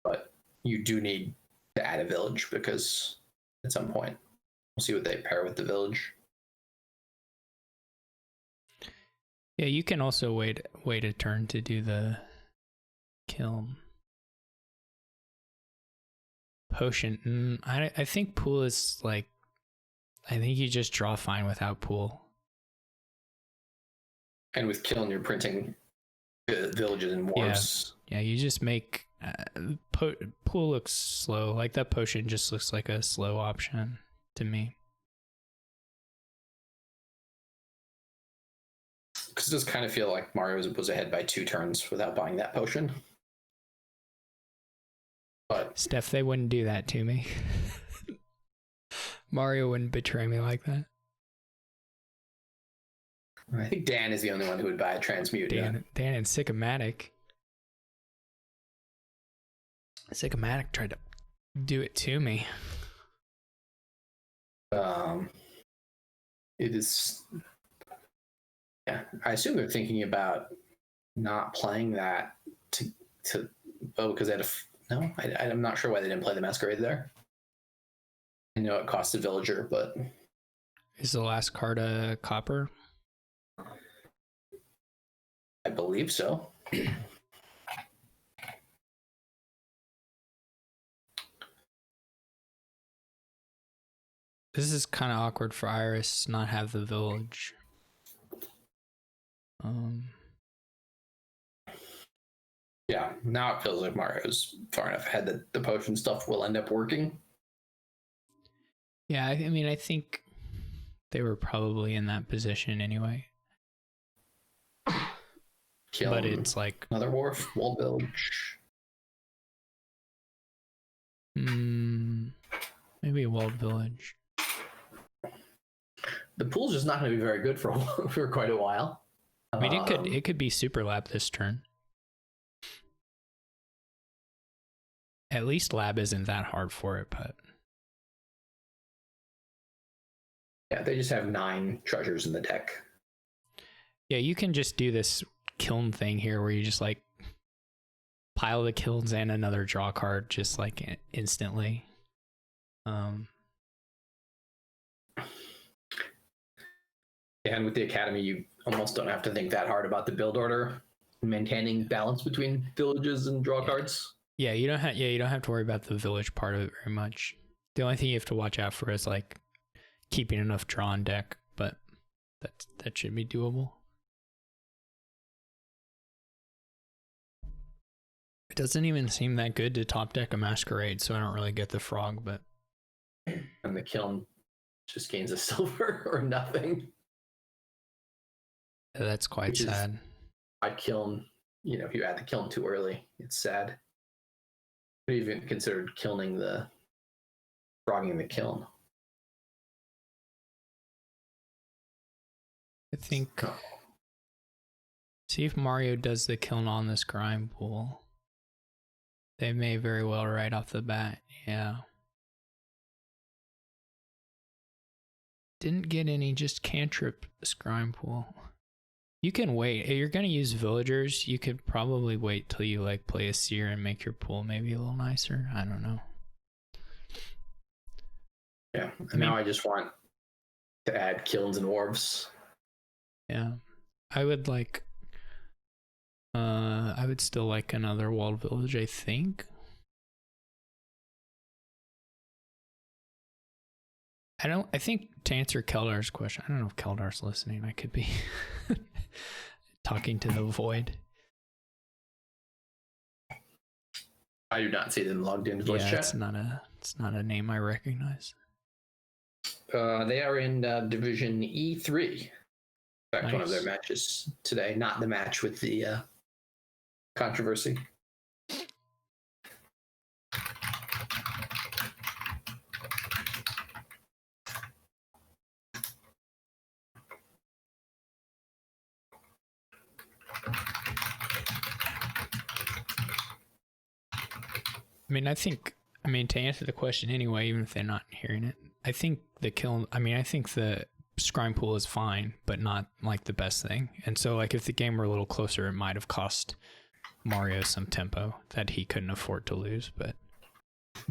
But you do need to add a village because at some point we'll see what they pair with the village. Yeah, you can also wait a turn to do the kiln. Potion. I think pool is like, I think you just draw fine without pool. And with kiln, you're printing villages and wharfs. Yeah, you just make pool looks slow. Like that potion just looks like a slow option to me. Because it does kind of feel like Mario was ahead by 2 turns without buying that potion. But Steph, they wouldn't do that to me. Mario wouldn't betray me like that. I think Dan is the only one who would buy a transmute. Dan and Sycomatic. Sycomatic tried to do it to me. It is. Yeah, I assume they're thinking about not playing that because they had I'm not sure why they didn't play the Masquerade there. I know it cost a villager, but is the last card a copper? I believe so. This is kind of awkward for Iris not have the village. Yeah, now it feels like Mario's far enough ahead that the potion stuff will end up working. Yeah, I mean, I think they were probably in that position anyway. But it's like another wharf, walled village. Maybe a walled village. The pool's just not going to be very good for quite a while. I mean, it could be super lap this turn. At least lab isn't that hard for it, but yeah, they just have 9 treasures in the deck. yeah, you can just do this kiln thing here where you just like pile the kilns and another draw card just like instantly. And with the academy, you almost don't have to think that hard about the build order, maintaining balance between villages and draw cards. Yeah, you don't have to worry about the village part of it very much. The only thing you have to watch out for is like keeping enough draw on deck, but that should be doable. It doesn't even seem that good to top deck a masquerade, so I don't really get the frog, but and the kiln just gains a silver or nothing. That's quite sad. I kiln, if you add the kiln too early, it's sad. I even considered kilning the frogging the kiln. I think see if Mario does the kiln on this grime pool. They may very well right off the bat, yeah. Didn't get any, just cantrip scrying pool. You can wait. If you're going to use villagers, you could probably wait till you like play a seer and make your pool maybe a little nicer. I don't know. Yeah, now I just want to add kilns and wharves. Yeah. I would like I would still like another walled village, I think. I think to answer Keldar's question, I don't know if Keldar's listening. I could be talking to the void. I do not see them logged into voice chat. It's not a name I recognize. They are in Division E3. In fact, Nice. One of their matches today, not the match with the controversy. I mean, to answer the question anyway, even if they're not hearing it, I think the scrying pool is fine, but not like the best thing. And so like if the game were a little closer, it might have cost Mario some tempo that he couldn't afford to lose. But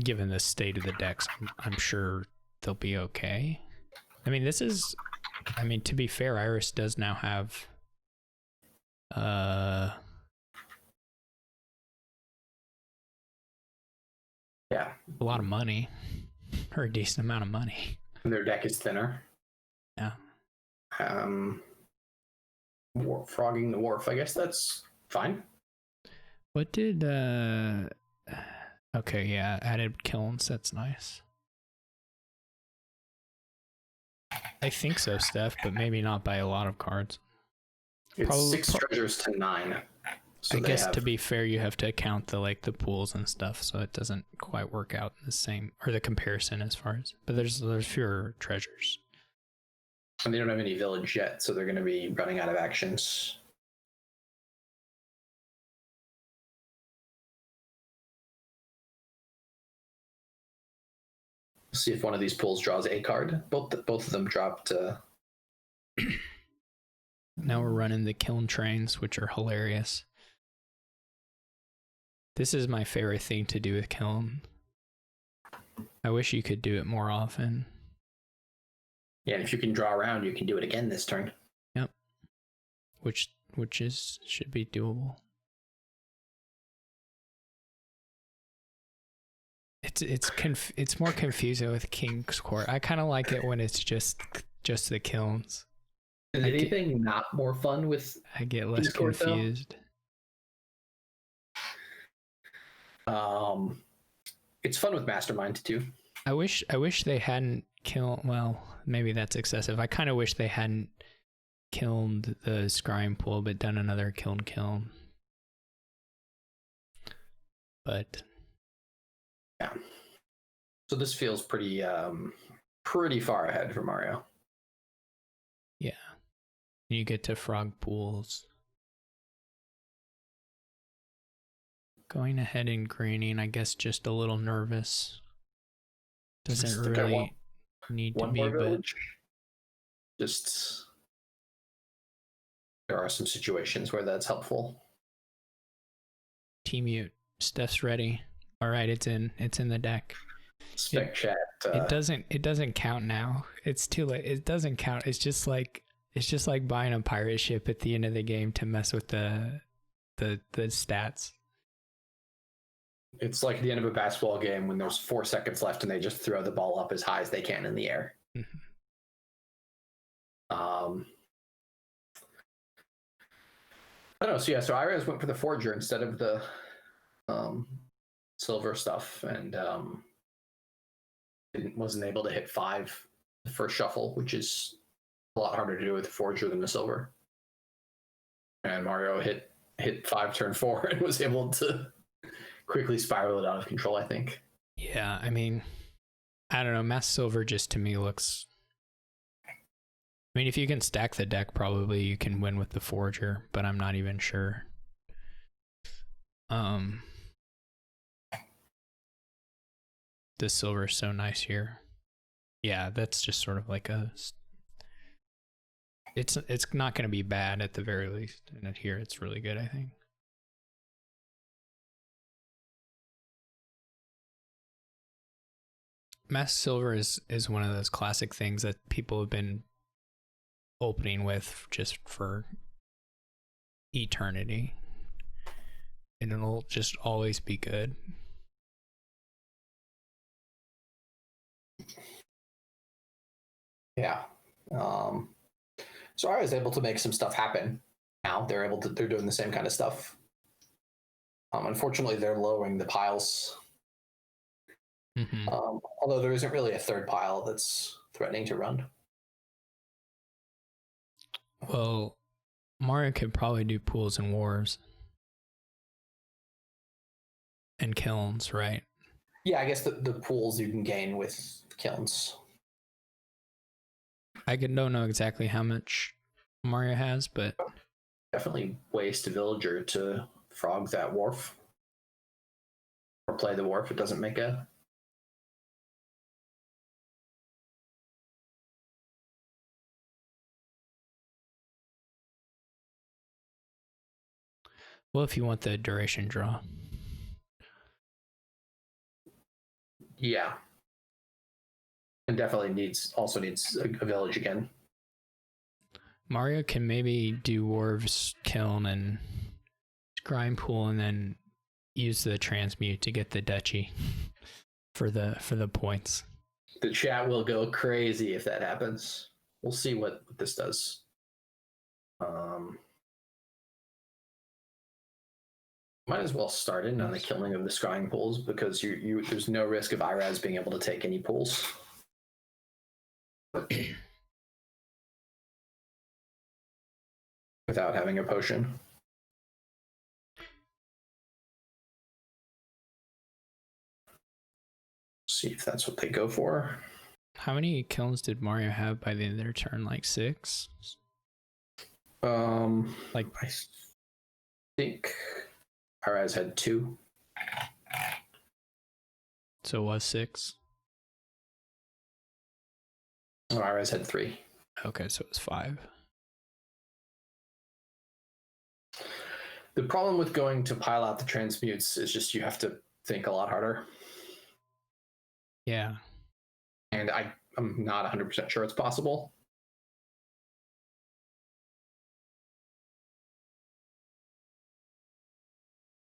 given the state of the decks, I'm sure they'll be okay. I mean, to be fair, Iris does now have Yeah, a lot of money, or a decent amount of money. and their deck is thinner. Yeah. Frogging the wharf, I guess that's fine. What did okay, yeah, added kilns, that's nice. I think so, Steph, but maybe not by a lot of cards. It's 6 treasures to 9. So I guess to be fair, you have to account the pools and stuff, so it doesn't quite work out the same, or the comparison as far as. But there's fewer treasures. And they don't have any village yet, so they're going to be running out of actions. See if one of these pools draws a card. Both of them dropped. Now we're running the kiln trains, which are hilarious. This is my favorite thing to do with kiln. I wish you could do it more often. Yeah, and if you can draw around, you can do it again this turn. Yep. Which should be doable. It's more confusing with King's Court. I kind of like it when it's just the kilns. Is anything not more fun with? I get less confused. It's fun with Mastermind too. I wish they hadn't killed. Well, maybe that's excessive. I kind of wish they hadn't kilned the scrying pool, but done another kiln. But yeah. So this feels pretty far ahead for Mario. Yeah. You get to frog pools. Going ahead and greening, I guess just a little nervous. Doesn't really need to be, but just there are some situations where that's helpful. T-mute. Steph's ready. All right, it's in the deck. Spec chat. It doesn't count now. It's too late. It doesn't count. It's just like buying a pirate ship at the end of the game to mess with the stats. It's like the end of a basketball game when there's 4 seconds left and they just throw the ball up as high as they can in the air. Mm-hmm. I don't know. So yeah, so Iraz went for the Forger instead of the silver stuff, and wasn't able to hit 5 the first shuffle, which is a lot harder to do with the Forger than the silver. And Mario hit 5 turn 4 and was able to quickly spiral it out of control, I think. Yeah, I mean, I don't know. Mass Silver just to me looks. I mean, if you can stack the deck, probably you can win with the Forger, but I'm not even sure. The silver is so nice here. Yeah, that's just sort of like a. It's not going to be bad at the very least, and here it's really good, I think. Mass Silver is one of those classic things that people have been opening with just for eternity, and it'll just always be good. Yeah. So I was able to make some stuff happen. Now they're doing the same kind of stuff. Unfortunately, they're lowering the piles. Mm-hmm. Although there isn't really a third pile that's threatening to run. Well, Mario could probably do pools and wharves. And kilns, right? Yeah, I guess the pools you can gain with kilns. I don't know exactly how much Mario has, but definitely waste a villager to frog that wharf. Or play the wharf. It doesn't make a... Well, if you want the duration draw. Yeah. And definitely also needs a village again. Mario can maybe do Wharves, Kiln, and Grind Pool, and then use the Transmute to get the Duchy for the points. The chat will go crazy if that happens. We'll see what this does. Might as well start in on the killing of the scrying pools because there's no risk of Iraz being able to take any pools. Without having a potion. See if that's what they go for. How many kilns did Mario have by the end of their turn? Like 6? Like I think Iraz had 2. So it was 6? Oh, Iraz had 3. Okay, so it was 5. The problem with going to pile out the transmutes is just you have to think a lot harder. Yeah. And I'm not 100% sure it's possible.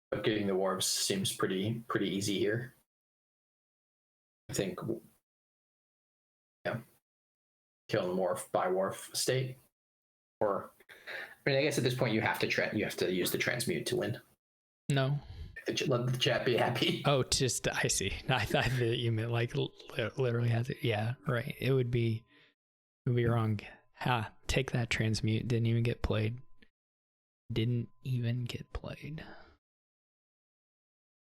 But getting the wharves seems pretty easy here. I think, yeah, kill and wharf by wharf state, or I mean, I guess at this point you have to use the transmute to win. No. Let the chat be happy. Oh, just I see. I thought that you meant like literally has it. Yeah, right. It would be wrong. Ha! Take that transmute. Didn't even get played.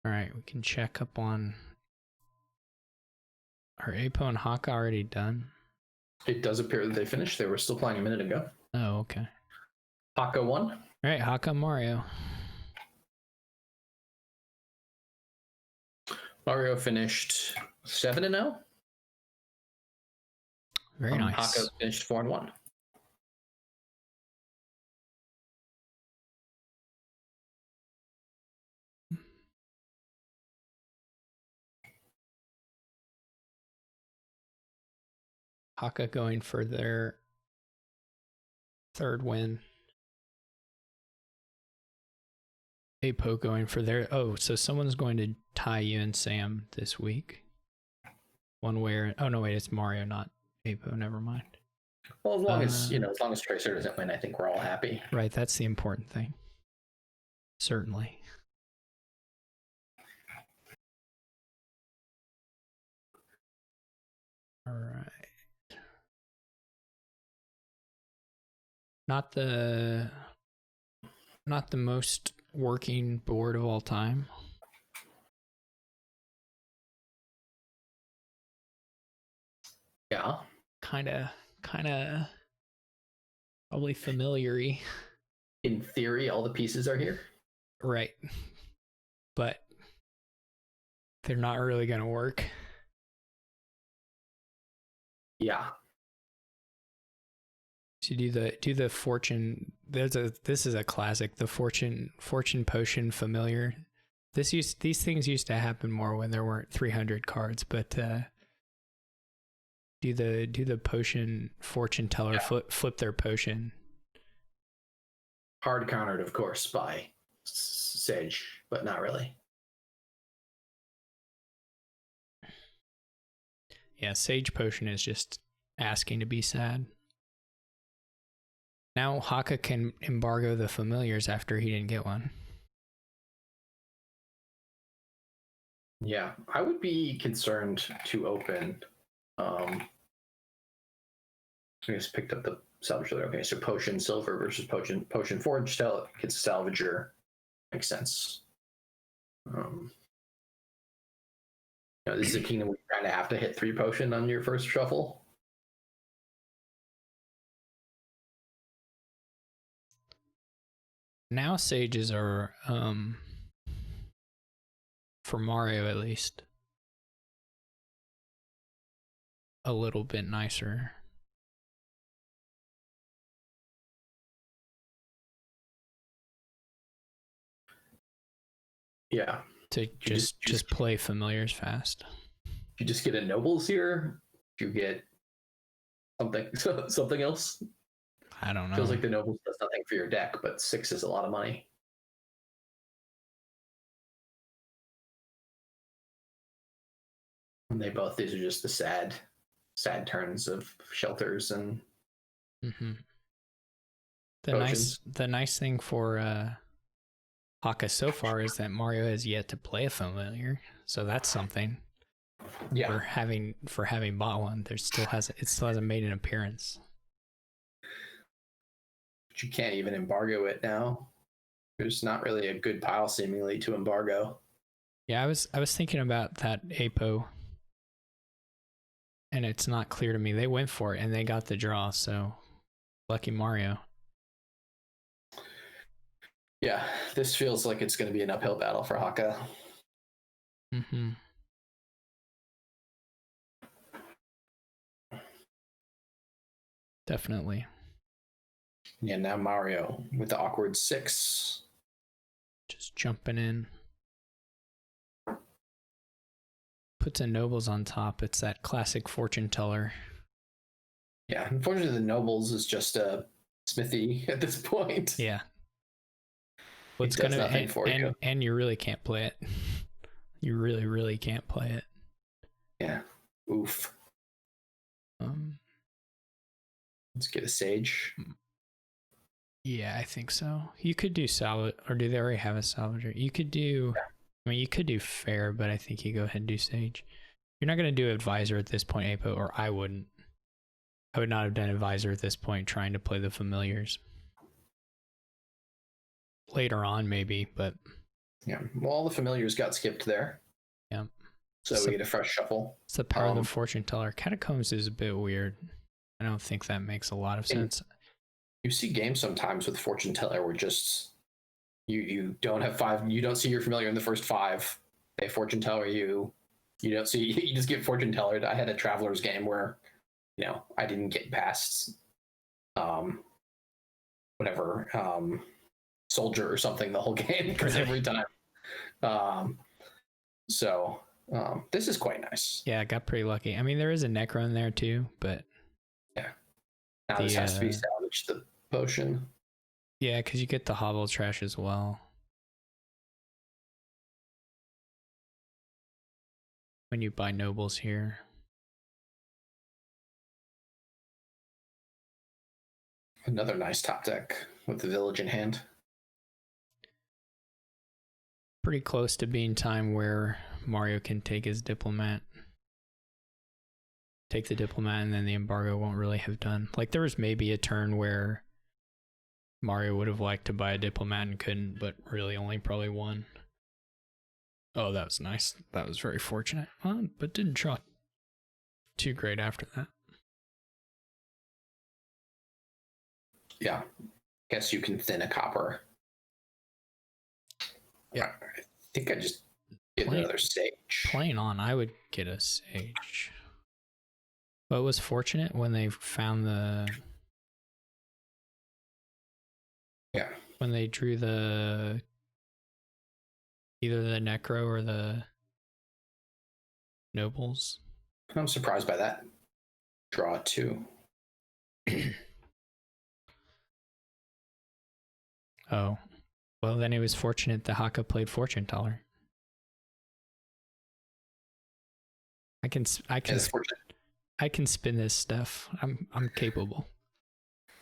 All right, we can check up on. Are Apo and Haka already done? It does appear that they finished. They were still playing a minute ago. Oh, okay. Haka won. All right, Haka Mario. Mario finished 7-0. Very nice. Haka finished 4-1. Haka going for their third win. Apo going for their... Oh, so someone's going to tie you and Sam this week. One way or... Oh, no, wait, it's Mario, not Apo. Never mind. Well, as long as Tracer doesn't win, I think we're all happy. Right, that's the important thing. Certainly. All right. Not the most working board of all time. Yeah. Kind of probably familiar-y. In theory, all the pieces are here. Right. But they're not really going to work. Yeah. So do the fortune. This is a classic. The fortune potion familiar. These things used to happen more when there weren't 300 cards, but do the potion fortune teller flip their potion. Hard countered, of course, by Sage, but not really. Yeah, Sage potion is just asking to be sad. Now Haka can embargo the familiars after he didn't get one. Yeah, I would be concerned to open. I just picked up the salvager. Okay, so potion silver versus potion forge. Gets a salvager. Makes sense. This is a kingdom where you kind of have to hit 3 potion on your first shuffle. Now sages are, for Mario at least, a little bit nicer. Yeah. To just play familiars fast. You just get a nobles here. You get something else. I don't know. Feels like the nobles does nothing for your deck, but 6 is a lot of money. And these are just the sad turns of shelters and the nice thing for Haka so far is that Mario has yet to play a familiar, so that's something. Yeah. For having bought one, it still hasn't made an appearance. But you can't even embargo it now. There's not really a good pile seemingly to embargo. Yeah, I was thinking about that Apo, and it's not clear to me. They went for it and they got the draw, so lucky Mario. Yeah, this feels like it's going to be an uphill battle for Haka. Definitely. Yeah, now Mario with the awkward 6. Just jumping in. Puts a nobles on top. It's that classic fortune teller. Yeah, unfortunately the nobles is just a smithy at this point. Yeah. Well, it's gonna nothing for you. And you really can't play it. You really, really can't play it. Yeah. Oof. Let's get a sage. Yeah, I think so. You could do salvage, or do they already have a salvager? You could do, I mean, you could do fair, but I think you go ahead and do sage. You're not going to do advisor at this point, Apo, or I wouldn't. I would not have done advisor at this point trying to play the familiars. Later on, maybe, but... Yeah, well, all the familiars got skipped there. Yeah. So we get a fresh shuffle. It's the power of the fortune teller. Catacombs is a bit weird. I don't think that makes a lot of sense. You see games sometimes with fortune teller where just you don't have 5, you don't see your familiar in the first 5, a fortune teller, you know, so you just get fortune tellered. I had a Travelers game where, you know, I didn't get past soldier or something the whole game because every time. This is quite nice. Yeah, I got pretty lucky. I mean, there is a necro in there too, but yeah. Now this has to be salvaged, the potion. Yeah, because you get the hovel trash as well. When you buy nobles here. Another nice top deck with the village in hand. Pretty close to being time where Mario can take his diplomat. Take the diplomat and then the embargo won't really have done. Like there was maybe a turn where Mario would have liked to buy a diplomat and couldn't, but really only probably won. Oh, that was nice. That was very fortunate. But didn't draw too great after that. Yeah. Guess you can thin a copper. Yeah. I think I just get another sage. Playing on, I would get a sage. But it was fortunate when they found the... Yeah. When they drew the... Either the necro or the nobles. I'm surprised by that draw too. Oh. Well, then it was fortunate that Haka played Fortune Teller. I can spin this stuff. I'm capable.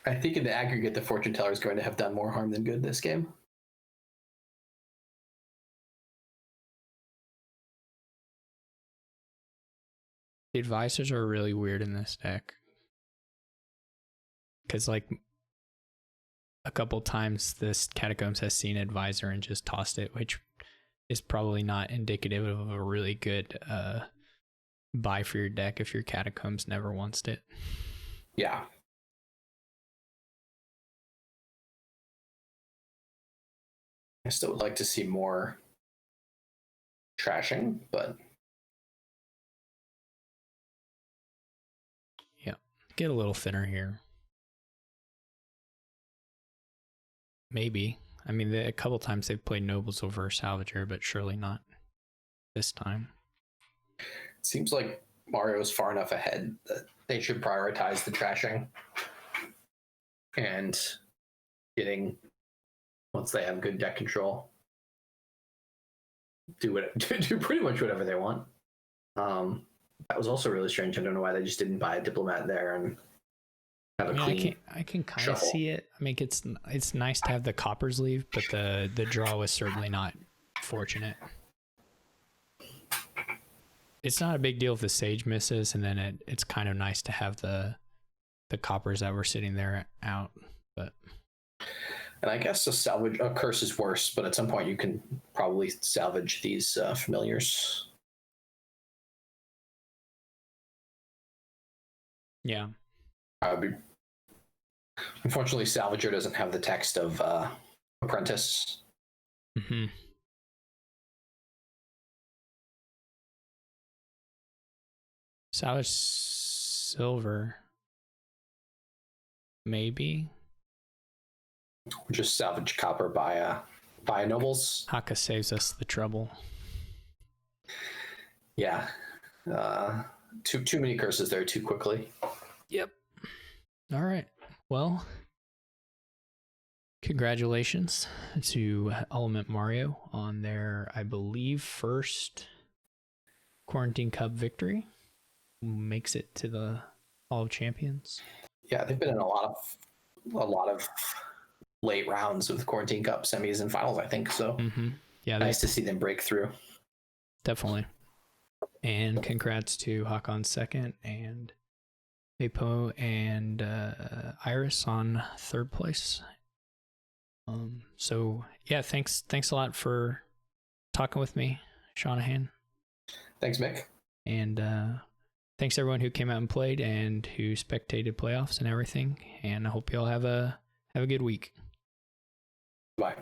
I think in the aggregate, the Fortune Teller is going to have done more harm than good this game. The advisors are really weird in this deck. Because, like, a couple times this Catacombs has seen advisor and just tossed it, which is probably not indicative of a really good buy for your deck if your Catacombs never wants it. Yeah. I still would like to see more trashing, but... Yeah, get a little thinner here. Maybe. I mean, a couple times they've played Nobles over Salvager, but surely not this time. It seems like Mario's far enough ahead that they should prioritize the trashing and getting, once they have good deck control, do pretty much whatever they want. That was also really strange. I don't know why they just didn't buy a diplomat there and have a clean. I can kind of see it. I mean, it's nice to have the coppers leave, but the draw was certainly not fortunate. It's not a big deal if the sage misses, and then it's kind of nice to have the coppers that were sitting there out. But and I guess a curse is worse, but at some point you can probably salvage these familiars. Yeah. Unfortunately, Salvager doesn't have the text of Apprentice. Mm-hmm. Salvage silver. Maybe. Just salvage copper by nobles. Haka saves us the trouble. Yeah. Too many curses there too quickly. Yep. All right. Well, congratulations to Element Mario on their, I believe, first Quarantine Cup victory. Makes it to the Hall of Champions. Yeah, they've been in a lot of late rounds of the Quarantine Cup semis and finals, I think. So yeah, nice to see them break through. Definitely. And congrats to Hakon's second and Apo and Iris on third place. So yeah, thanks a lot for talking with me, Seanahan. Thanks, Mick. And thanks everyone who came out and played and who spectated playoffs and everything. And I hope you all have a good week. Bye.